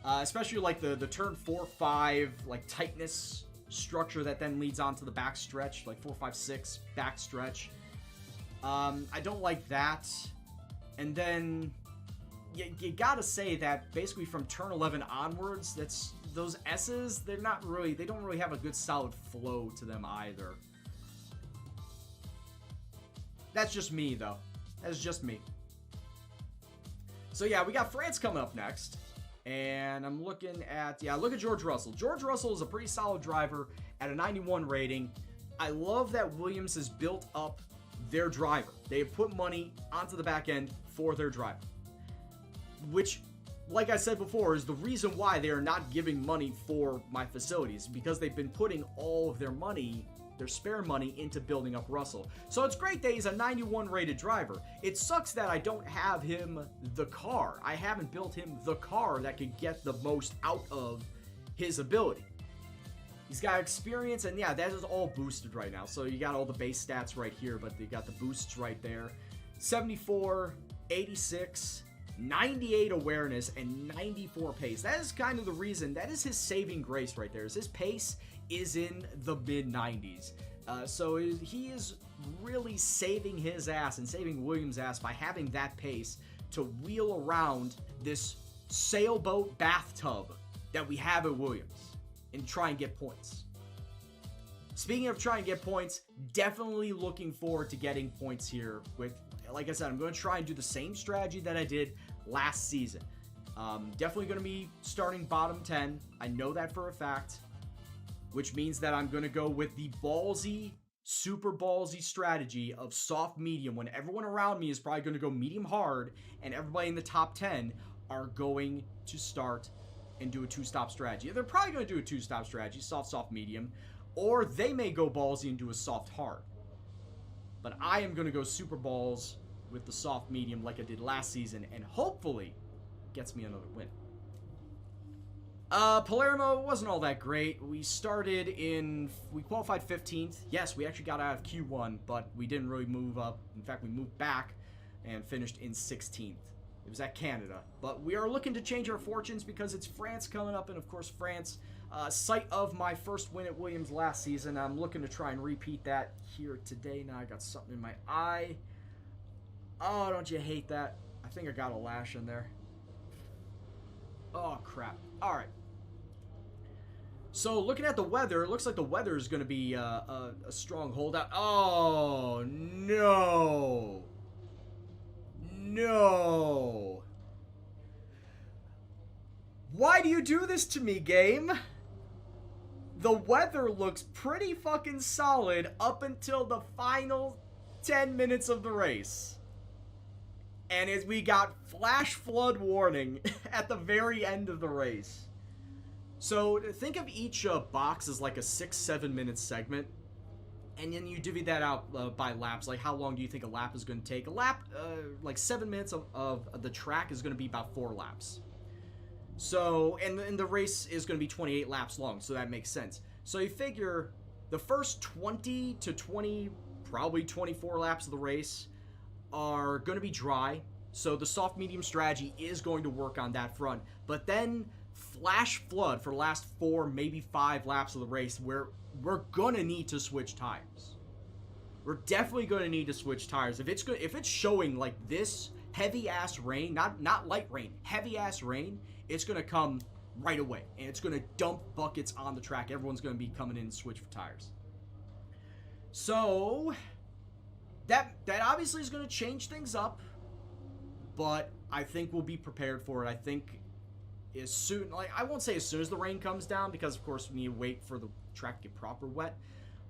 S1: Especially, like, the turn 4, 5, like, tightness structure that then leads onto the back stretch. Like, 4, 5, 6 back stretch. I don't like that. And then you gotta say that basically from turn 11 onwards, those S's, they don't really have a good solid flow to them either. That's just me, though. That's just me. So yeah, we got France coming up next. And I'm looking at, look at George Russell. George Russell is a pretty solid driver at a 91 rating. I love that Williams has built up their driver. They have put money onto the back end for their driver. Which, like I said before, is the reason why they are not giving money for my facilities. Because they've been putting all of their money, their spare money, into building up Russell. So it's great that he's a 91 rated driver. It sucks that I don't have him the car. I haven't built him the car that could get the most out of his ability. He's got experience, and yeah, that is all boosted right now. So you got all the base stats right here, but you got the boosts right there. 74, 86, 98 awareness, and 94 pace. That is kind of the reason, that is his saving grace right there. Is his pace is in the mid-90s. So he is really saving his ass and saving Williams' ass by having that pace to wheel around this sailboat bathtub that we have at Williams and try and get points. Speaking of trying to get points, definitely looking forward to getting points here with, like I said, I'm going to try and do the same strategy that I did last season. Definitely going to be starting bottom 10. I know that for a fact, which means that I'm going to go with the ballsy, super ballsy strategy of soft medium when everyone around me is probably going to go medium hard and everybody in the top 10 are going to start and do a 2-stop strategy. They're probably going to do a 2-stop strategy, soft, soft, medium, or they may go ballsy and do a soft, hard. But I am going to go super balls with the soft medium like I did last season, and hopefully gets me another win. Palermo wasn't all that great. We qualified 15th. Yes, we actually got out of Q1, but we didn't really move up. In fact, we moved back and finished in 16th. It was at Canada. But we are looking to change our fortunes because it's France coming up, and of course France, site of my first win at Williams last season. I'm looking to try and repeat that here today. Now I got something in my eye. Oh, don't you hate that? I think I got a lash in there. Oh, crap. All right. So, looking at the weather, it looks like the weather is going to be a strong holdout. Oh, no. No. Why do you do this to me, game? The weather looks pretty fucking solid up until the final 10 minutes of the race. And as we got flash flood warning at the very end of the race. So think of each box as like a 6-7 minute segment, and then you divvy that out by laps. Like how long do you think a lap is going to take? A lap, like 7 minutes of the track is going to be about 4 laps. So, and the race is going to be 28 laps long, so that makes sense. So you figure the first 20 to 20, probably 24 laps of the race are going to be dry. So the soft medium strategy is going to work on that front. But then flash flood for the last 4, maybe 5 laps of the race where we're going to need to switch tires. We're definitely going to need to switch tires. If it's showing like this heavy ass rain, not light rain, heavy ass rain, it's going to come right away and it's going to dump buckets on the track. Everyone's going to be coming in and switch for tires. So that obviously is going to change things up. but I think we'll be prepared for it. I think as soon, like, I won't say as soon as the rain comes down, because of course we need to wait for the track to get proper wet.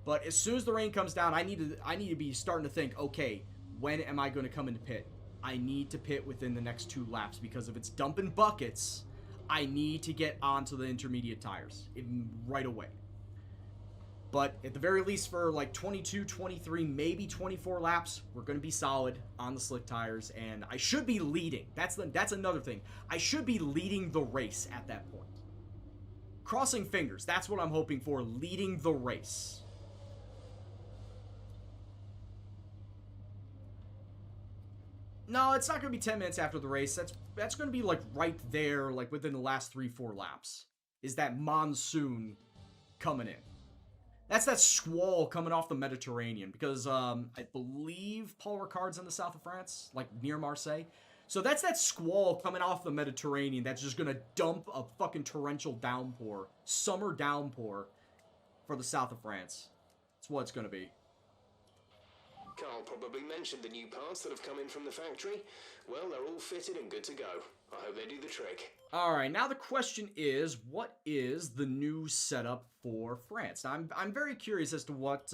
S1: But as soon as the rain comes down, I need to be starting to think, okay, when am I going to come into pit? I need to pit within the next 2 laps, because if it's dumping buckets, I need to get onto the intermediate tires right away. But at the very least for like 22, 23, maybe 24 laps, we're going to be solid on the slick tires, and I should be leading. That's another thing. I should be leading the race at that point. Crossing fingers, that's what I'm hoping for, leading the race. No, it's not going to be 10 minutes after the race. That's going to be like right there, like within the last 3-4 laps. Is that monsoon coming in? That's that squall coming off the Mediterranean, because I believe Paul Ricard's in the south of France, like near Marseille. So that's that squall coming off the Mediterranean that's just going to dump a fucking torrential downpour, summer downpour for the south of France. That's what it's going to be.
S2: Carl probably mentioned the new parts that have come in from the factory. Well, they're all fitted and good to go. I hope they do the trick.
S1: Alright, now the question is, what is the new setup for France? Now, I'm very curious as to what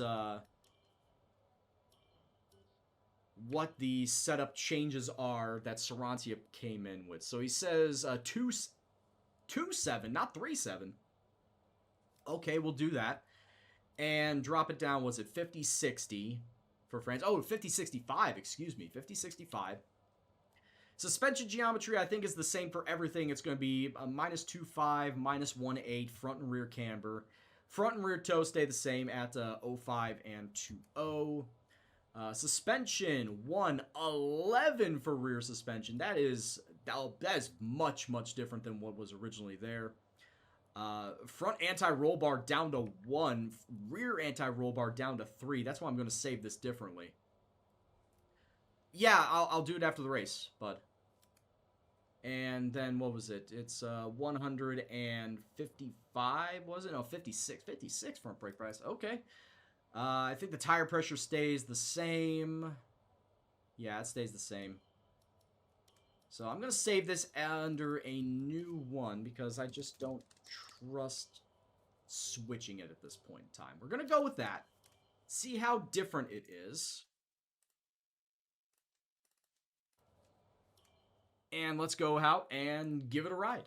S1: the setup changes are that Sarantia came in with. So he says 2.7, not 3.7. Okay, we'll do that. And drop it down, was it 50-60 for France? Oh, 50-65, excuse me, 50-65. Suspension geometry, I think, is the same for everything. It's going to be a -2.5, -1.8, front and rear camber. Front and rear toe stay the same at 0.5 and 2.0. Suspension, 1.11 for rear suspension. That is much, much different than what was originally there. Front anti-roll bar down to 1. Rear anti-roll bar down to 3. That's why I'm going to save this differently. Yeah, I'll do it after the race, bud. And then, what was it? It's 155, was it? No, 56. 56 front brake press. Okay. I think the tire pressure stays the same. Yeah, it stays the same. So I'm going to save this under a new one, because I just don't trust switching it at this point in time. We're going to go with that. See how different it is. And let's go out and give it a ride.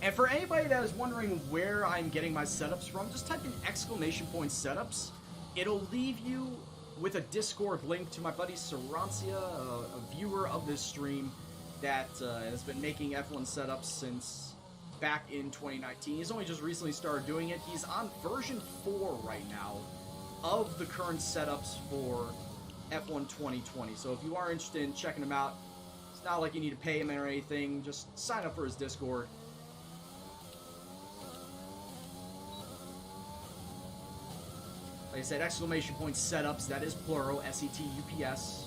S1: And for anybody that is wondering where I'm getting my setups from, just type in !setups. It'll leave you with a Discord link to my buddy Sarantia, a viewer of this stream that has been making F1 setups since back in 2019. He's only just recently started doing it. He's on version 4 right now of the current setups for F1 2020. So if you are interested in checking him out, it's not like you need to pay him or anything. Just sign up for his Discord. Like I said, !setups, that is plural, SETUPS.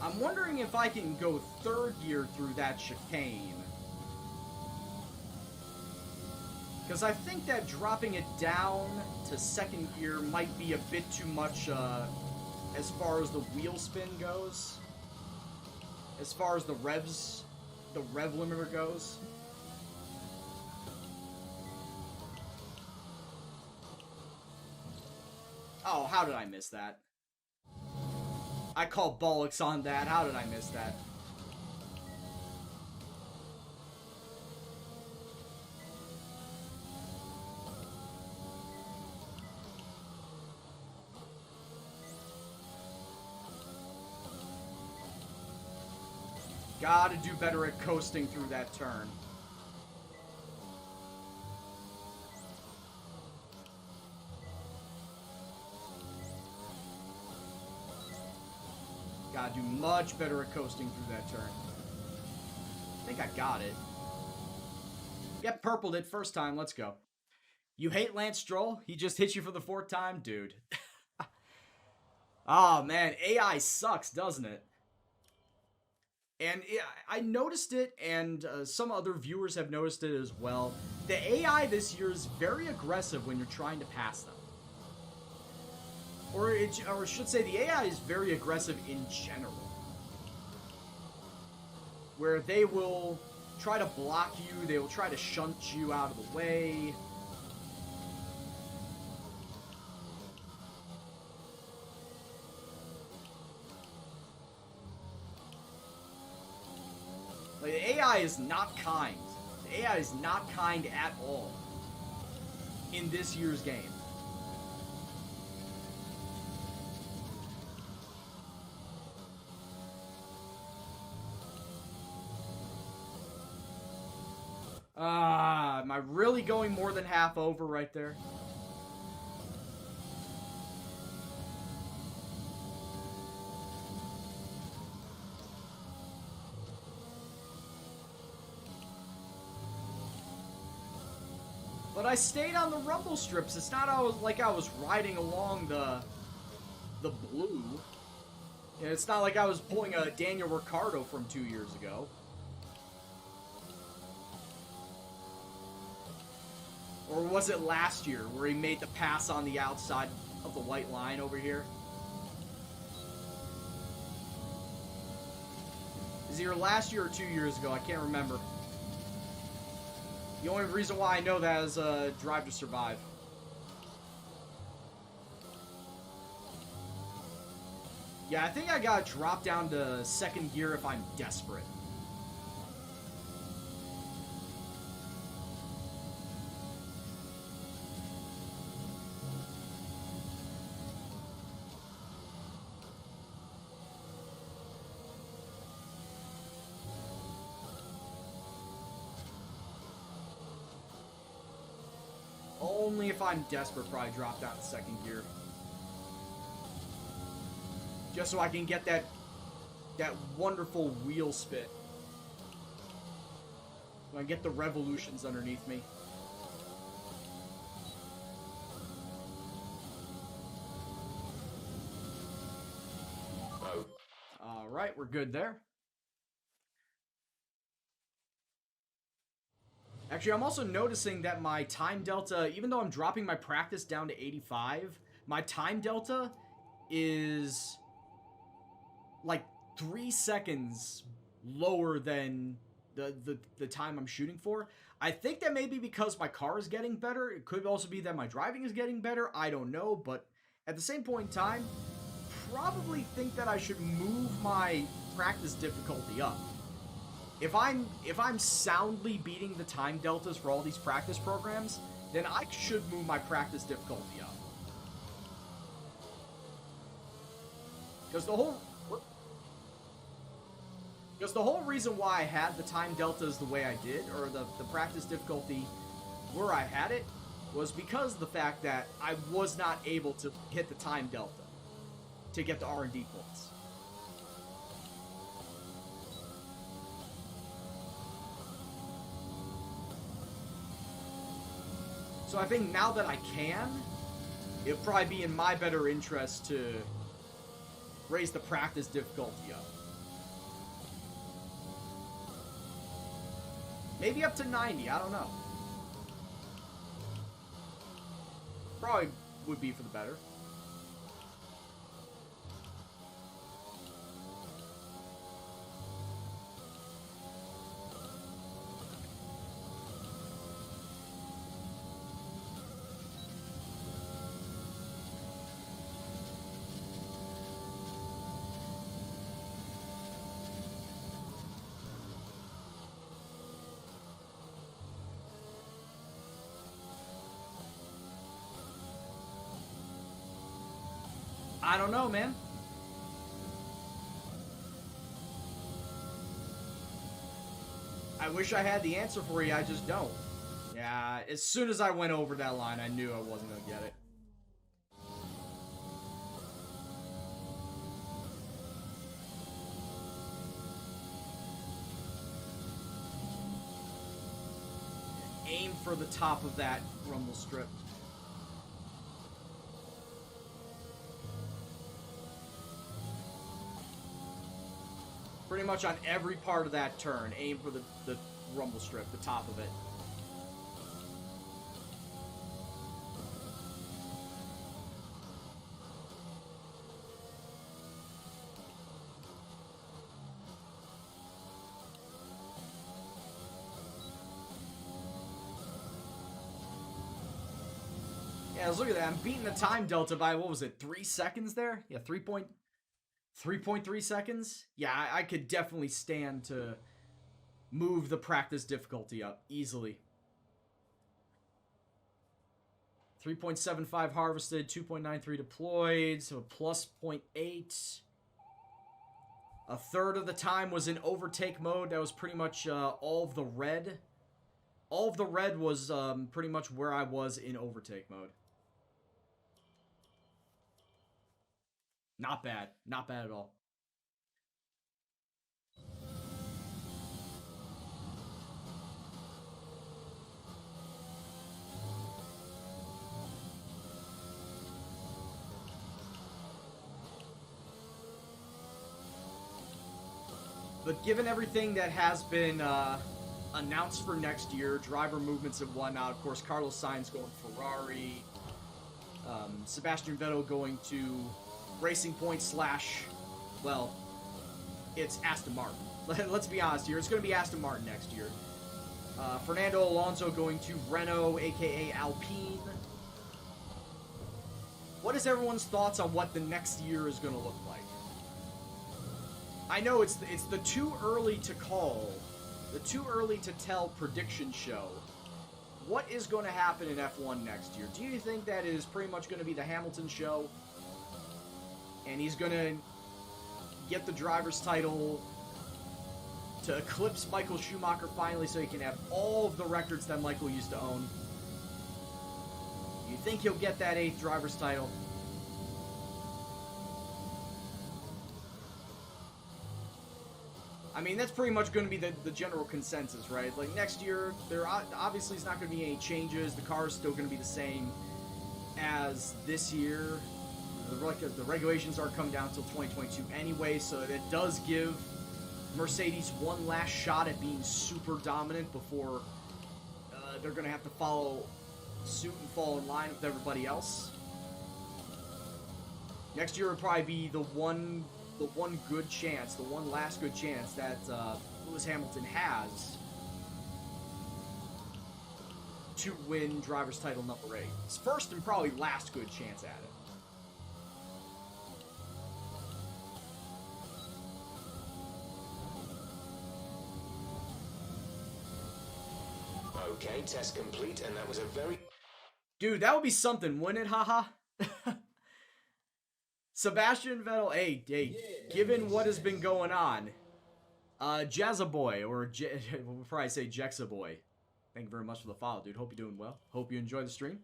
S1: I'm wondering if I can go third gear through that chicane. Because I think that dropping it down to second gear might be a bit too much as far as the wheel spin goes. As far as the rev limiter goes. Oh, how did I miss that? I call bollocks on that. How did I miss that? Gotta do better at coasting through that turn. Gotta do much better at coasting through that turn. I think I got it. Yep, purpled it first time. Let's go. You hate Lance Stroll? He just hit you for the 4th time? Dude. Oh, man. AI sucks, doesn't it? And I noticed it, and some other viewers have noticed it as well. The AI this year is very aggressive when you're trying to pass them. Or I should say, the AI is very aggressive in general. Where they will try to block you, they will try to shunt you out of the way. Like, the AI is not kind. The AI is not kind at all in this year's game. Am I really going more than half over right there? But I stayed on the rumble strips. It's not like I was riding along the blue. And it's not like I was pulling a Daniel Ricciardo from 2 years ago. Or was it last year where he made the pass on the outside of the white line over here? Is it either last year or 2 years ago? I can't remember. The only reason why I know that is Drive to Survive. Yeah, I think I gotta drop down to 2nd gear if I'm desperate. Only if I'm desperate, probably drop down to 2nd gear. Just so I can get that wonderful wheel spit. So I get the revolutions underneath me.
S2: Oh.
S1: Alright, we're good there. Actually, I'm also noticing that my time delta, even though I'm dropping my practice down to 85, my time delta is like 3 seconds lower than the time I'm shooting for. I think that may be because my car is getting better. It could also be that my driving is getting better. I don't know, but at the same point in time, probably think that I should move my practice difficulty up. If I'm soundly beating the time deltas for all these practice programs, then I should move my practice difficulty up. Because the whole reason why I had the time deltas the way I did, or the practice difficulty where I had it, was because of the fact that I was not able to hit the time delta to get the R&D points. So I think now that I can, it'll probably be in my better interest to raise the practice difficulty up. Maybe up to 90, I don't know. Probably would be for the better. I don't know, man. I wish I had the answer for you, I just don't. Yeah, as soon as I went over that line, I knew I wasn't gonna get it. Aim for the top of that rumble strip. Pretty much on every part of that turn, aim for the rumble strip, the top of it. Yeah, let's look at that. I'm beating the time delta by, what was it, 3 seconds there? Yeah, 3.3 seconds? Yeah, I could definitely stand to move the practice difficulty up easily. 3.75 harvested, 2.93 deployed, so a plus 0.8. A third of the time was in overtake mode. That was pretty much all of the red. All of the red was pretty much where I was in overtake mode. Not bad. Not bad at all. But given everything that has been announced for next year, driver movements and whatnot, of course, Carlos Sainz going Ferrari, Sebastian Vettel going to Racing Point / well, it's Aston Martin. Let's be honest here. It's going to be Aston Martin next year. Fernando Alonso going to Renault, a.k.a. Alpine. What is everyone's thoughts on what the next year is going to look like? I know it's the too early to call, the too early to tell prediction show. What is going to happen in F1 next year? Do you think that is pretty much going to be the Hamilton show? And he's going to get the driver's title to eclipse Michael Schumacher finally so he can have all of the records that Michael used to own? You think he'll get that 8th driver's title? I mean, that's pretty much going to be the general consensus, right? Like, next year, there obviously is not going to be any changes. The car is still going to be the same as this year. The regulations aren't coming down until 2022 anyway, so it does give Mercedes one last shot at being super dominant before they're going to have to follow suit and fall in line with everybody else. Next year would probably be the one good chance, the one last good chance that Lewis Hamilton has to win driver's title number 8. His first and probably last good chance at it.
S2: Okay, test complete, and that was a very...
S1: Dude, that would be something, wouldn't it? Haha. Sebastian Vettel, hey, given what has been going on, Jazzaboy, or we'll probably say Jexaboy. Thank you very much for the follow, dude. Hope you're doing well. Hope you enjoy the stream.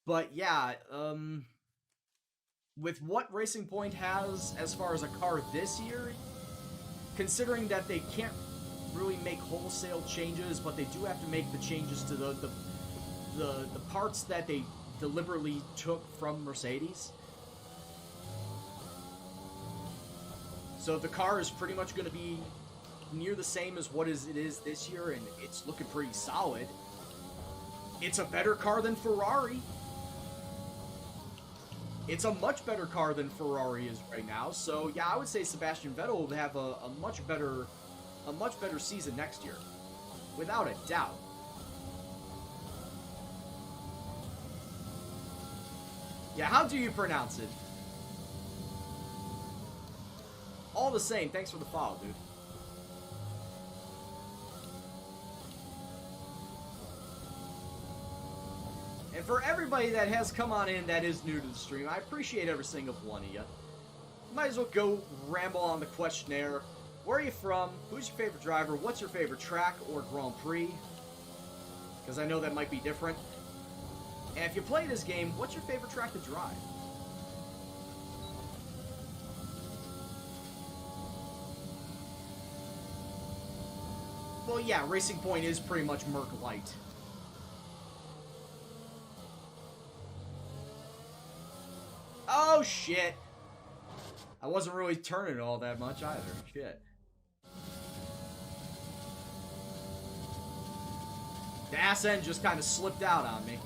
S1: But yeah, with what Racing Point has as far as a car this year, considering that they can't really make wholesale changes, but they do have to make the changes to the parts that they deliberately took from Mercedes. So the car is pretty much going to be near the same as what it is this year, and it's looking pretty solid. It's a better car than Ferrari. It's a much better car than Ferrari is right now. So yeah, I would say Sebastian Vettel will have a much better season next year, without a doubt. Yeah, how do you pronounce it? All the same, thanks for the follow, dude. And for everybody that has come on in that is new to the stream, I appreciate every single one of you. Might as well go ramble on the questionnaire. Where are you from? Who's your favorite driver? What's your favorite track or Grand Prix? Because I know that might be different. And if you play this game, what's your favorite track to drive? Well, yeah, Racing Point is pretty much Merc Light. Oh, shit. I wasn't really turning all that much either. Shit. The ass end just kind of slipped out on me.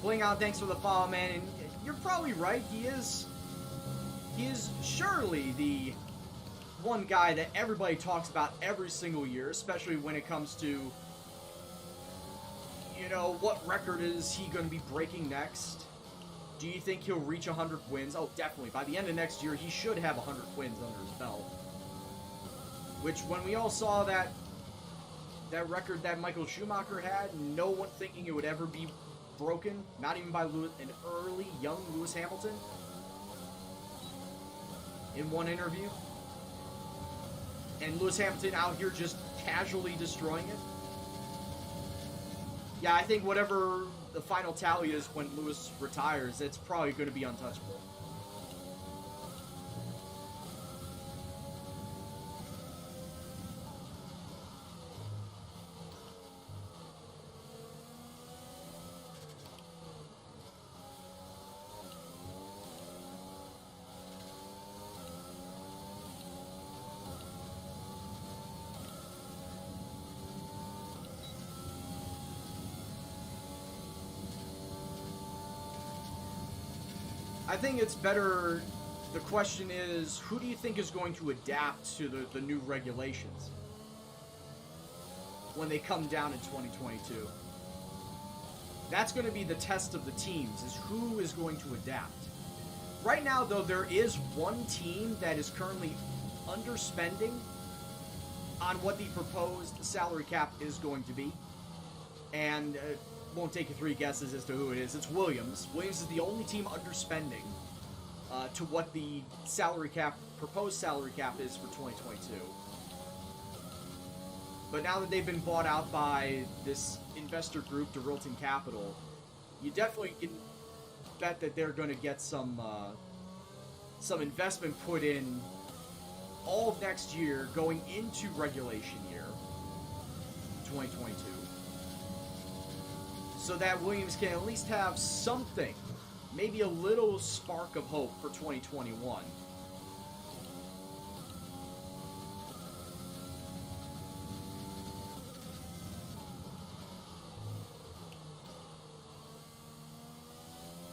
S1: Klingon, thanks for the follow, man. And you're probably right. He is surely the one guy that everybody talks about every single year, especially when it comes to, you know, what record is he going to be breaking next? Do you think he'll reach 100 wins? Oh, definitely. By the end of next year, he should have 100 wins under his belt. Which, when we all saw that record that Michael Schumacher had, no one thinking it would ever be broken, not even by an early, young Lewis Hamilton, in one interview. And Lewis Hamilton out here just casually destroying it. Yeah, I think whatever the final tally is when Lewis retires, it's probably going to be untouchable. I think it's better. The question is, who do you think is going to adapt to the new regulations when they come down in 2022? That's going to be the test of the teams, is who is going to adapt. Right now, though, there is one team that is currently underspending on what the proposed salary cap is going to be. And won't take you 3 guesses as to who it is. It's Williams. Williams is the only team underspending to what the proposed salary cap is for 2022. But now that they've been bought out by this investor group, DeRilton Capital, you definitely can bet that they're going to get some investment put in all of next year going into regulation year 2022. So that Williams can at least have something, maybe a little spark of hope for 2021.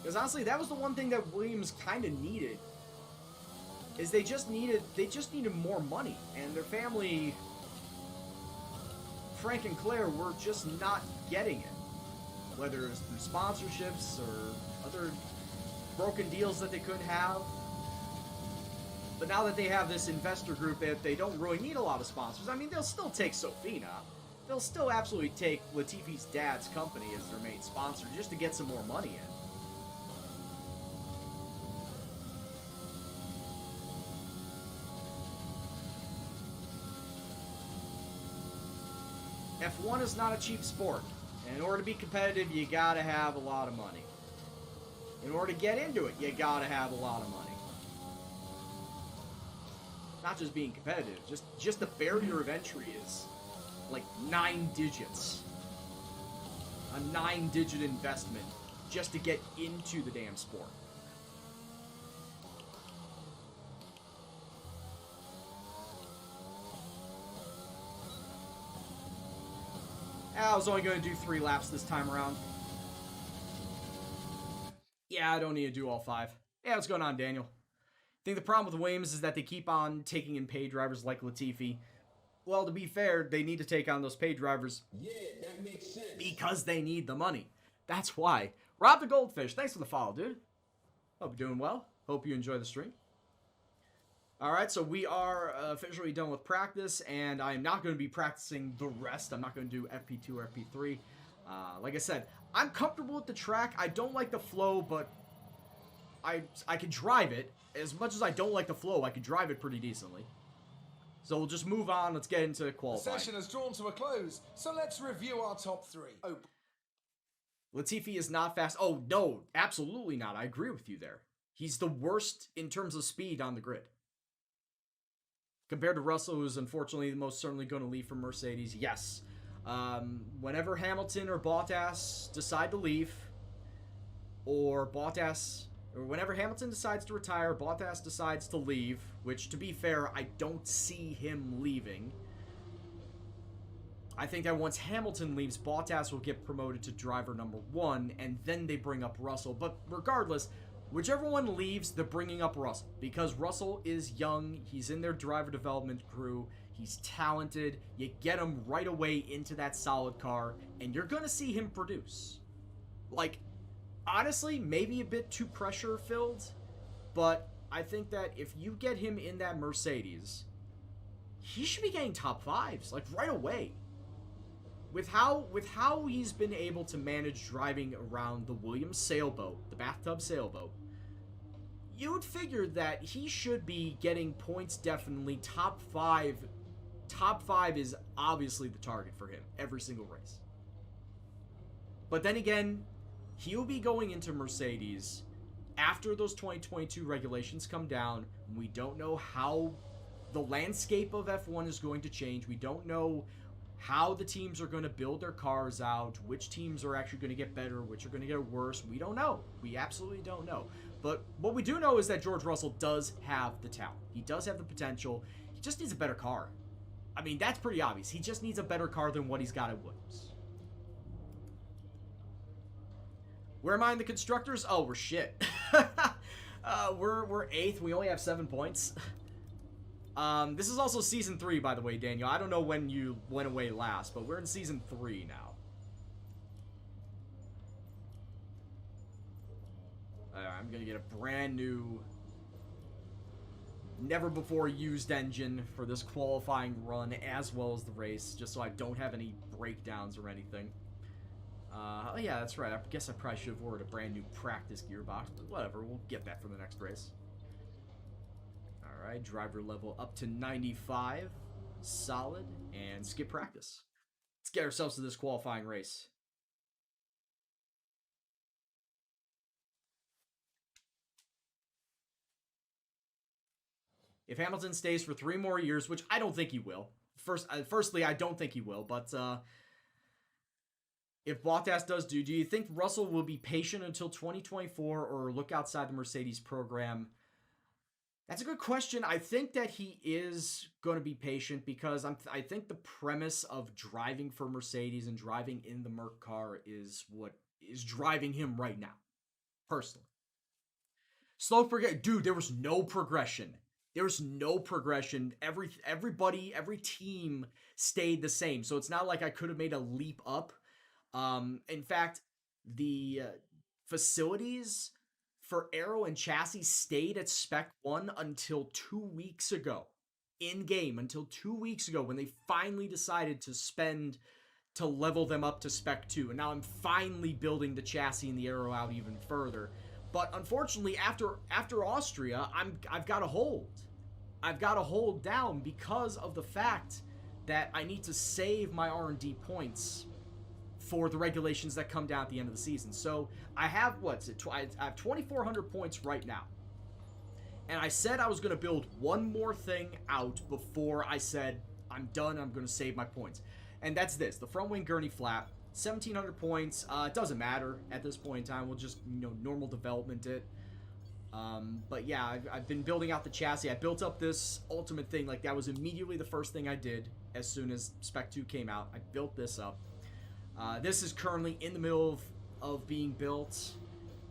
S1: Because honestly, that was the one thing that Williams kind of needed. Is they just needed more money, and their family, Frank and Claire, were just not getting it. Whether it's through sponsorships or other broken deals that they couldn't have. But now that they have this investor group, they don't really need a lot of sponsors. I mean, they'll still take Sofina. They'll still absolutely take Latifi's dad's company as their main sponsor just to get some more money in. F1 is not a cheap sport. And in order to be competitive, you gotta have a lot of money. In order to get into it, you gotta have a lot of money. Not just being competitive, just the barrier of entry is like 9 digits. A 9-digit investment just to get into the damn sport. I was only going to do 3 laps this time around. Yeah, I don't need to do all 5. Yeah, what's going on, Daniel? I think the problem with Williams is that they keep on taking in paid drivers like Latifi. Well, to be fair, they need to take on those paid drivers.
S5: Yeah, that makes sense.
S1: Because they need the money. That's why. Rob the Goldfish, thanks for the follow, dude. Hope you're doing well. Hope you enjoy the stream. All right, so we are officially done with practice, and I am not going to be practicing the rest. I'm not going to do FP2 or FP3. Like I said, I'm comfortable with the track. I don't like the flow, but I can drive it. As much as I don't like the flow, I can drive it pretty decently. So we'll just move on. Let's get into
S4: The
S1: qualifying.
S4: session has drawn to a close, so let's review our top three. Oh,
S1: Latifi is not fast. Oh, no, absolutely not. I agree with you there. He's the worst in terms of speed on the grid. Compared to Russell, who's unfortunately most certainly going to leave for Mercedes, yes. Whenever Hamilton or Bottas decide to leave, or whenever Hamilton decides to retire, Bottas decides to leave, which, to be fair, I don't see him leaving. I think that once Hamilton leaves, Bottas will get promoted to driver number 1, and then they bring up Russell. But regardless, whichever one leaves, they're bringing up Russell. Because Russell is young, he's in their driver development crew, he's talented, you get him right away into that solid car, and you're going to see him produce. Like, honestly, maybe a bit too pressure-filled, but I think that if you get him in that Mercedes, he should be getting top 5s, like, right away. With how he's been able to manage driving around the Williams sailboat, the bathtub sailboat, you would figure that he should be getting points definitely top 5. Top 5 is obviously the target for him every single race. But then again, he'll be going into Mercedes after those 2022 regulations come down. We don't know how the landscape of F1 is going to change. We don't know how the teams are going to build their cars out, which teams are actually going to get better, which are going to get worse. We don't know. We absolutely don't know. But what we do know is that George Russell does have the talent. He does have the potential. He just needs a better car. I mean, that's pretty obvious. He just needs a better car than what he's got at Williams. Where am I in the constructors? Oh, we're shit. We're 8th. We only have 7 points. This is also Season 3, by the way, Daniel. I don't know when you went away last, but we're in Season 3 now. I'm going to get a brand new, never-before-used engine for this qualifying run as well as the race, just so I don't have any breakdowns or anything. Oh yeah, that's right. I guess I probably should have ordered a brand new practice gearbox, but whatever. We'll get that for the next race. Alright, driver level up to 95. Solid. And skip practice. Let's get ourselves to this qualifying race. If Hamilton stays for 3 more years, which I don't think he will. Firstly, I don't think he will, but if Bottas does do you think Russell will be patient until 2024 or look outside the Mercedes program? That's a good question. I think that he is going to be patient because I think the premise of driving for Mercedes and driving in the Merc car is what is driving him right now, personally. Slow progression. Dude, there was no progression. There was no progression. Everybody, every team stayed the same. So it's not like I could have made a leap up. In fact, the facilities for aero and chassis stayed at Spec 1 until 2 weeks ago. In-game, until 2 weeks ago when they finally decided to level them up to Spec 2. And now I'm finally building the chassis and the aero out even further. But unfortunately, after Austria, I've got to hold. I've got to hold down because of the fact that I need to save my R&D points for the regulations that come down at the end of the season. So I have, I have 2,400 points right now. And I said I was going to build one more thing out before I said I'm done, I'm going to save my points. And that's this, the front wing gurney flap, 1,700 points. It doesn't matter at this point in time. We'll just, normal development it. But yeah, I've been building out the chassis. I built up this ultimate thing. Like, that was immediately the first thing I did as soon as Spec 2 came out. I built this up. This is currently in the middle of being built.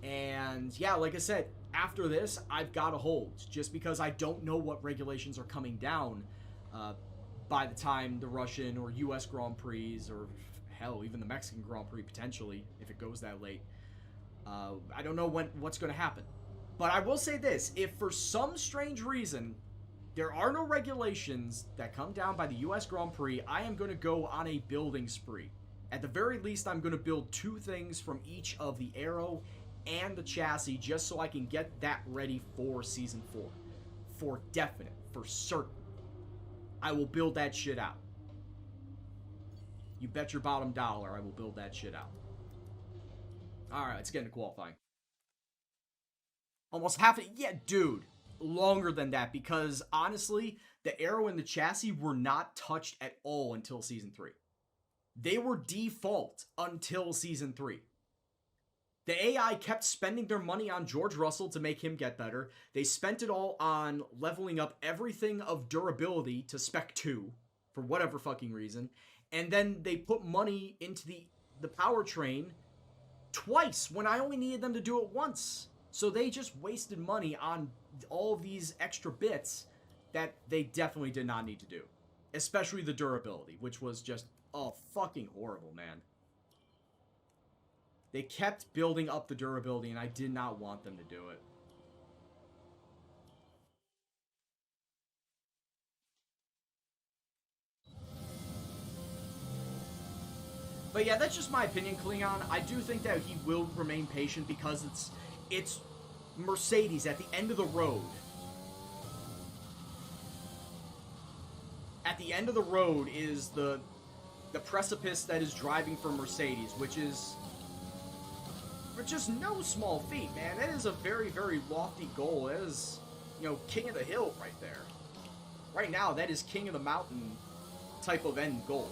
S1: And yeah, like I said, after this, I've got to hold. Just because I don't know what regulations are coming down by the time the Russian or US Grand Prix, or hell, even the Mexican Grand Prix potentially, if it goes that late. I don't know what's going to happen. But I will say this, if for some strange reason there are no regulations that come down by the US Grand Prix, I am going to go on a building spree. At the very least, I'm going to build 2 things from each of the aero and the chassis just so I can get that ready for Season 4. For definite, for certain. I will build that shit out. You bet your bottom dollar I will build that shit out. Alright, let's get into qualifying. Almost half it. Yeah, dude. Longer than that because, honestly, the aero and the chassis were not touched at all until Season 3. They were default until Season 3. The AI kept spending their money on George Russell to make him get better. They spent it all on leveling up everything of durability to Spec 2, for whatever fucking reason. And then they put money into the powertrain twice when I only needed them to do it once. So they just wasted money on all of these extra bits that they definitely did not need to do. Especially the durability, which was just, oh, fucking horrible, man. They kept building up the durability, and I did not want them to do it. But yeah, that's just my opinion, Klingon. I do think that he will remain patient because it's Mercedes at the end of the road. At the end of the road is the precipice that is driving for Mercedes, which is just no small feat, man. That is a very, very lofty goal. That is, you know, king of the hill right there. Right now, that is king of the mountain type of end goal.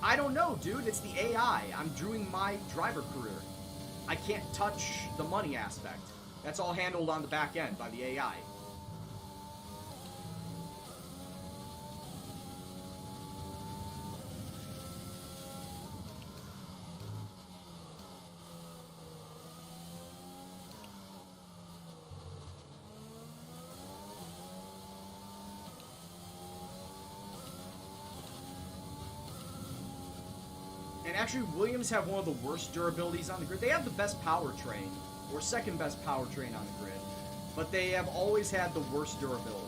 S1: I don't know, dude. It's the AI. I'm doing my driver career. I can't touch the money aspect. That's all handled on the back end by the AI. And actually, Williams have one of the worst durabilities on the grid. They have the best powertrain, or second best powertrain on the grid, but they have always had the worst durability.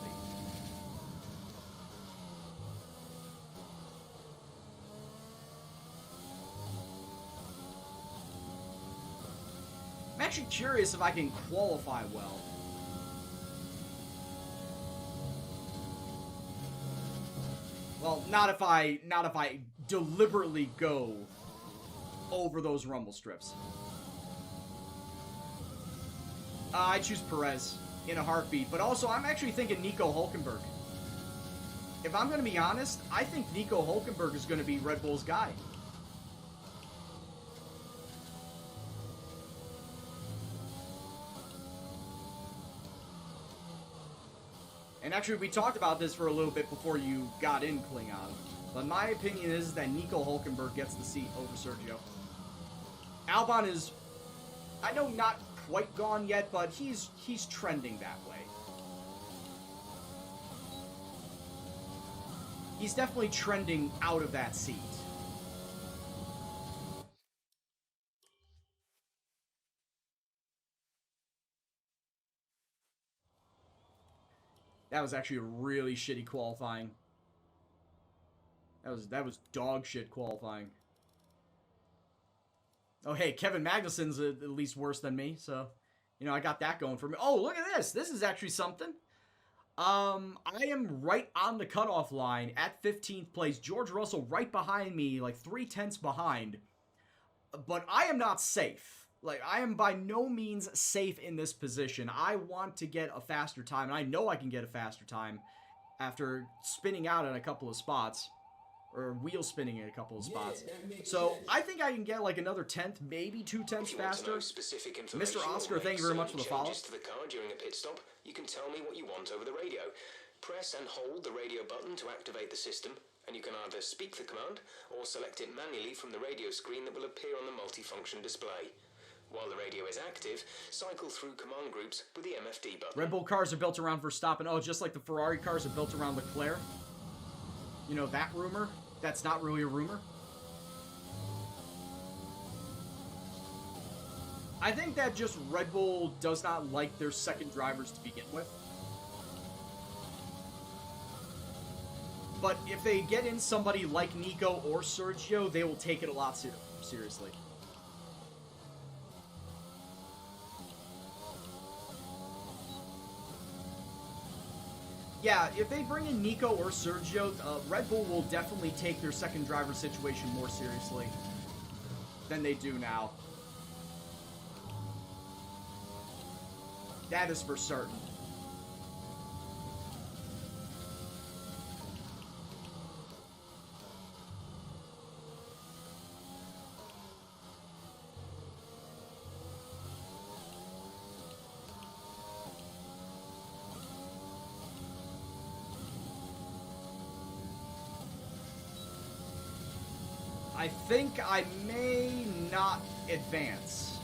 S1: I'm actually curious if I can qualify well. Well, not if I deliberately go over those rumble strips. I choose Perez in a heartbeat, but also I'm actually thinking Nico Hulkenberg. If I'm going to be honest, I think Nico Hulkenberg is going to be Red Bull's guy. And actually, we talked about this for a little bit before you got in, Klingon. But my opinion is that Nico Hulkenberg gets the seat over Sergio. Albon is, I know, not quite gone yet, but he's trending that way. He's definitely trending out of that seat. That was actually a really shitty qualifying. That was dog shit qualifying. Oh, hey, Kevin Magnussen's at least worse than me, so, you know, I got that going for me. Oh, look at this. This is actually something. I am right on the cutoff line at 15th place. George Russell right behind me, like 3/10 behind. But I am not safe. Like, I am by no means safe in this position. I want to get a faster time, and I know I can get a faster time after spinning out in a couple of spots. Or wheel spinning in a couple of spots. So, I think I can get like another 10th, maybe 2 tenths faster. Mr. Oscar, thank you very much for the follow.
S2: To the car during a pit stop, you can tell me what you want over the radio. Press and hold the radio button to activate the system, and you can either speak the command or select it manually from the radio screen that will appear on the multifunction display. While the radio is active, cycle through command groups with the MFD button.
S1: Red Bull cars are built around Verstappen. Oh, just like the Ferrari cars are built around Leclerc. You know that rumor? That's not really a rumor. I think that just Red Bull does not like their second drivers to begin with. But if they get in somebody like Nico or Sergio, they will take it a lot seriously. Yeah, if they bring in Nico or Sergio, Red Bull will definitely take their second driver situation more seriously than they do now. That is for certain. I think I may not advance.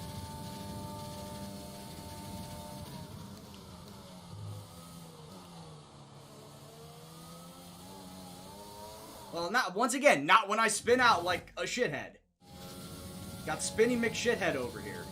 S1: Well, not once again, not when I spin out like a shithead. Got Spinny McShithead over here.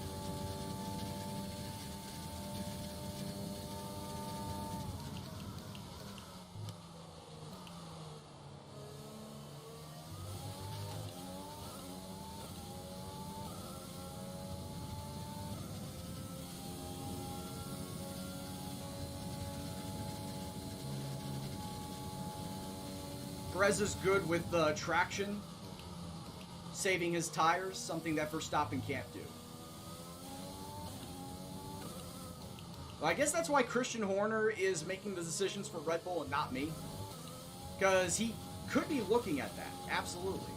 S1: Perez is good with traction, saving his tires, something that Verstappen can't do. Well, I guess that's why Christian Horner is making the decisions for Red Bull and not me. Because he could be looking at that, absolutely.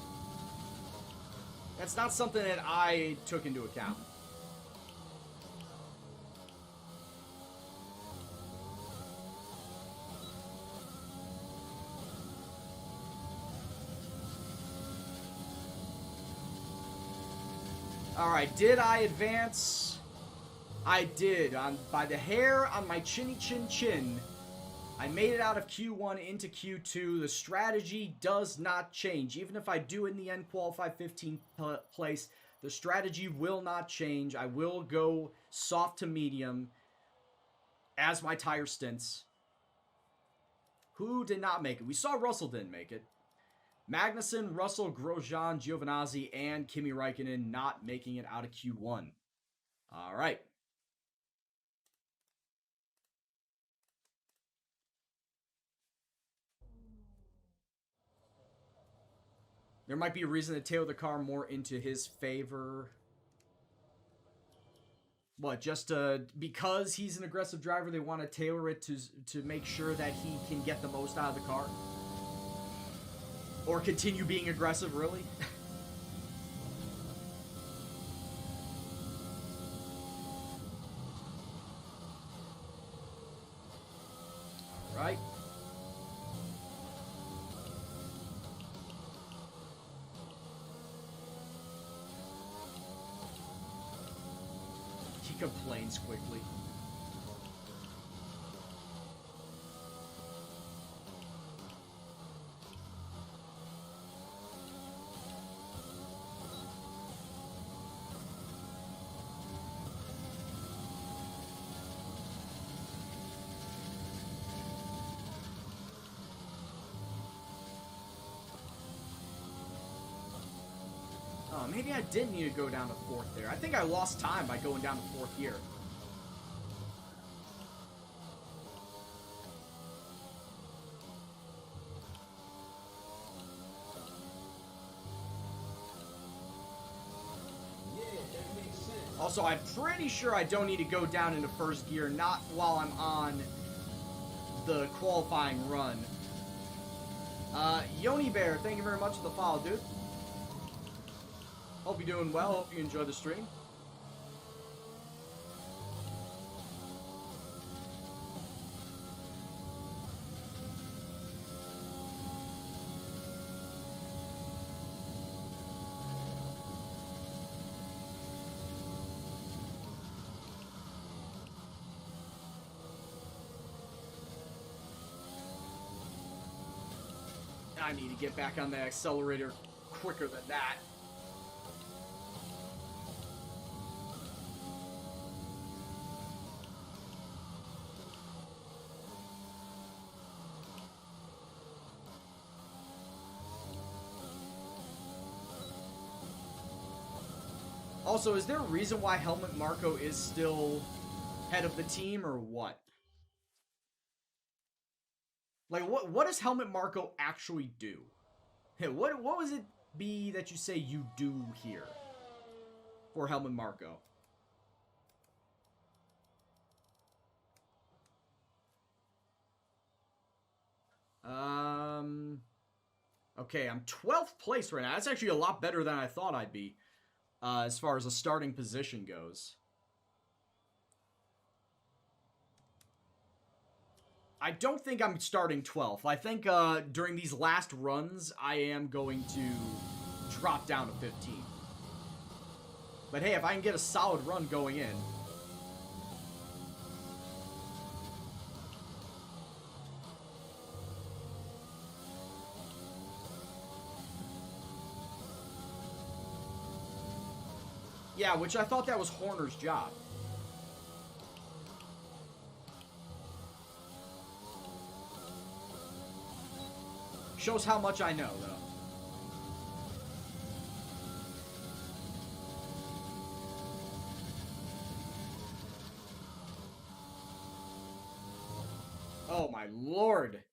S1: That's not something that I took into account. Alright, did I advance? I did. By the hair on my chinny chin chin, I made it out of Q1 into Q2. The strategy does not change. Even if I do in the end qualify 15th place, the strategy will not change. I will go soft to medium as my tire stints. Who did not make it? We saw Russell didn't make it. Magnussen, Russell, Grosjean, Giovinazzi, and Kimi Räikkönen not making it out of Q1. All right. There might be a reason to tailor the car more into his favor. What, just because he's an aggressive driver, they want to tailor it to make sure that he can get the most out of the car? Or continue being aggressive, really? Alright. He complains quickly. Oh, maybe I did need to go down to fourth there. I think I lost time by going down to fourth here.
S5: Yeah, that makes sense.
S1: Also, I'm pretty sure I don't need to go down into first gear, not while I'm on the qualifying run. Yoni Bear, thank you very much for the follow, dude. Hope you're doing well. Hope you enjoy the stream. I need to get back on the accelerator quicker than that. Also, is there a reason why Helmut Marko is still head of the team, or what? Like, what does Helmut Marko actually do? What was it be that you say you do here for Helmut Marko? Okay, I'm 12th place right now. That's actually a lot better than I thought I'd be, as far as a starting position goes. I don't think I'm starting 12th. I think during these last runs, I am going to drop down to 15. But hey, if I can get a solid run going in. Yeah, which I thought that was Horner's job. Shows how much I know, though. Oh my lord.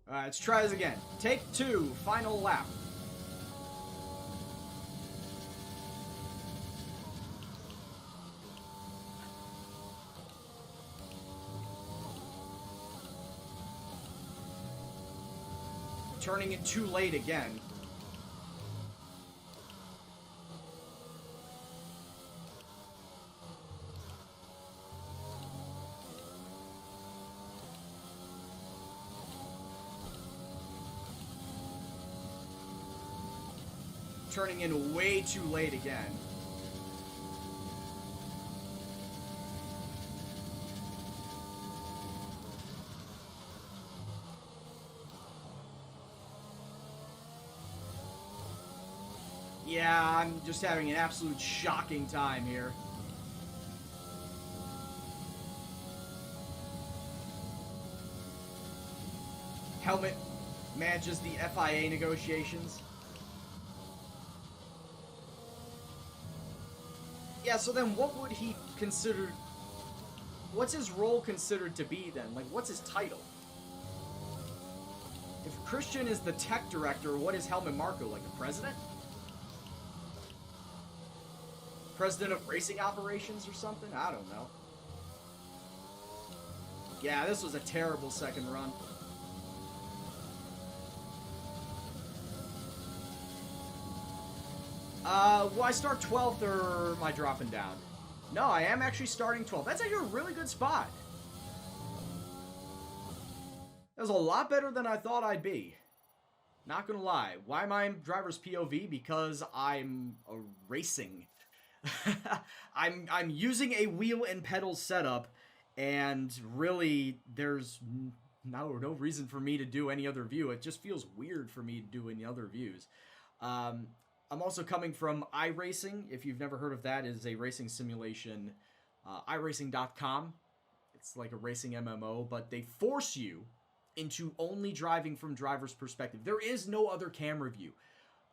S1: Alright, let's try this again. Take 2, final lap. Turning it too late again. Turning in way too late again. Yeah, I'm just having an absolute shocking time here. Helmut manages the FIA negotiations. Yeah, so then what would he consider... What's his role considered to be then? Like, what's his title? If Christian is the tech director, what is Helmut Marko? Like a president? President of racing operations or something? I don't know. Yeah, this was a terrible second run. Will I start 12th or am I dropping down? No, I am actually starting 12th. That's actually a really good spot. That was a lot better than I thought I'd be. Not gonna lie. Why am I in driver's POV? Because I'm racing. I'm using a wheel and pedal setup, and really there's no reason for me to do any other view. It just feels weird for me to do any other views. I'm also coming from iRacing. If you've never heard of that, it is a racing simulation. iRacing.com. It's like a racing MMO, but they force you into only driving from driver's perspective. There is no other camera view.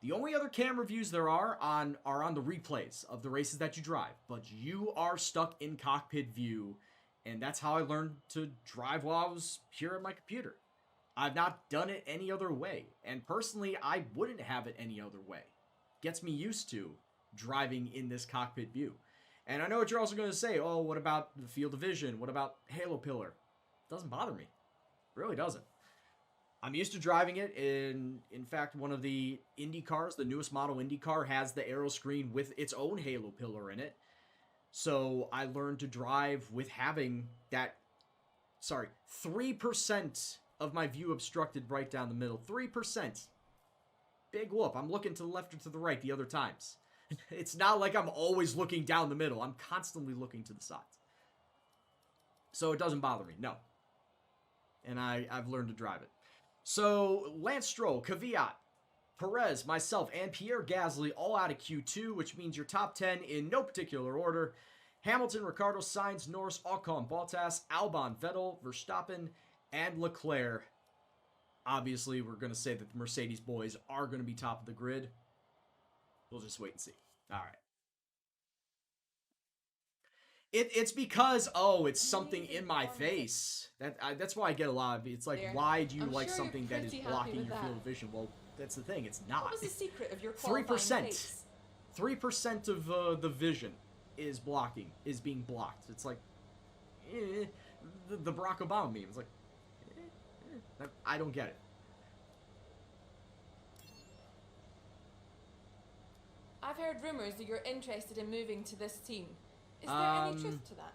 S1: The only other camera views there are on the replays of the races that you drive, but you are stuck in cockpit view, and that's how I learned to drive while I was here at my computer. I've not done it any other way, and personally, I wouldn't have it any other way. Gets me used to driving in this cockpit view. And I know what you're also going to say, oh, what about the field of vision? What about Halo Pillar? It doesn't bother me. It really doesn't. I'm used to driving it. In fact, one of the Indy cars, the newest model Indy car, has the aero screen with its own Halo Pillar in it. So I learned to drive with having that, 3% of my view obstructed right down the middle. 3%. Big whoop. I'm looking to the left or to the right the other times. It's not like I'm always looking down the middle. I'm constantly looking to the sides. So it doesn't bother me, no. And I've learned to drive it. So Lance Stroll, Kvyat, Perez, myself, and Pierre Gasly all out of Q2, which means your top 10 in no particular order. Hamilton, Ricciardo, Sainz, Norris, Ocon, Bottas, Albon, Vettel, Verstappen, and Leclerc. Obviously, we're going to say that the Mercedes boys are going to be top of the grid. We'll just wait and see. All right. It's because it's something in my face. That's why I get a lot of. It's like,
S3: There.
S1: why do you
S3: I'm
S1: like
S3: sure
S1: something
S3: you're
S1: that is
S3: pretty happy
S1: blocking
S3: with
S1: your field of
S3: that.
S1: vision? Well, that's the thing. It's not.
S3: What was the secret of your
S1: 3%.
S3: face?
S1: 3% of the vision is being blocked. It's like the Barack Obama meme. It's like I don't get it.
S3: I've heard rumors that you're interested in moving to this team. Is there any truth to that?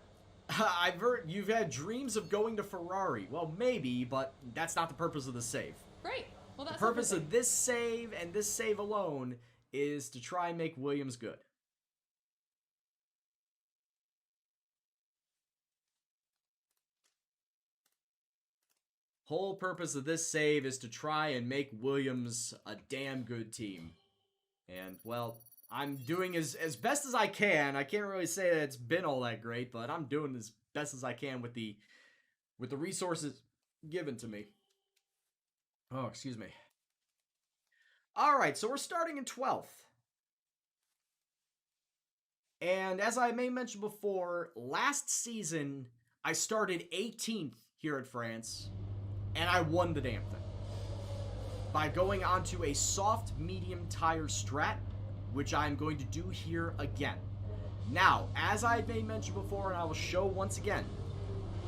S1: I've heard you've had dreams of going to Ferrari. Well, maybe, but that's not the purpose of the save.
S3: Great. Well,
S1: The
S3: that's
S1: purpose
S3: everything.
S1: of this save and this save alone is to try and make Williams good. Whole purpose of this save is to try and make Williams a damn good team. And, well, I'm doing as best as I can. I can't really say that it's been all that great, but I'm doing as best as I can with the resources given to me. Oh, excuse me. Alright, so we're starting in 12th. And as I may mention before, last season I started 18th here at France, and I won the damn thing by going onto a soft medium tire strat, which I'm going to do here again. Now, as I may mention before, and I will show once again,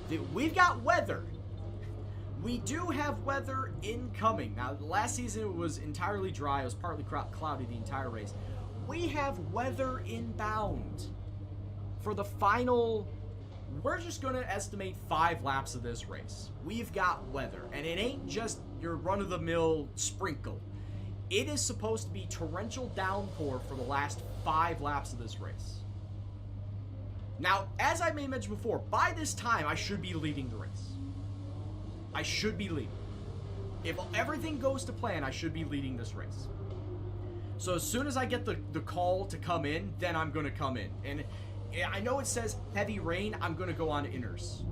S1: that we've got weather. We do have weather incoming. Now, last season it was entirely dry. It was partly cloudy the entire race. We have weather inbound for the final. We're just going to estimate 5 laps of this race. We've got weather, and it ain't just your run-of-the-mill sprinkle. It is supposed to be torrential downpour for the last 5 laps of this race. Now, as I may mention before, by this time I should be leading the race. I should be leading. If everything goes to plan, I should be leading this race. So as soon as I get the call to come in, then I'm going to come in. And I know it says heavy rain, I'm going to go on inners.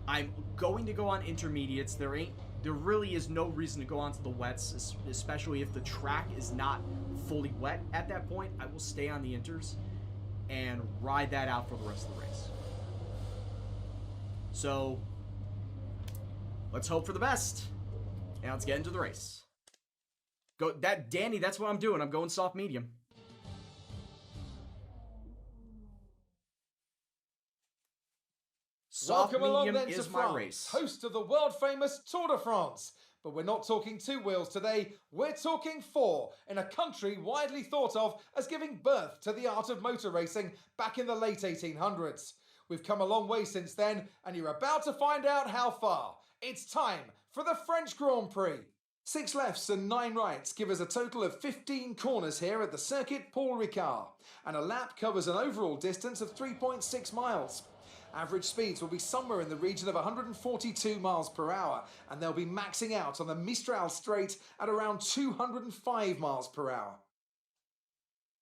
S1: I'm going to go on intermediates. There really is no reason to go onto the wets, especially if the track is not fully wet at that point. I will stay on the inters and ride that out for the rest of the race. So, let's hope for the best. And let's get into the race. Danny, that's what I'm doing. I'm going soft medium. Soft
S4: Welcome along
S1: medium
S4: then
S1: is
S4: to
S1: my
S4: France,
S1: race.
S4: host of the world-famous Tour de France. But we're not talking 2 wheels today, we're talking 4, in a country widely thought of as giving birth to the art of motor racing back in the late 1800s. We've come a long way since then, and you're about to find out how far. It's time for the French Grand Prix. 6 lefts and 9 rights give us a total of 15 corners here at the Circuit Paul Ricard, and a lap covers an overall distance of 3.6 miles. Average speeds will be somewhere in the region of 142 miles per hour, and they'll be maxing out on the Mistral Straight at around 205 miles per hour.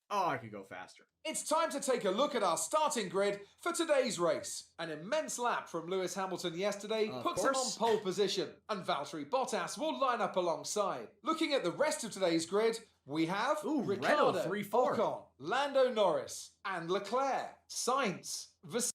S1: Oh, I could go faster.
S4: It's time to take a look at our starting grid for today's race. An immense lap from Lewis Hamilton yesterday puts him on
S1: course.
S4: pole position, and Valtteri Bottas will line up alongside. Looking at the rest of today's grid, we have
S1: Renault
S4: Ricciardo,
S1: 3-4.
S4: Ocon, Lando Norris, and Leclerc, Sainz, Verstappen,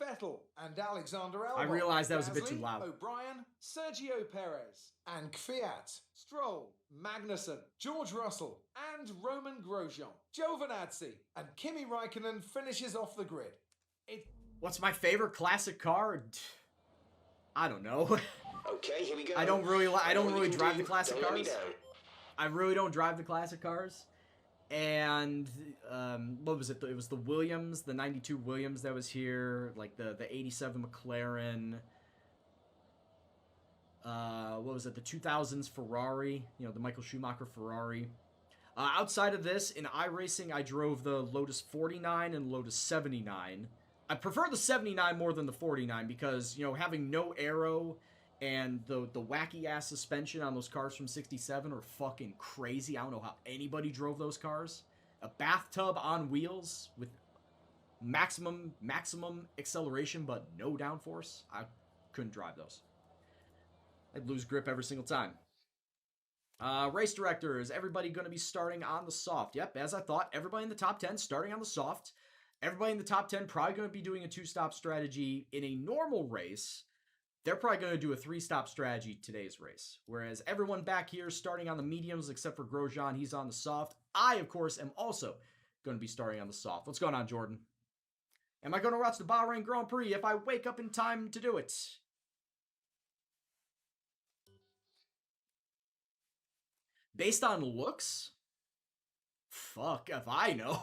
S4: Vettel, and Alexander Albon.
S1: I realized that was a bit too
S4: Gasly,
S1: loud.
S4: O'Brien, Sergio Perez, and Kvyat, Stroll, Magnussen, George Russell, and Roman Grosjean. Giovinazzi and Kimi Raikkonen finishes off the grid.
S1: What's my favorite classic car? I don't know.
S2: Okay, here we go.
S1: I don't really drive the
S2: Don't
S1: classic
S2: let me
S1: cars.
S2: down.
S1: I really don't drive the classic cars. And what was it? It was the Williams, the 92 Williams that was here, like the 87 McLaren. What was it? The 2000s Ferrari, the Michael Schumacher Ferrari. Outside of this, in iRacing, I drove the Lotus 49 and Lotus 79. I prefer the 79 more than the 49 because, having no aero and the wacky-ass suspension on those cars from 67 are fucking crazy. I don't know how anybody drove those cars. A bathtub on wheels with maximum acceleration but no downforce. I couldn't drive those. I'd lose grip every single time. Race director, is everybody going to be starting on the soft? Yep, as I thought, everybody in the top 10 starting on the soft. Everybody in the top 10 probably going to be doing a 2-stop strategy in a normal race. They're probably going to do a 3-stop strategy today's race. Whereas everyone back here starting on the mediums, except for Grosjean, he's on the soft. I, of course, am also going to be starting on the soft. What's going on, Jordan? Am I going to watch the Bahrain Grand Prix if I wake up in time to do it? Based on looks? Fuck if I know.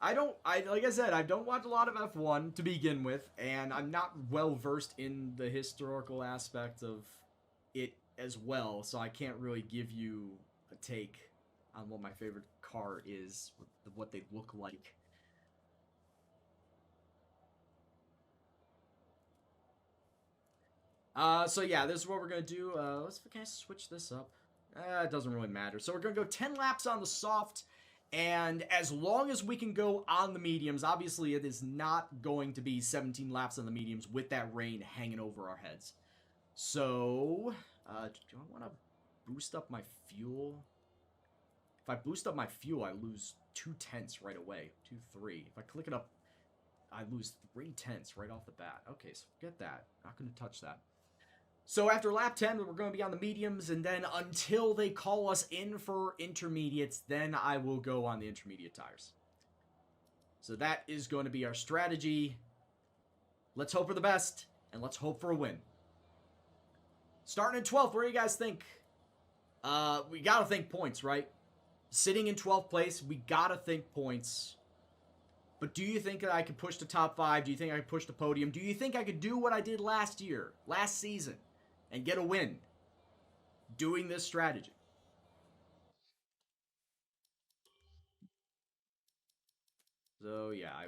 S1: like I said, I don't watch a lot of F1 to begin with, and I'm not well versed in the historical aspect of it as well, so I can't really give you a take on what my favorite car is, what they look like. So yeah, this is what we're gonna do. Can I switch this up? It doesn't really matter. So we're gonna go 10 laps on the soft, and as long as we can go on the mediums, obviously it is not going to be 17 laps on the mediums with that rain hanging over our heads. So, do I want to boost up my fuel? If I boost up my fuel, I lose 2/10 right away. 2, 3. If I click it up, I lose 3/10 right off the bat. Okay, so forget that. Not going to touch that. So after lap 10, we're going to be on the mediums, and then until they call us in for intermediates, then I will go on the intermediate tires. So that is going to be our strategy. Let's hope for the best, and let's hope for a win. Starting in 12th, what do you guys think? We got to think points, right? Sitting in 12th place, we got to think points. But do you think that I could push the top 5? Do you think I could push the podium? Do you think I could do what I did last season, and get a win doing this strategy? So, yeah,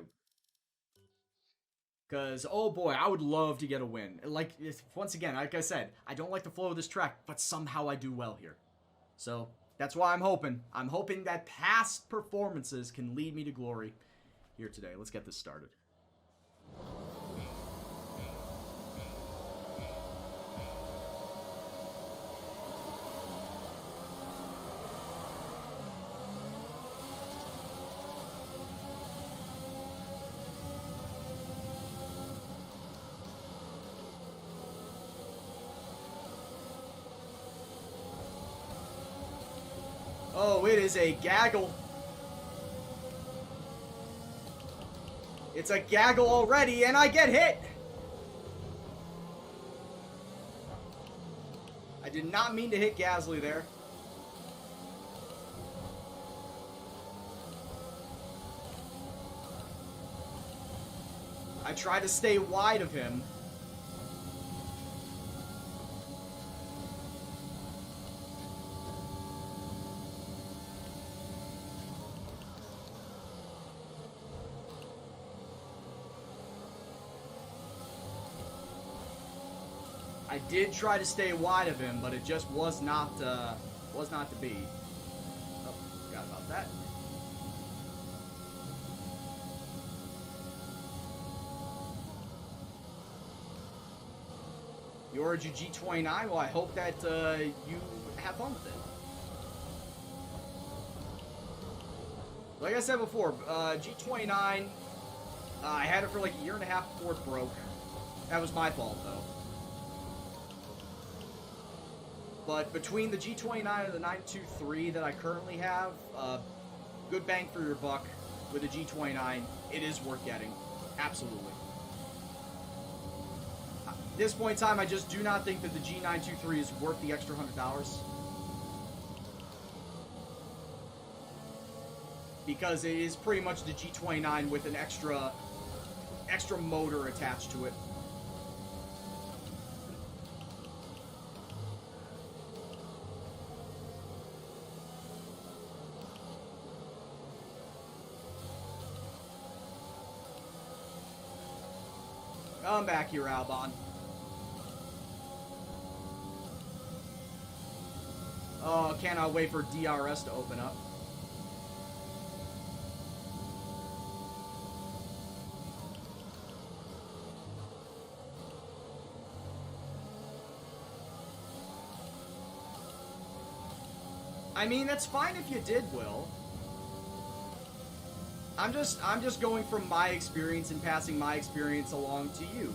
S1: because, oh boy, I would love to get a win. Like, once again, like I said, I don't like the flow of this track, but somehow I do well here. So, that's why I'm hoping. I'm hoping that past performances can lead me to glory here today. Let's get this started. Oh, it is a gaggle. It's a gaggle already, and I get hit. I did not mean to hit Gasly there. I tried to stay wide of him. I did try to stay wide of him, but it just was not to be. Oh, forgot about that. You ordered your G29? Well, I hope that you have fun with it. Like I said before, G29, I had it for like a year and a half before it broke. That was my fault, though. But between the G29 and the 923 that I currently have, good bang for your buck with the G29. It is worth getting. Absolutely. At this point in time, I just do not think that the G923 is worth the extra $100. Because it is pretty much the G29 with an extra motor attached to it. Come back here, Albon. Oh, cannot wait for DRS to open up. I mean, that's fine if you did, Will. I'm just going from my experience and passing my experience along to you.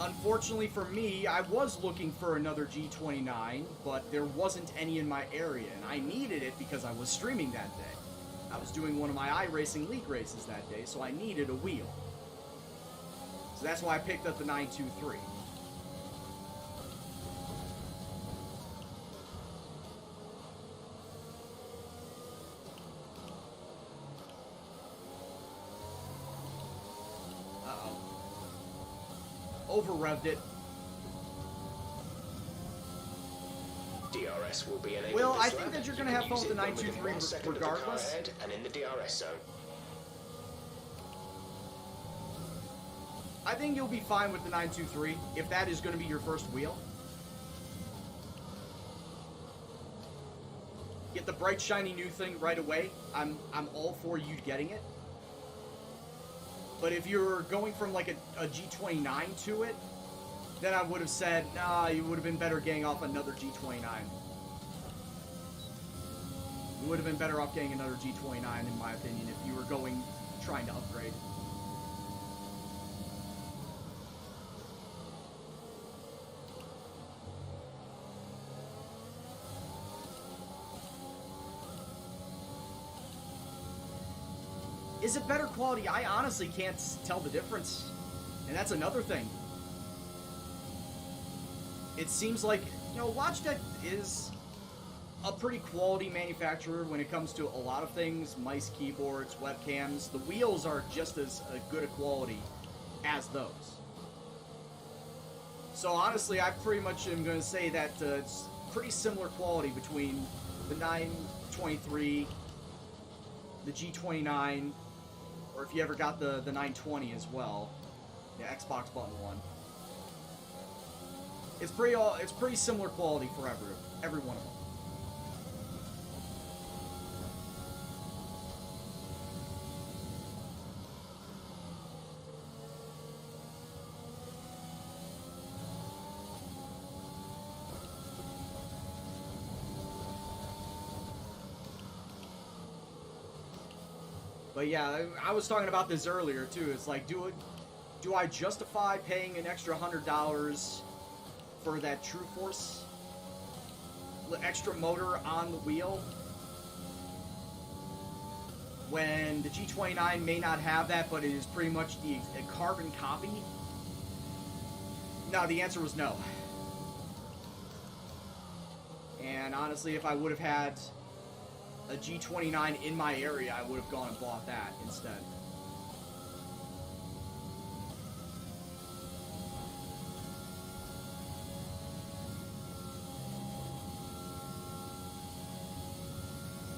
S1: Unfortunately for me, I was looking for another G29, but there wasn't any in my area, and I needed it because I was streaming that day. I was doing one of my iRacing League races that day, so I needed a wheel. So that's why I picked up the 923. Over-revved it.
S2: DRS will be enabled.
S1: Well, I
S2: this
S1: think
S2: lap.
S1: that you're
S2: You
S1: going to
S2: can
S1: have fun
S2: use
S1: with the
S2: it when within
S1: 923
S2: 1 second of the car
S1: regardless.
S2: ahead and in the DRS zone.
S1: I think you'll be fine with the 923 if that is going to be your first wheel. Get the bright shiny new thing right away. I'm all for you getting it. But if you're going from like a G29 to it, then I would have said, nah, you would have been better getting off another G29. You would have been better off getting another G29 in my opinion if you were trying to upgrade. Is it better quality? I honestly can't tell the difference. And that's another thing. It seems like, Logitech is a pretty quality manufacturer when it comes to a lot of things. Mice, keyboards, webcams. The wheels are just as good a quality as those. So honestly, I pretty much am going to say that it's pretty similar quality between the 923, the G29, or if you ever got the 920 as well, the Xbox button one. It's pretty similar quality for every one of them. But yeah, I was talking about this earlier too. It's like, do I justify paying an extra $100 for that True Force, the extra motor on the wheel, when the G29 may not have that, but it is pretty much a carbon copy? No, the answer was no. And honestly, if I would have had a G29 in my area, I would have gone and bought that instead.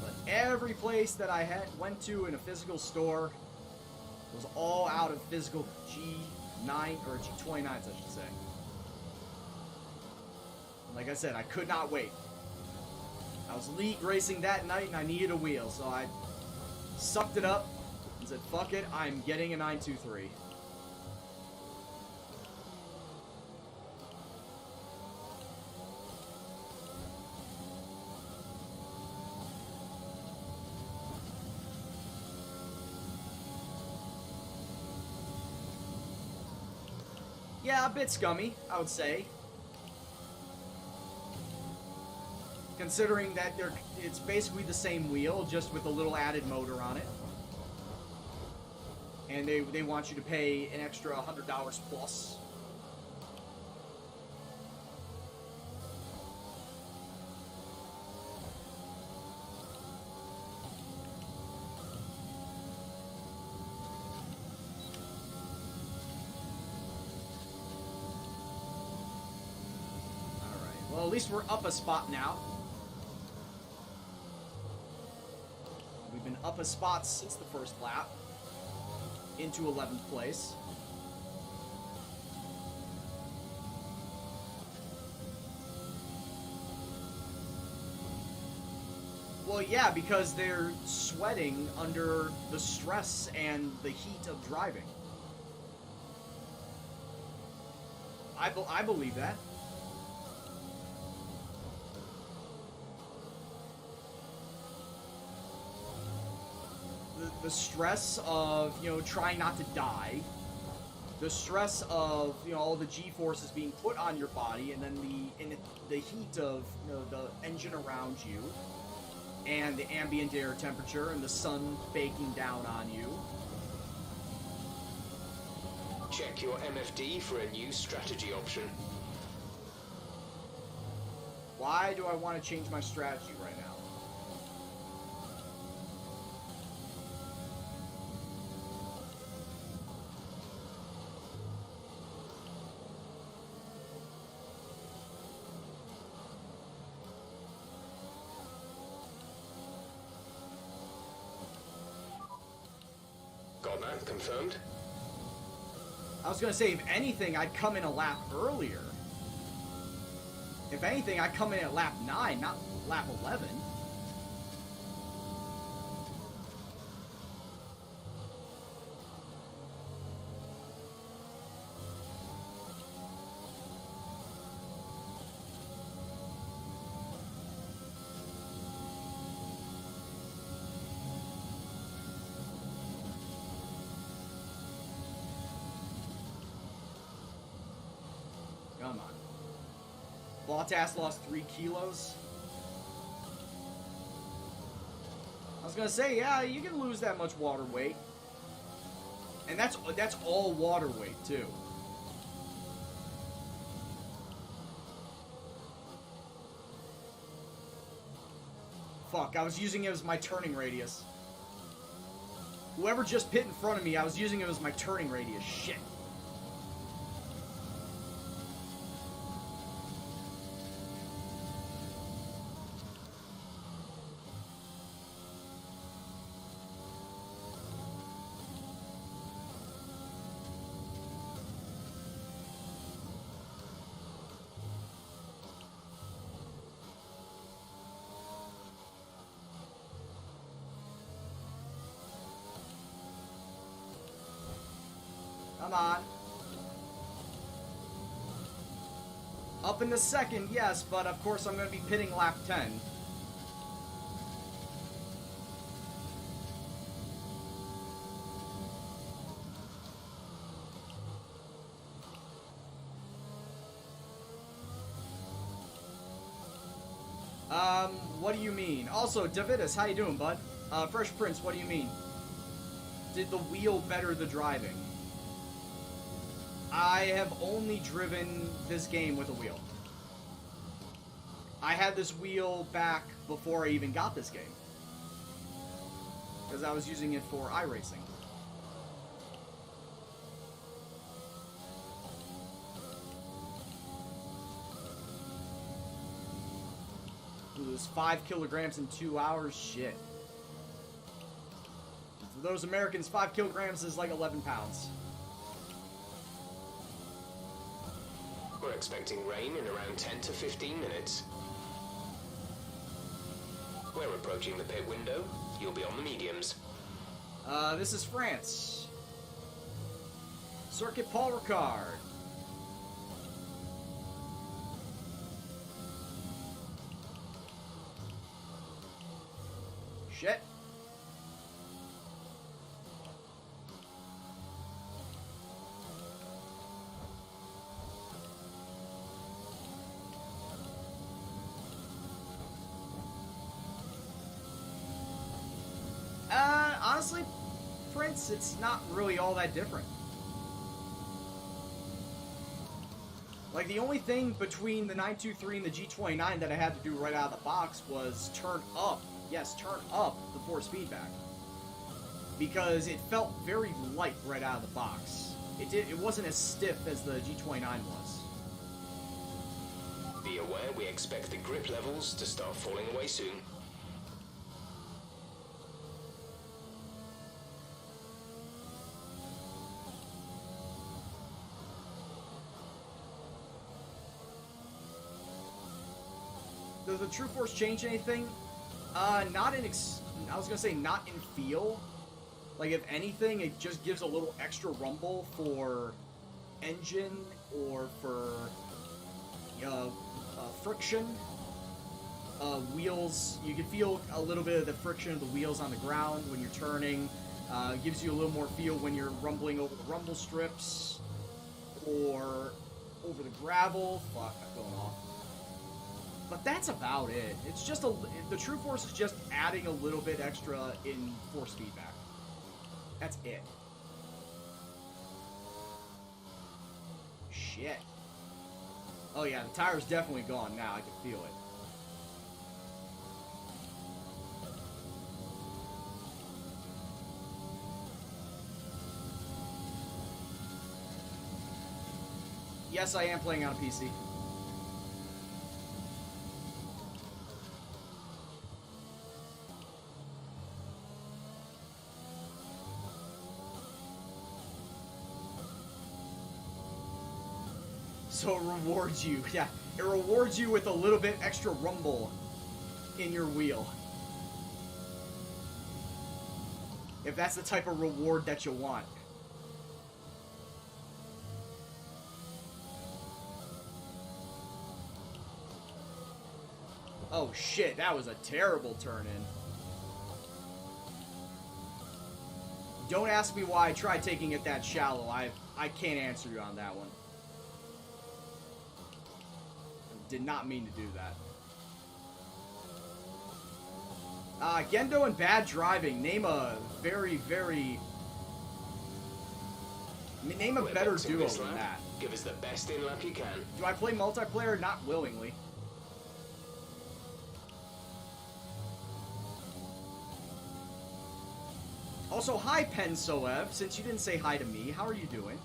S1: But every place that I went to in a physical store was all out of physical G9 or G29s, I should say. Like I said, I could not wait. I was league racing that night and I needed a wheel, so I sucked it up and said, fuck it, I'm getting a 923. Yeah, a bit scummy, I would say. Considering that it's basically the same wheel, just with a little added motor on it. And they want you to pay an extra $100 plus. Alright, well at least we're up a spot now. We've been up a spot since the first lap, into 11th place. Well, yeah, because they're sweating under the stress and the heat of driving. I believe that. the stress of, you know, trying not to die, the stress of, you know, all the G-forces being put on your body, and then the heat of, you know, the engine around you, and the ambient air temperature, and the sun baking down on you.
S2: Check your MFD for a new strategy option.
S1: Why do I want to change my strategy right now?
S2: Got that confirmed?
S1: I was gonna say, if anything, I'd come in a lap earlier. If anything, I'd come in at lap 9, not lap 11. Come on. Bottas lost 3 kilos. I was gonna say, yeah, you can lose that much water weight. And that's all water weight, too. Fuck, I was using it as my turning radius. Whoever just pit in front of me, I was using it as my turning radius. Shit. Come on. Up in the second, yes, but of course I'm going to be pitting lap 10. What do you mean? Also, Davidus, how you doing, bud? Fresh Prince, what do you mean? Did the wheel better the driving? I have only driven this game with a wheel. I had this wheel back before I even got this game. Because I was using it for iRacing. Lose 5 kilograms in 2 hours? Shit. For those Americans, 5 kilograms is like 11 pounds.
S2: We're expecting rain in around 10 to 15 minutes. We're approaching the pit window. You'll be on the mediums.
S1: This is France. Circuit Paul Ricard. Shit. Honestly, Prince, it's not really all that different. Like, the only thing between the 923 and the G29 that I had to do right out of the box was turn up, yes, turn up the force feedback. Because it felt very light right out of the box. It wasn't as stiff as the G29 was.
S2: Be aware we expect the grip levels to start falling away soon.
S1: Does the True Force change anything? Not in I was gonna say not in feel. Like, if anything, it just gives a little extra rumble for engine or for friction. Wheels, you can feel a little bit of the friction of the wheels on the ground when you're turning. Gives you a little more feel when you're rumbling over the rumble strips or over the gravel. Fuck, I'm going off. But that's about it. It's just the True Force is just adding a little bit extra in force feedback. That's it. Shit. Oh yeah, the tire's definitely gone now. I can feel it. Yes, I am playing on a PC. So it rewards you. Yeah, it rewards you with a little bit extra rumble in your wheel. If that's the type of reward that you want. Oh shit, that was a terrible turn in. Don't ask me why I tried taking it that shallow. I can't answer you on that one. Did not mean to do that. Gendo and bad driving. Name a name a better duo than that.
S2: Give us the best in lap you can.
S1: Do I play multiplayer? Not willingly. Also, hi Pensoev, since you didn't say hi to me. How are you doing?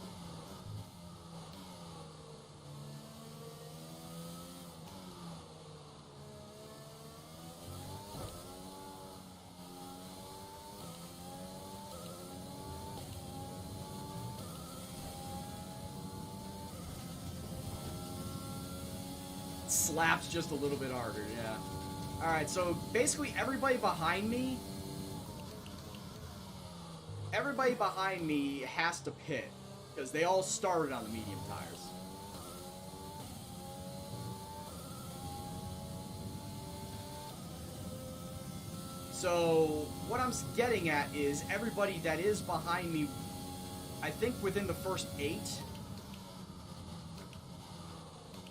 S1: Slaps just a little bit harder, yeah. Alright, so basically everybody behind me has to pit, because they all started on the medium tires. So, what I'm getting at is everybody that is behind me, I think within the first 8,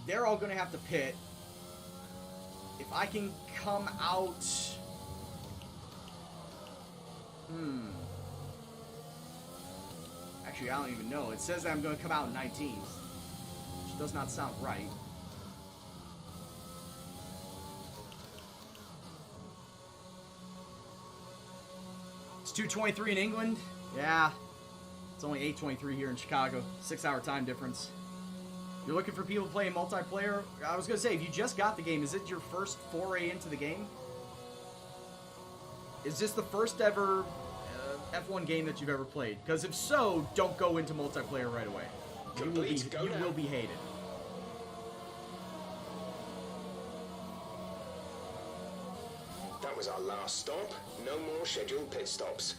S1: they're all going to have to pit. If I can come out... Actually, I don't even know. It says that I'm going to come out in 19th, which does not sound right. It's 2:23 in England. Yeah. It's only 8:23 here in Chicago. 6-hour time difference. You're looking for people playing multiplayer? I was going to say, if you just got the game, is it your first foray into the game? Is this the first ever F1 game that you've ever played? Because if so, don't go into multiplayer right away. You will be hated.
S2: That was our last stop. No more scheduled pit stops.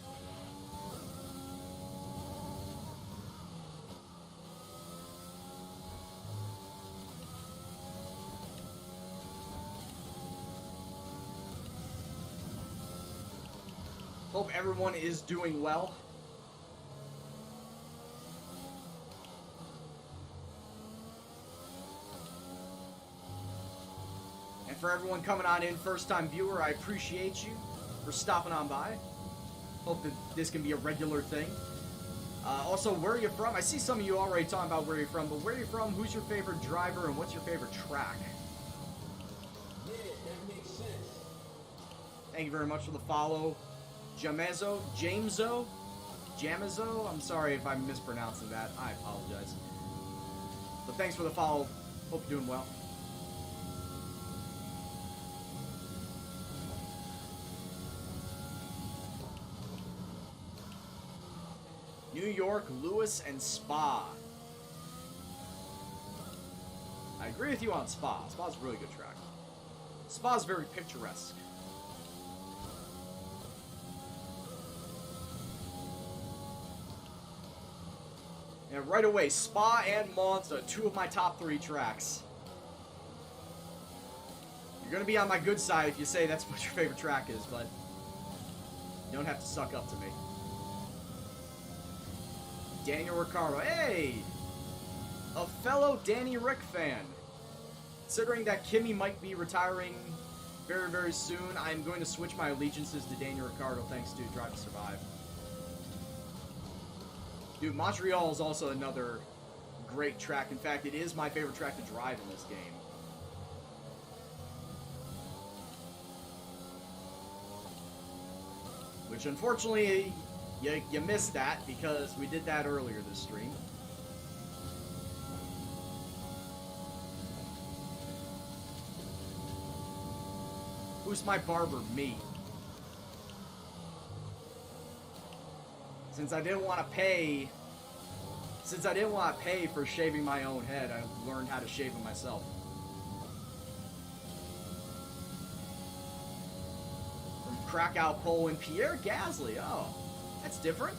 S1: Hope everyone is doing well. And for everyone coming on in, first-time viewer, I appreciate you for stopping on by. Hope that this can be a regular thing. Also, where are you from? I see some of you already talking about where you're from, but where are you from? Who's your favorite driver, and what's your favorite track?
S5: Yeah, that makes sense.
S1: Thank you very much for the follow. Jamezo, I'm sorry if I'm mispronouncing that. I apologize. But thanks for the follow. Hope you're doing well. New York, Lewis, and Spa. I agree with you on Spa. Spa's a really good track. Spa's very picturesque. And right away, Spa and Monza, 2 of my top 3 tracks. You're going to be on my good side if you say that's what your favorite track is, but you don't have to suck up to me. Daniel Ricciardo. Hey! A fellow Danny Rick fan. Considering that Kimmy might be retiring very, very soon, I'm going to switch my allegiances to Daniel Ricciardo thanks to Drive to Survive. Dude, Montreal is also another great track. In fact, it is my favorite track to drive in this game. Which, unfortunately, you missed that because we did that earlier this stream. Who's my barber? Me. Since I didn't want to pay for shaving my own head, I learned how to shave it myself. From Krakow, Poland, Pierre Gasly. Oh, that's different.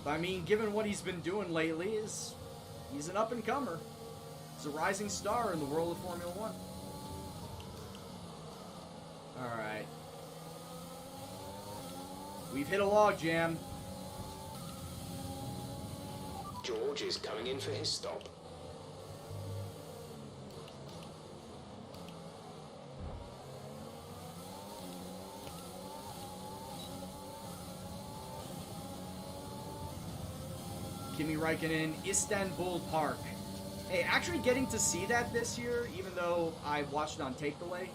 S1: But I mean, given what he's been doing lately, he's an up-and-comer. He's a rising star in the world of Formula One. Alright. We've hit a log jam.
S2: George is coming in for his stop.
S1: Kimi Räikkönen, Istanbul Park. Hey, actually getting to see that this year, even though I watched it on tape delay.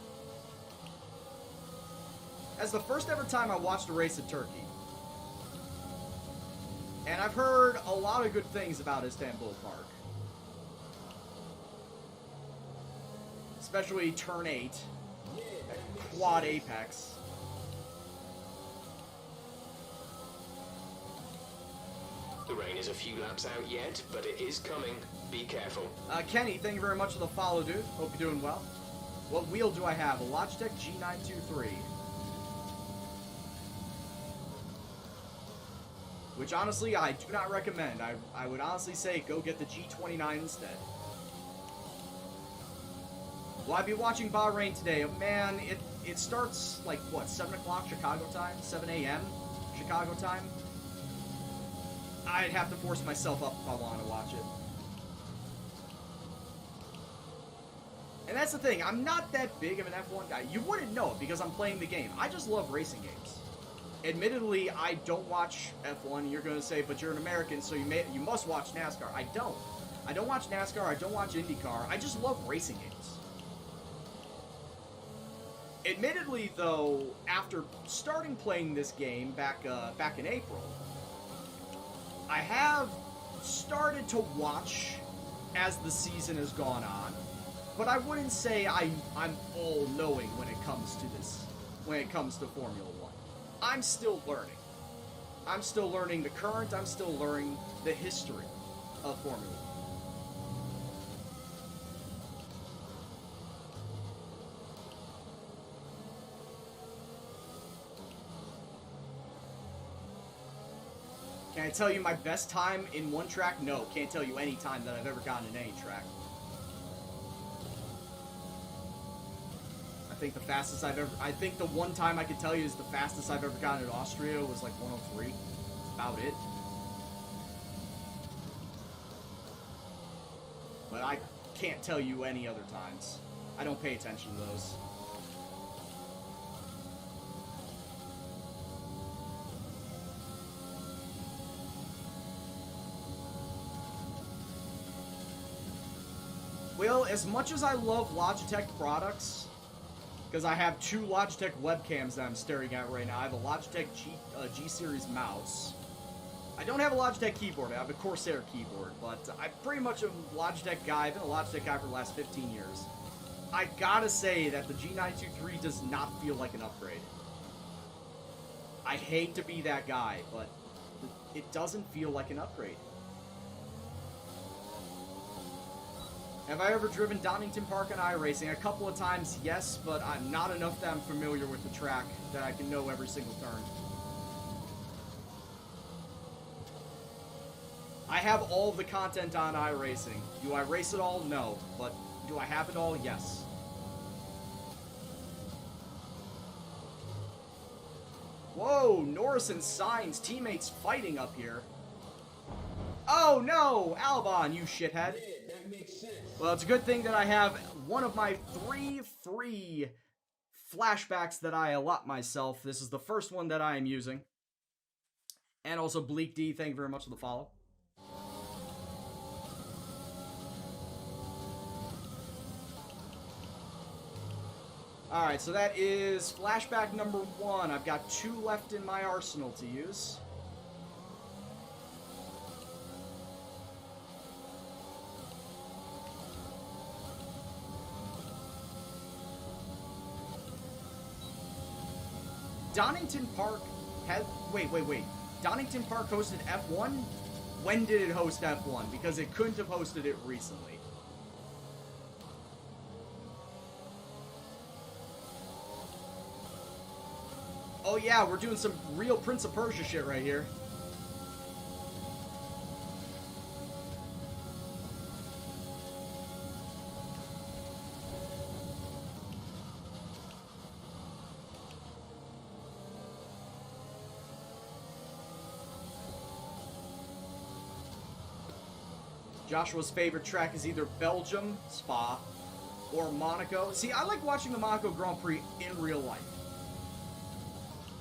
S1: That's the first ever time I watched a race at Turkey. And I've heard a lot of good things about Istanbul Park. Especially Turn 8, at Quad Apex.
S2: The rain is a few laps out yet, but it is coming. Be careful.
S1: Kenny, thank you very much for the follow, dude. Hope you're doing well. What wheel do I have? A Logitech G923. Which, honestly, I do not recommend. I would honestly say go get the G29 instead. Will I be watching Bahrain today? Man, it starts, like, what, 7 o'clock Chicago time? 7 a.m. Chicago time? I'd have to force myself up if I wanted to watch it. And that's the thing, I'm not that big of an F1 guy. You wouldn't know it because I'm playing the game. I just love racing games. Admittedly, I don't watch F1. You're going to say, but you're an American, so you must watch NASCAR. I don't. I don't watch NASCAR. I don't watch IndyCar. I just love racing games. Admittedly, though, after starting playing this game back in April, I have started to watch as the season has gone on, but I wouldn't say I'm all-knowing when it comes to this, when it comes to Formula One. I'm still learning. I'm still learning the current, I'm still learning the history of Formula One. Can I tell you my best time in one track? No, can't tell you any time that I've ever gotten in any track. I think the one time I could tell you is the fastest I've ever gotten at Austria was like 103. That's about it. But I can't tell you any other times. I don't pay attention to those. Well, as much as I love Logitech products, because I have two Logitech webcams that I'm staring at right now. I have a Logitech G-Series mouse. I don't have a Logitech keyboard. I have a Corsair keyboard, but I'm pretty much a Logitech guy. I've been a Logitech guy for the last 15 years. I gotta say that the G923 does not feel like an upgrade. I hate to be that guy, but it doesn't feel like an upgrade. Have I ever driven Donington Park on iRacing? A couple of times, yes, but I'm not enough that I'm familiar with the track that I can know every single turn. I have all the content on iRacing. Do I race it all? No. But do I have it all? Yes. Whoa, Norris and Sainz, teammates fighting up here. Oh no, Albon, you shithead.
S5: Yeah, that makes sense.
S1: Well, it's a good thing that I have one of my 3 free flashbacks that I allot myself. This is the first one that I am using. And also Bleak D, thank you very much for the follow. Alright, so that is flashback number 1. I've got 2 left in my arsenal to use. Donington Park had... Wait. Donington Park hosted F1? When did it host F1? Because it couldn't have hosted it recently. Oh yeah, we're doing some real Prince of Persia shit right here. Joshua's favorite track is either Belgium, Spa, or Monaco. See, I like watching the Monaco Grand Prix in real life.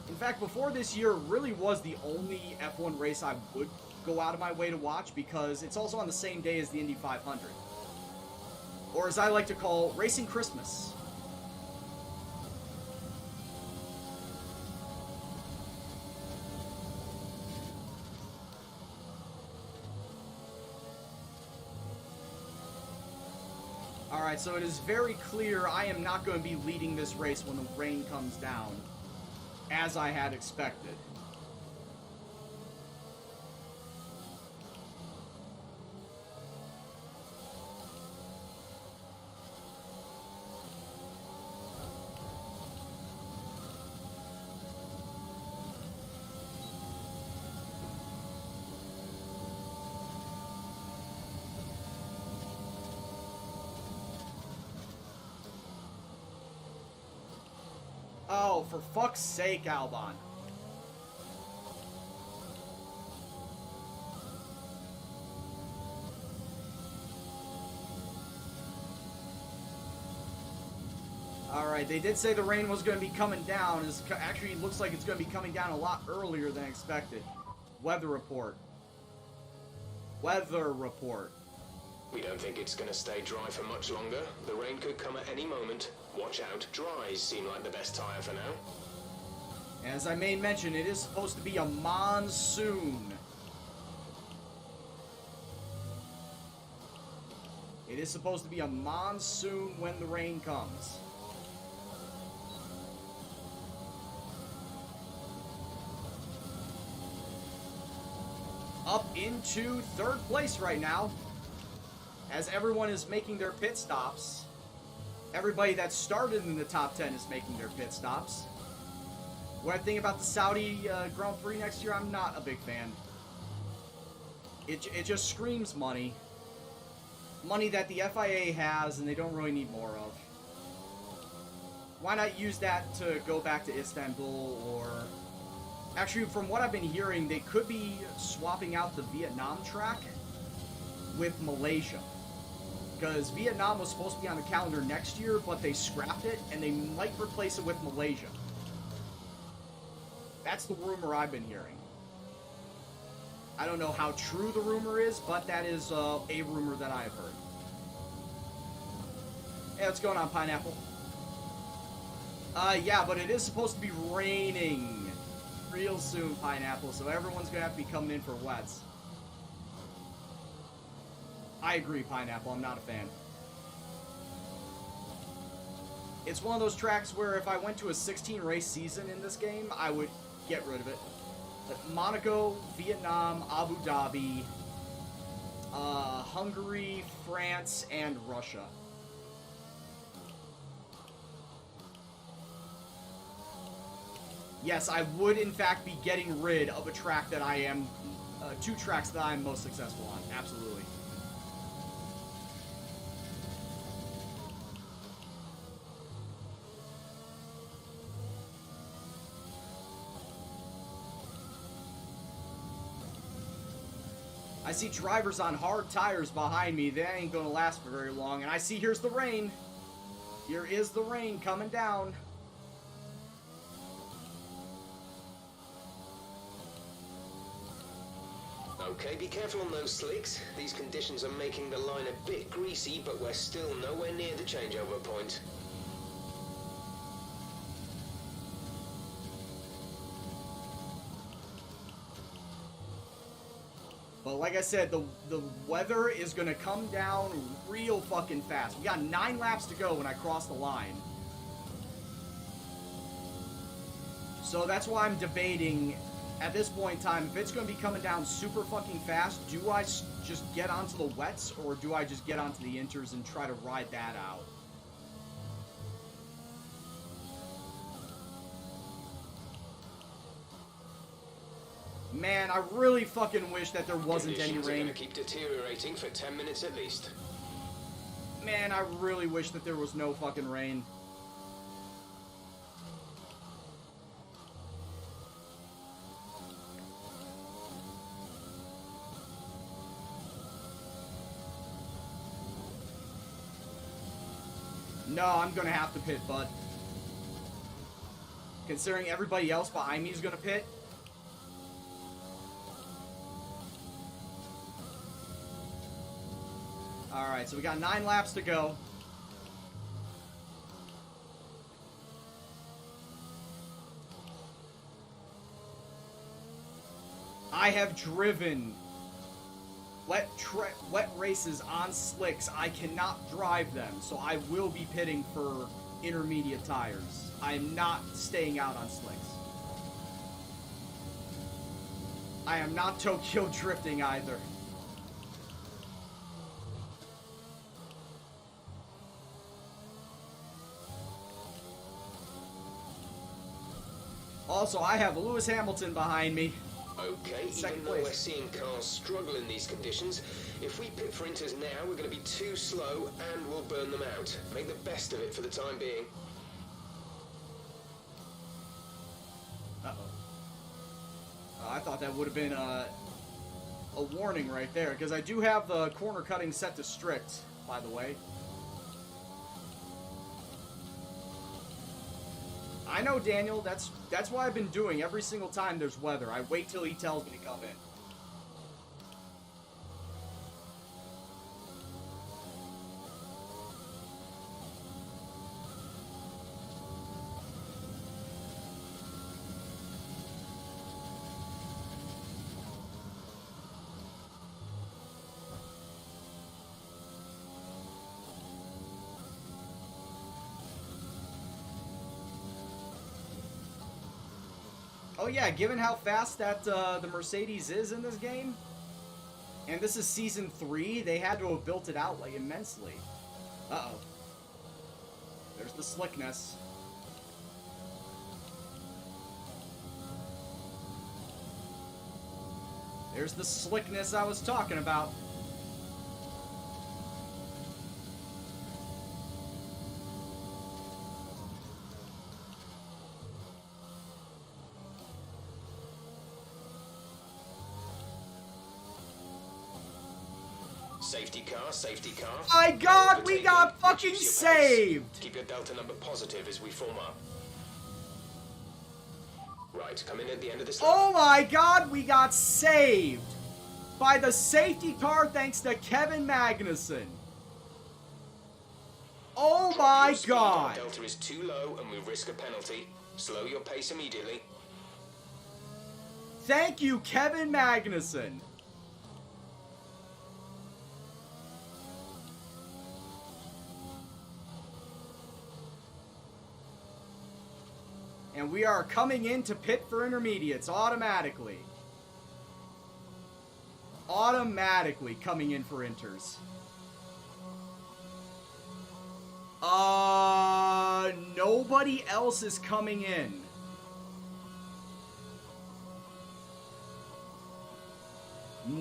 S1: In fact, before this year really was the only F1 race I would go out of my way to watch because it's also on the same day as the Indy 500. Or as I like to call, Racing Christmas. Alright, so it is very clear I am not going to be leading this race when the rain comes down, as I had expected. Oh, for fuck's sake, Albon. Alright, they did say the rain was going to be coming down. It actually looks like it's going to be coming down a lot earlier than expected. Weather report. Weather report.
S2: We don't think it's going to stay dry for much longer. The rain could come at any moment. Watch out, dries seem like the best tyre for now.
S1: As I may mention, it is supposed to be a monsoon. It is supposed to be a monsoon when the rain comes. Up into third place right now, as everyone is making their pit stops. Everybody that started in the top 10 is making their pit stops. What I think about the Saudi Grand Prix next year, I'm not a big fan. It just screams money. Money that the FIA has and they don't really need more of. Why not use that to go back to Istanbul or... Actually, from what I've been hearing, they could be swapping out the Vietnam track with Malaysia. Because Vietnam was supposed to be on the calendar next year, but they scrapped it, and they might replace it with Malaysia. That's the rumor I've been hearing. I don't know how true the rumor is, but that is a rumor that I have heard. Hey, what's going on, Pineapple? Yeah, but it is supposed to be raining real soon, Pineapple, so everyone's going to have to be coming in for wets. I agree, Pineapple. I'm not a fan. It's one of those tracks where if I went to a 16-race season in this game, I would get rid of it. But Monaco, Vietnam, Abu Dhabi, Hungary, France, and Russia. Yes, I would in fact be getting rid of a track that I am... two tracks that I am most successful on. Absolutely. I see drivers on hard tires behind me. They ain't gonna last for very long. And I see here's the rain. Here is the rain coming down.
S2: Okay, be careful on those slicks. These conditions are making the line a bit greasy, but we're still nowhere near the changeover point.
S1: But like I said, the weather is going to come down real fucking fast. We got 9 laps to go when I cross the line. So that's why I'm debating, at this point in time, if it's going to be coming down super fucking fast, do I just get onto the wets, or do I just get onto the inters and try to ride that out? Man, I really fucking wish that there wasn't any
S2: Conditions are
S1: rain.
S2: going to keep deteriorating for 10 minutes at least.
S1: Man, I really wish that there was no fucking rain. No, I'm gonna have to pit, bud. Considering everybody else behind me is gonna pit. Alright, so we got 9 laps to go. I have driven wet races on slicks. I cannot drive them, so I will be pitting for intermediate tires. I am not staying out on slicks. I am not Tokyo drifting either. Also, I have Lewis Hamilton behind me.
S2: Okay,
S1: Second
S2: even though
S1: place.
S2: we're seeing cars struggle in these conditions, if we pit for inters now, we're going to be too slow and we'll burn them out. Make the best of it for the time being.
S1: Uh-oh. I thought that would have been a warning right there, because I do have the corner cutting set to strict, by the way. I know, Daniel, that's what I've been doing every single time there's weather. I wait till he tells me to come in. Oh yeah, given how fast that the Mercedes is in this game, and this is Season 3, they had to have built it out like immensely. Uh-oh. There's the slickness. There's the slickness I was talking about.
S2: Safety car, safety car.
S1: My God, we
S2: Overtaking.
S1: got fucking
S2: Reduce your pace.
S1: saved!
S2: Keep your delta number positive as we form up. Right, come in at the end of this lap.
S1: Oh my God, we got saved by the safety car thanks to Kevin Magnussen. Oh
S2: Drop
S1: my
S2: your speed. Our
S1: God.
S2: delta is too low and we risk a penalty. Slow your pace immediately.
S1: Thank you, Kevin Magnussen. And we are coming in to pit for intermediates automatically. Automatically coming in for inters. Nobody else is coming in.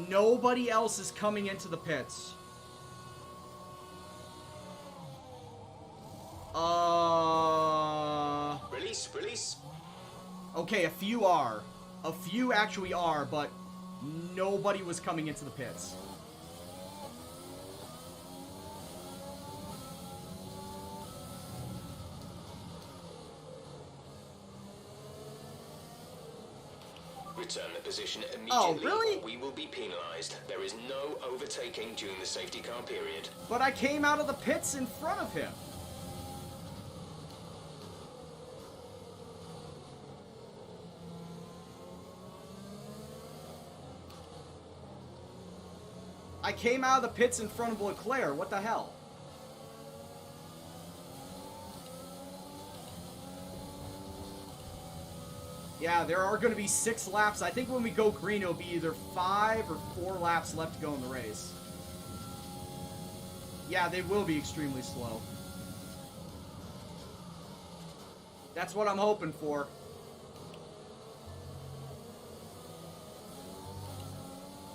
S1: Nobody else is coming into the pits.
S2: Release, release.
S1: Okay, a few are. A few actually are, but Nobody was coming into the pits.
S2: Return the position immediately.
S1: Oh, really?
S2: Or we will be penalized. There is no overtaking during the safety car period.
S1: But I came out of the pits in front of him. I came out of the pits in front of Leclerc. What the hell? Yeah, there are going to be 6 laps. I think when we go green, it'll be either 5 or 4 laps left to go in the race. Yeah, they will be extremely slow. That's what I'm hoping for.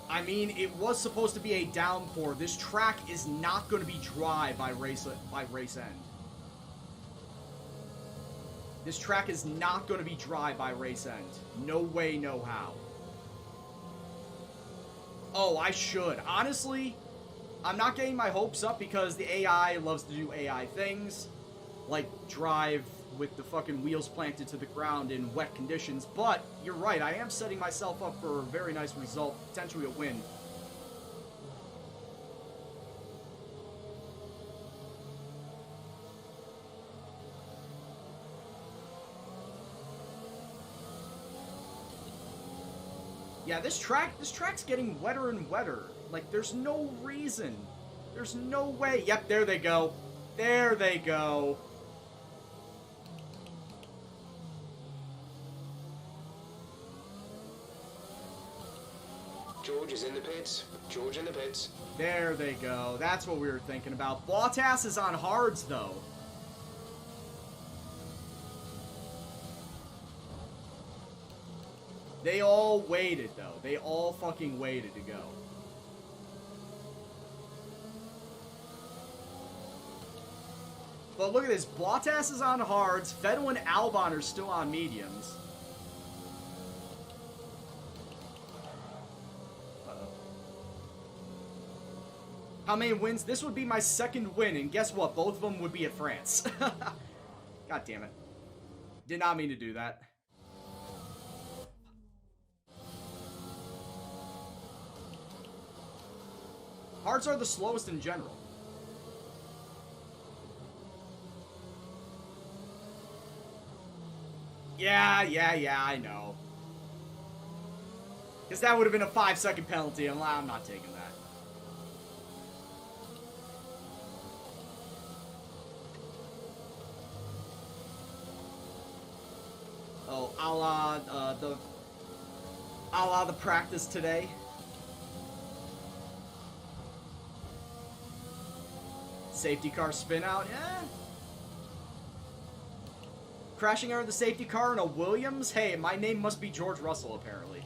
S1: I mean, it was supposed to be a downpour. This track is not going to be dry by race end. This track is not going to be dry by race end. No way, no how. Oh, I should. Honestly, I'm not getting my hopes up because the AI loves to do AI things. Like, drive with the fucking wheels planted to the ground in wet conditions. But, you're right, I am setting myself up for a very nice result. Potentially a win. Yeah, this track's getting wetter and wetter. Like, there's no reason. There's no way. Yep, there they go. There they go.
S2: George is in the pits. George in the pits.
S1: There they go. That's what we were thinking about. Bottas is on hards, though. They all waited, though. They all fucking waited to go. But look at this. Bottas is on hards. Vettel and Albon are still on mediums. Uh-oh. How many wins? This would be my second win, and guess what? Both of them would be at France. God damn it. Did not mean to do that. Hards are the slowest in general. Yeah, I know. Because that would have been a 5-second penalty, and I'm not taking that. Oh, a la the practice today. Safety car spin out, yeah. Crashing under the safety car in a Williams? Hey, my name must be George Russell, apparently.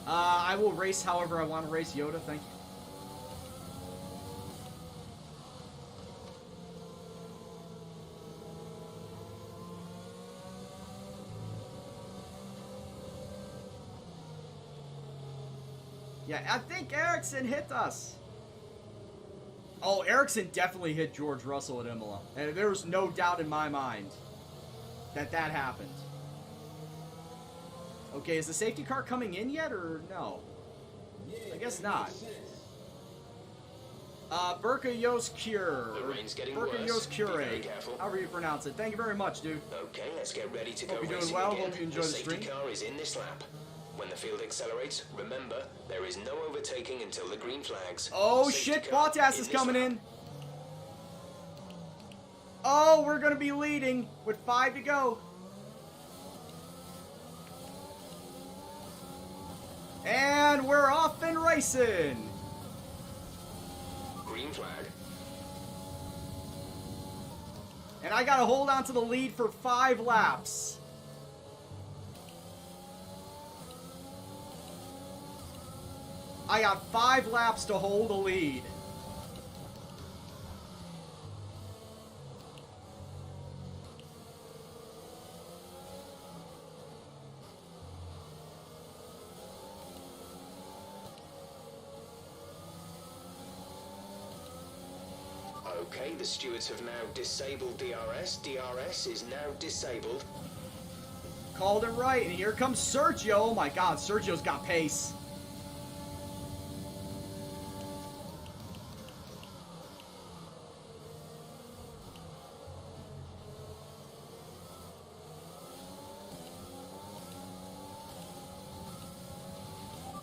S1: I will race however I want to race, Yoda, thank you. Yeah, I think Ericsson hit us. Oh, Ericsson definitely hit George Russell at Imola. And there was no doubt in my mind that that happened. Okay, is the safety car coming in yet, or no? I guess not. Burka Yos Cure.
S2: The rain's getting
S1: Burka
S2: worse.
S1: Yos Cure.
S2: Be very careful.
S1: However you pronounce it. Thank you very much, dude.
S2: Okay, let's get ready to
S1: Hope
S2: go
S1: you're doing
S2: racing
S1: well.
S2: again.
S1: Hope you enjoy the stream.
S2: Safety car is in this lap. When the field accelerates, remember, there is no overtaking until the green flags.
S1: Oh
S2: Safety
S1: shit,
S2: car
S1: Bottas is
S2: this
S1: coming
S2: lap.
S1: in. Oh, we're gonna be leading with 5 to go. And we're off and racing.
S2: Green flag.
S1: And I gotta hold on to the lead for 5 laps. I got 5 laps to hold the lead.
S2: Okay, the stewards have now disabled DRS. DRS is now disabled.
S1: Called it right, and here comes Sergio. Oh my god, Sergio's got pace.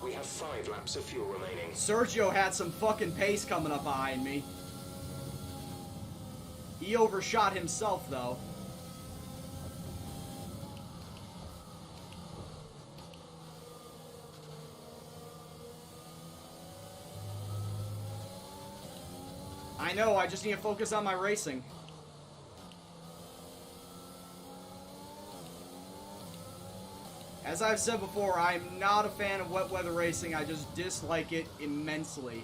S2: We have 5 laps of fuel remaining.
S1: Sergio had some fucking pace coming up behind me. He overshot himself, though. I know, I just need to focus on my racing. As I've said before, I'm not a fan of wet weather racing. I just dislike it immensely.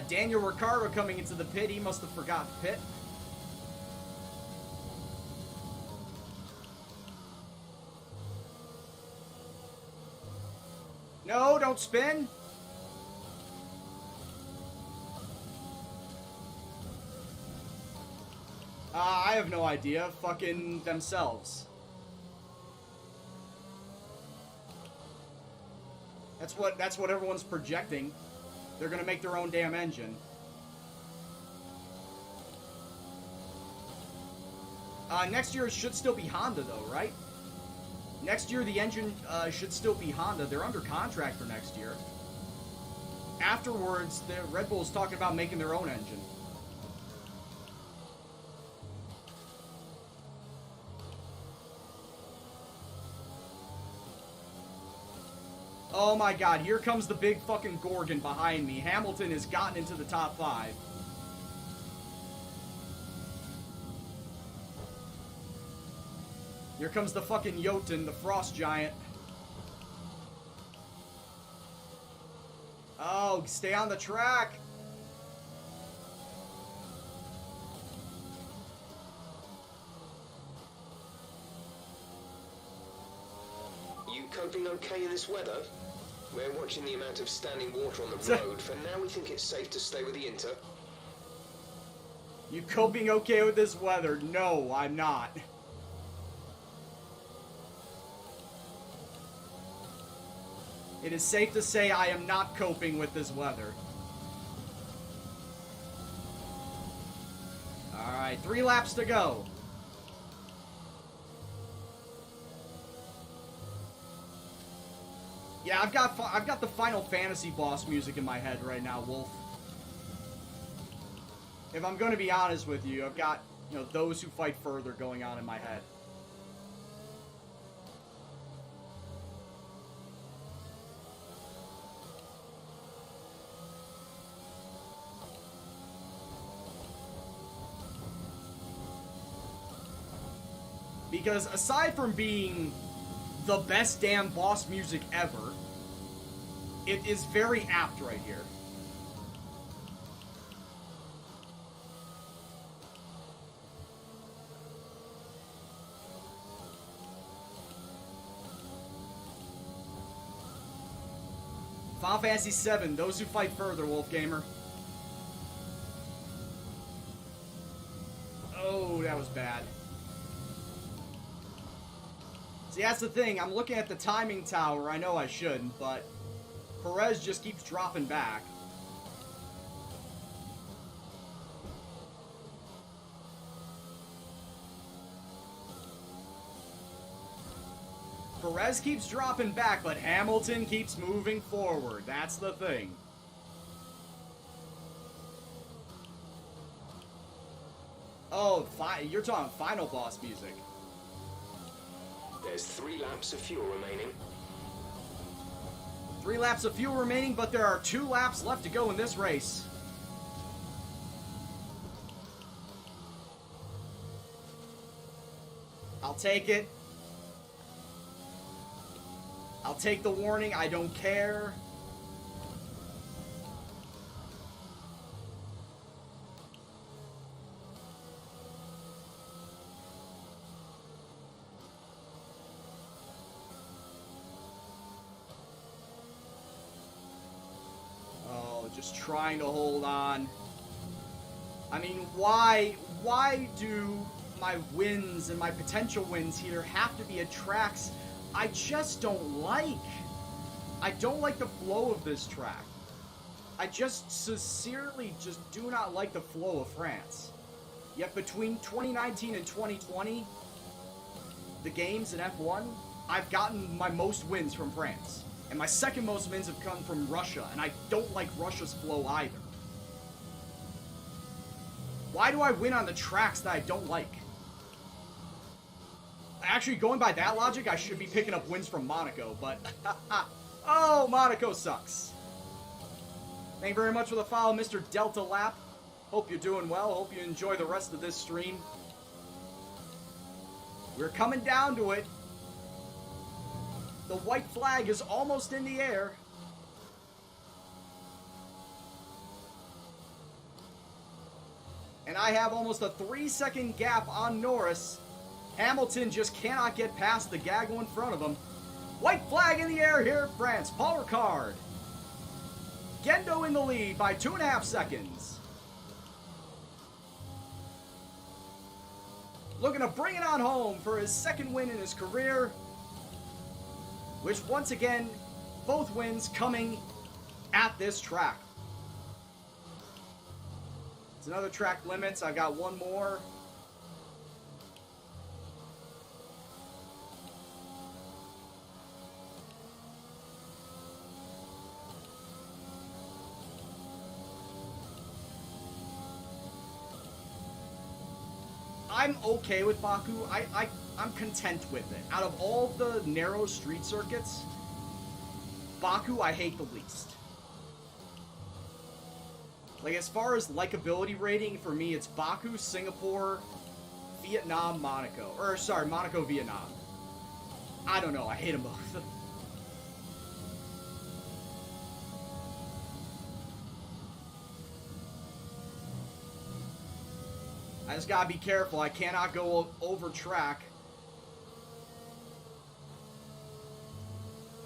S1: Daniel Ricciardo coming into the pit. He must have forgot the pit. No, don't spin. I have no idea. Fucking themselves. That's what everyone's projecting. They're gonna make their own damn engine. Next year it should still be Honda though, right? Next year the engine should still be Honda. They're under contract for next year. Afterwards, the Red Bull's talking about making their own engine. Oh my god, here comes the big fucking Gorgon behind me. Hamilton has gotten into the top 5. Here comes the fucking Jotun, the frost giant. Oh, stay on the track.
S2: You coping okay in this weather? We're watching the amount of standing water on the road. For now, we think it's safe to stay with the Inter.
S1: You coping okay with this weather? No, I'm not. It is safe to say I am not coping with this weather. Alright, 3 laps to go. Yeah, I've got the Final Fantasy boss music in my head right now, Wolf. If I'm going to be honest with you, I've got, Those Who Fight Further going on in my head. Because aside from being the best damn boss music ever, it is very apt right here. Final Fantasy VII, Those Who Fight Further, Wolfgamer. Oh, that was bad. See, that's the thing. I'm looking at the timing tower. I know I shouldn't, but Perez just keeps dropping back. Perez keeps dropping back, but Hamilton keeps moving forward. That's the thing. Oh, you're talking final boss music.
S2: There's 3 laps of fuel remaining.
S1: 3 laps of fuel remaining, but there are 2 laps left to go in this race. I'll take it. I'll take the warning. I don't care. Just trying to hold on. I mean, why do my wins and my potential wins here have to be at tracks I just don't like? I don't like the flow of this track. I just sincerely just do not like the flow of France. Yet between 2019 and 2020, the games in F1, I've gotten my most wins from France. And my second most wins have come from Russia, and I don't like Russia's flow either. Why do I win on the tracks that I don't like? Actually, going by that logic, I should be picking up wins from Monaco, but... oh, Monaco sucks. Thank you very much for the follow, Mr. Delta Lap. Hope you're doing well. Hope you enjoy the rest of this stream. We're coming down to it. The white flag is almost in the air. And I have almost a 3-second gap on Norris. Hamilton just cannot get past the gaggle in front of him. White flag in the air here in France. Paul Ricard. Gendo in the lead by 2.5 seconds. Looking to bring it on home for his second win in his career. Which, once again, both wins coming at this track. It's another track limits. I've got one more. I'm okay with Baku. I'm content with it. Out of all the narrow street circuits, Baku I hate the least. Like, as far as likability rating, for me, it's Baku, Singapore, Vietnam, Monaco. Or, sorry, Monaco, Vietnam. I don't know. I hate them both. I just gotta be careful. I cannot go over track.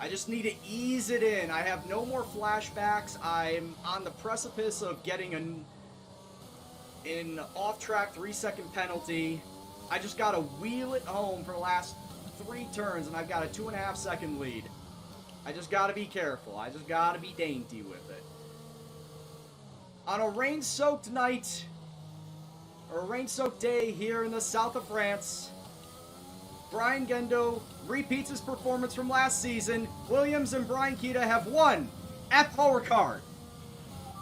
S1: I just need to ease it in. I have no more flashbacks. I'm on the precipice of getting an off-track 3-second penalty. I just gotta wheel it home for the last 3 turns, and I've got a 2.5 second lead. I just gotta be careful. I just gotta be dainty with it. On a rain-soaked night, or a rain-soaked day here in the south of France, Brian Gendo repeats his performance from last season. Williams and Brian Keita have won at Paul Ricard.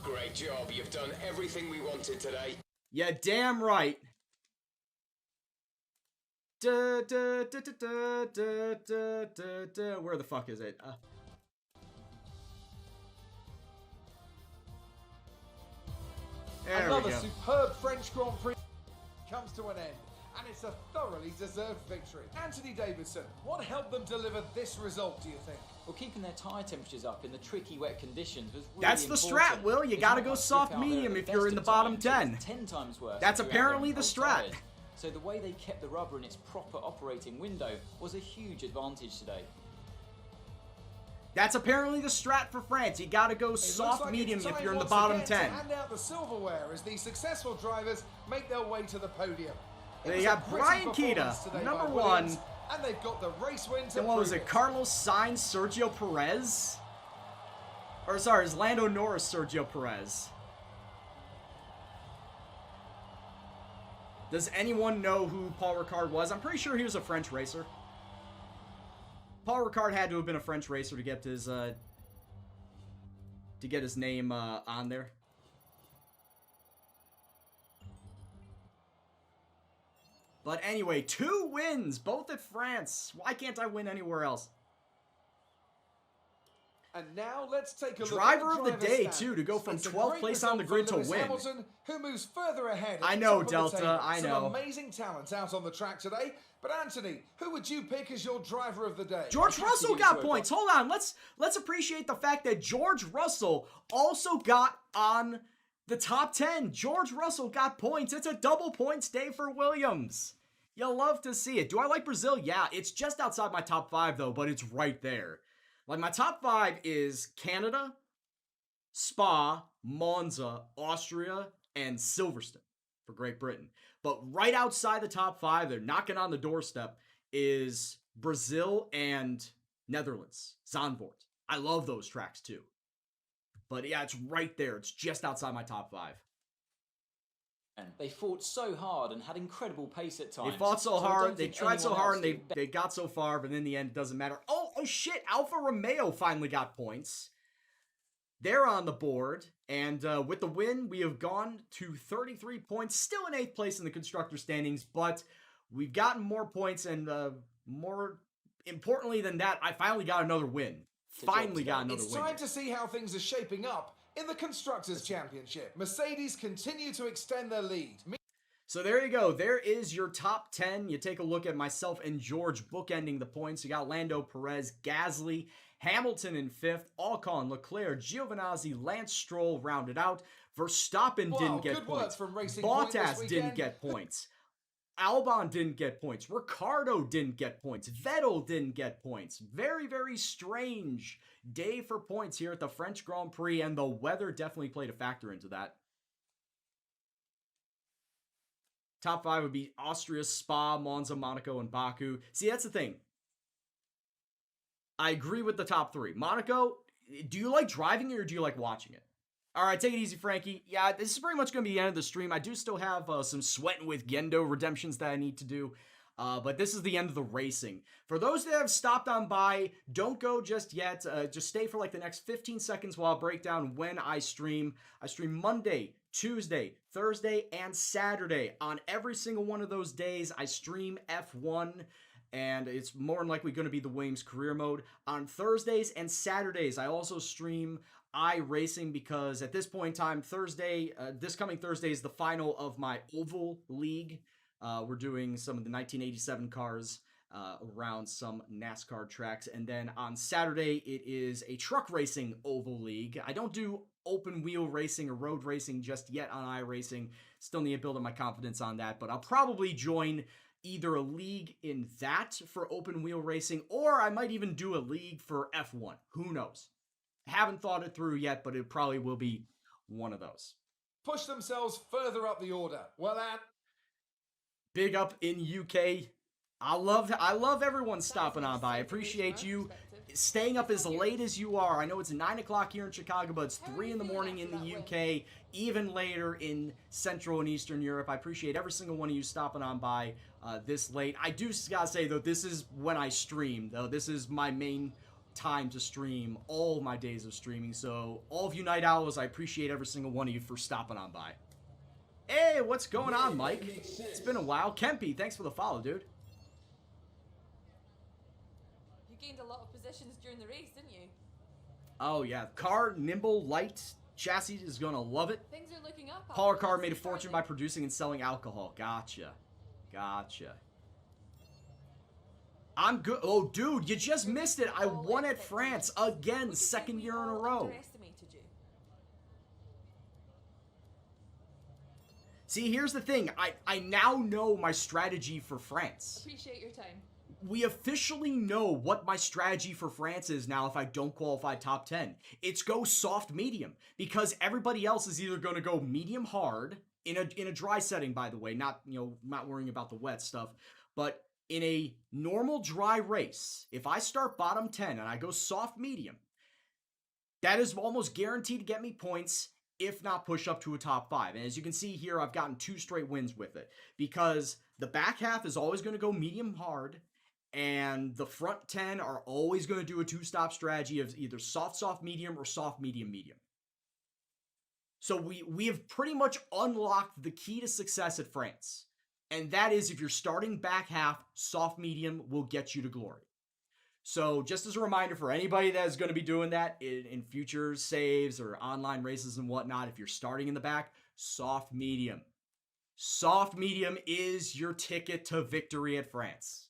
S2: Great job. You've done everything we wanted today.
S1: Yeah, damn right. Where the fuck is it? There
S4: Another
S1: we go.
S4: superb French Grand Prix comes to an end, and it's a thoroughly deserved victory. Anthony Davidson, what helped them deliver this result, do you think?
S6: Well, keeping their tyre temperatures up in the tricky wet conditions was really
S1: That's the
S6: important.
S1: strat, Will. You
S6: It's
S1: gotta
S6: not
S1: go
S6: like
S1: soft
S6: grip out there
S1: medium
S6: at
S1: if
S6: the
S1: you're
S6: best
S1: in the
S6: of
S1: bottom
S6: times.
S1: 10.
S6: It's 10 times worse.
S1: That's
S6: if you're out there
S1: apparently
S6: in
S1: the
S6: cold
S1: strat.
S6: tyres. So the way they kept the rubber in its proper operating window was a huge advantage today.
S1: That's apparently the strat for France. You gotta go
S4: It looks
S1: soft
S4: like
S1: medium
S4: it's
S1: if
S4: time
S1: you're in the
S4: once
S1: bottom
S4: again
S1: 10.
S4: to hand out the silverware as the successful drivers make their way to the podium. It
S1: They
S4: was
S1: got
S4: a gritty
S1: Brian
S4: performance
S1: Keita,
S4: today
S1: number
S4: by
S1: 1.
S4: Williams, and they've got the race win to
S1: Then what was
S4: prove
S1: it? Carlos Sainz, Sergio Perez? Or sorry, it's Lando Norris, Sergio Perez. Does anyone know who Paul Ricard was? I'm pretty sure he was a French racer. Paul Ricard had to have been a French racer to get his name on there. But anyway, 2 wins, both at France. Why can't I win anywhere else?
S4: And now let's take a
S1: Driver
S4: look at
S1: of
S4: the
S1: the
S4: driver's
S1: day,
S4: standings.
S1: too, to go from
S4: It's a
S1: 12th
S4: great
S1: place on the
S4: result
S1: grid
S4: for
S1: to
S4: Lewis
S1: win.
S4: Hamilton, who moves further ahead. At
S1: I
S4: the
S1: know,
S4: top of the
S1: Delta,
S4: table.
S1: I
S4: Some
S1: know.
S4: amazing talent out on the track today. But Anthony, who would you pick as your driver of the day?
S1: George
S6: have to
S1: Russell
S6: give it
S1: got
S6: to a
S1: points. Hold on. Let's appreciate the fact that George Russell also got on the top 10. George Russell got points. It's a double points day for Williams. You'll love to see it. Do I like Brazil? Yeah, it's just outside my top 5 though, but it's right there. Like, my top 5 is Canada, Spa, Monza, Austria, and Silverstone for Great Britain. But right outside the top 5, they're knocking on the doorstep, is Brazil and Netherlands, Zandvoort. I love those tracks too. But yeah, it's right there. It's just outside my top 5.
S6: And they fought so hard and had incredible pace at times.
S1: They fought so
S6: I
S1: hard,
S6: don't
S1: they
S6: think
S1: tried so
S6: anyone
S1: hard,
S6: else
S1: and
S6: did
S1: they got so far, but in the end, it doesn't matter. Oh shit, Alfa Romeo finally got points. They're on the board, and with the win, we have gone to 33 points, still in 8th place in the constructor standings, but we've gotten more points, and more importantly than that, I finally got another win. Finally got another win.
S4: It's time to see how things are shaping up in the Constructors' Championship. Mercedes continue to extend their lead.
S1: So there you go. There is your top 10. You take a look at myself and George bookending the points. You got Lando, Perez, Gasly, Hamilton in 5th, Ocon, Leclerc, Giovinazzi, Lance Stroll rounded out. Verstappen didn't get points.
S4: From Racing Point this
S1: Bottas didn't get points. Albon didn't get points. Ricciardo didn't get points. Vettel didn't get points. Very, very strange day for points here at the French Grand Prix, and the weather definitely played a factor into that. Top 5 would be Austria, Spa, Monza, Monaco, and Baku. See, that's the thing. I agree with the top 3. Monaco, do you like driving it or do you like watching it? All right, take it easy, Frankie. Yeah, this is pretty much going to be the end of the stream. I do still have some sweating with Gendo redemptions that I need to do. But this is the end of the racing. For those that have stopped on by, don't go just yet. Just stay for like the next 15 seconds while I break down when I stream. I stream Monday, Tuesday, Thursday, and Saturday. On every single one of those days, I stream F1. And it's more than likely going to be the Williams career mode. On Thursdays and Saturdays, I also stream iRacing because at this point in time, this coming Thursday is the final of my Oval League. We're doing some of the 1987 cars around some NASCAR tracks. And then on Saturday, it is a truck racing Oval League. I don't do open wheel racing or road racing just yet on iRacing. Still need to build up my confidence on that. But I'll probably join either a league in that for open wheel racing, or I might even do a league for F1. Who knows? Haven't thought it through yet, but it probably will be one of those.
S4: Push themselves further up the order. Well, and
S1: big up in UK. I love everyone stopping on by. I appreciate you staying up as late as you are. I know it's 9 o'clock here in Chicago, but it's 3 in the morning in the UK, even later in Central and Eastern Europe. I appreciate every single one of you stopping on by this late. I do gotta say, though, this is when I stream, though. This is my main time to stream, all my days of streaming. So all of you night owls, I appreciate every single one of you for stopping on by. Hey, what's going on, Mike? It's been a while. Kempy, thanks for the follow, dude.
S3: You gained a lot of positions during the race, didn't you?
S1: Oh, yeah. Car, nimble, light, chassis is going to love it.
S3: Things are looking up.
S1: Power car made a fortune by producing and selling alcohol. Gotcha. I'm good. Oh, dude, you just missed it. I won at France again, second year in a row. See, here's the thing. I now know my strategy for France.
S3: Appreciate your time.
S1: We officially know what my strategy for France is now if I don't qualify top 10. It's go soft medium, because everybody else is either going to go medium hard in a dry setting, by the way, not worrying about the wet stuff, but in a normal dry race, if I start bottom 10 and I go soft medium, that is almost guaranteed to get me points, if not push up to a top 5. And as you can see here, I've gotten 2 straight wins with it, because the back half is always going to go medium hard, and the front 10 are always going to do a 2-stop strategy of either soft medium or soft medium. So we have pretty much unlocked the key to success at France. And that is, if you're starting back half, soft medium will get you to glory. So just as a reminder for anybody that is going to be doing that in future saves or online races and whatnot, if you're starting in the back, soft medium. Soft medium is your ticket to victory at France.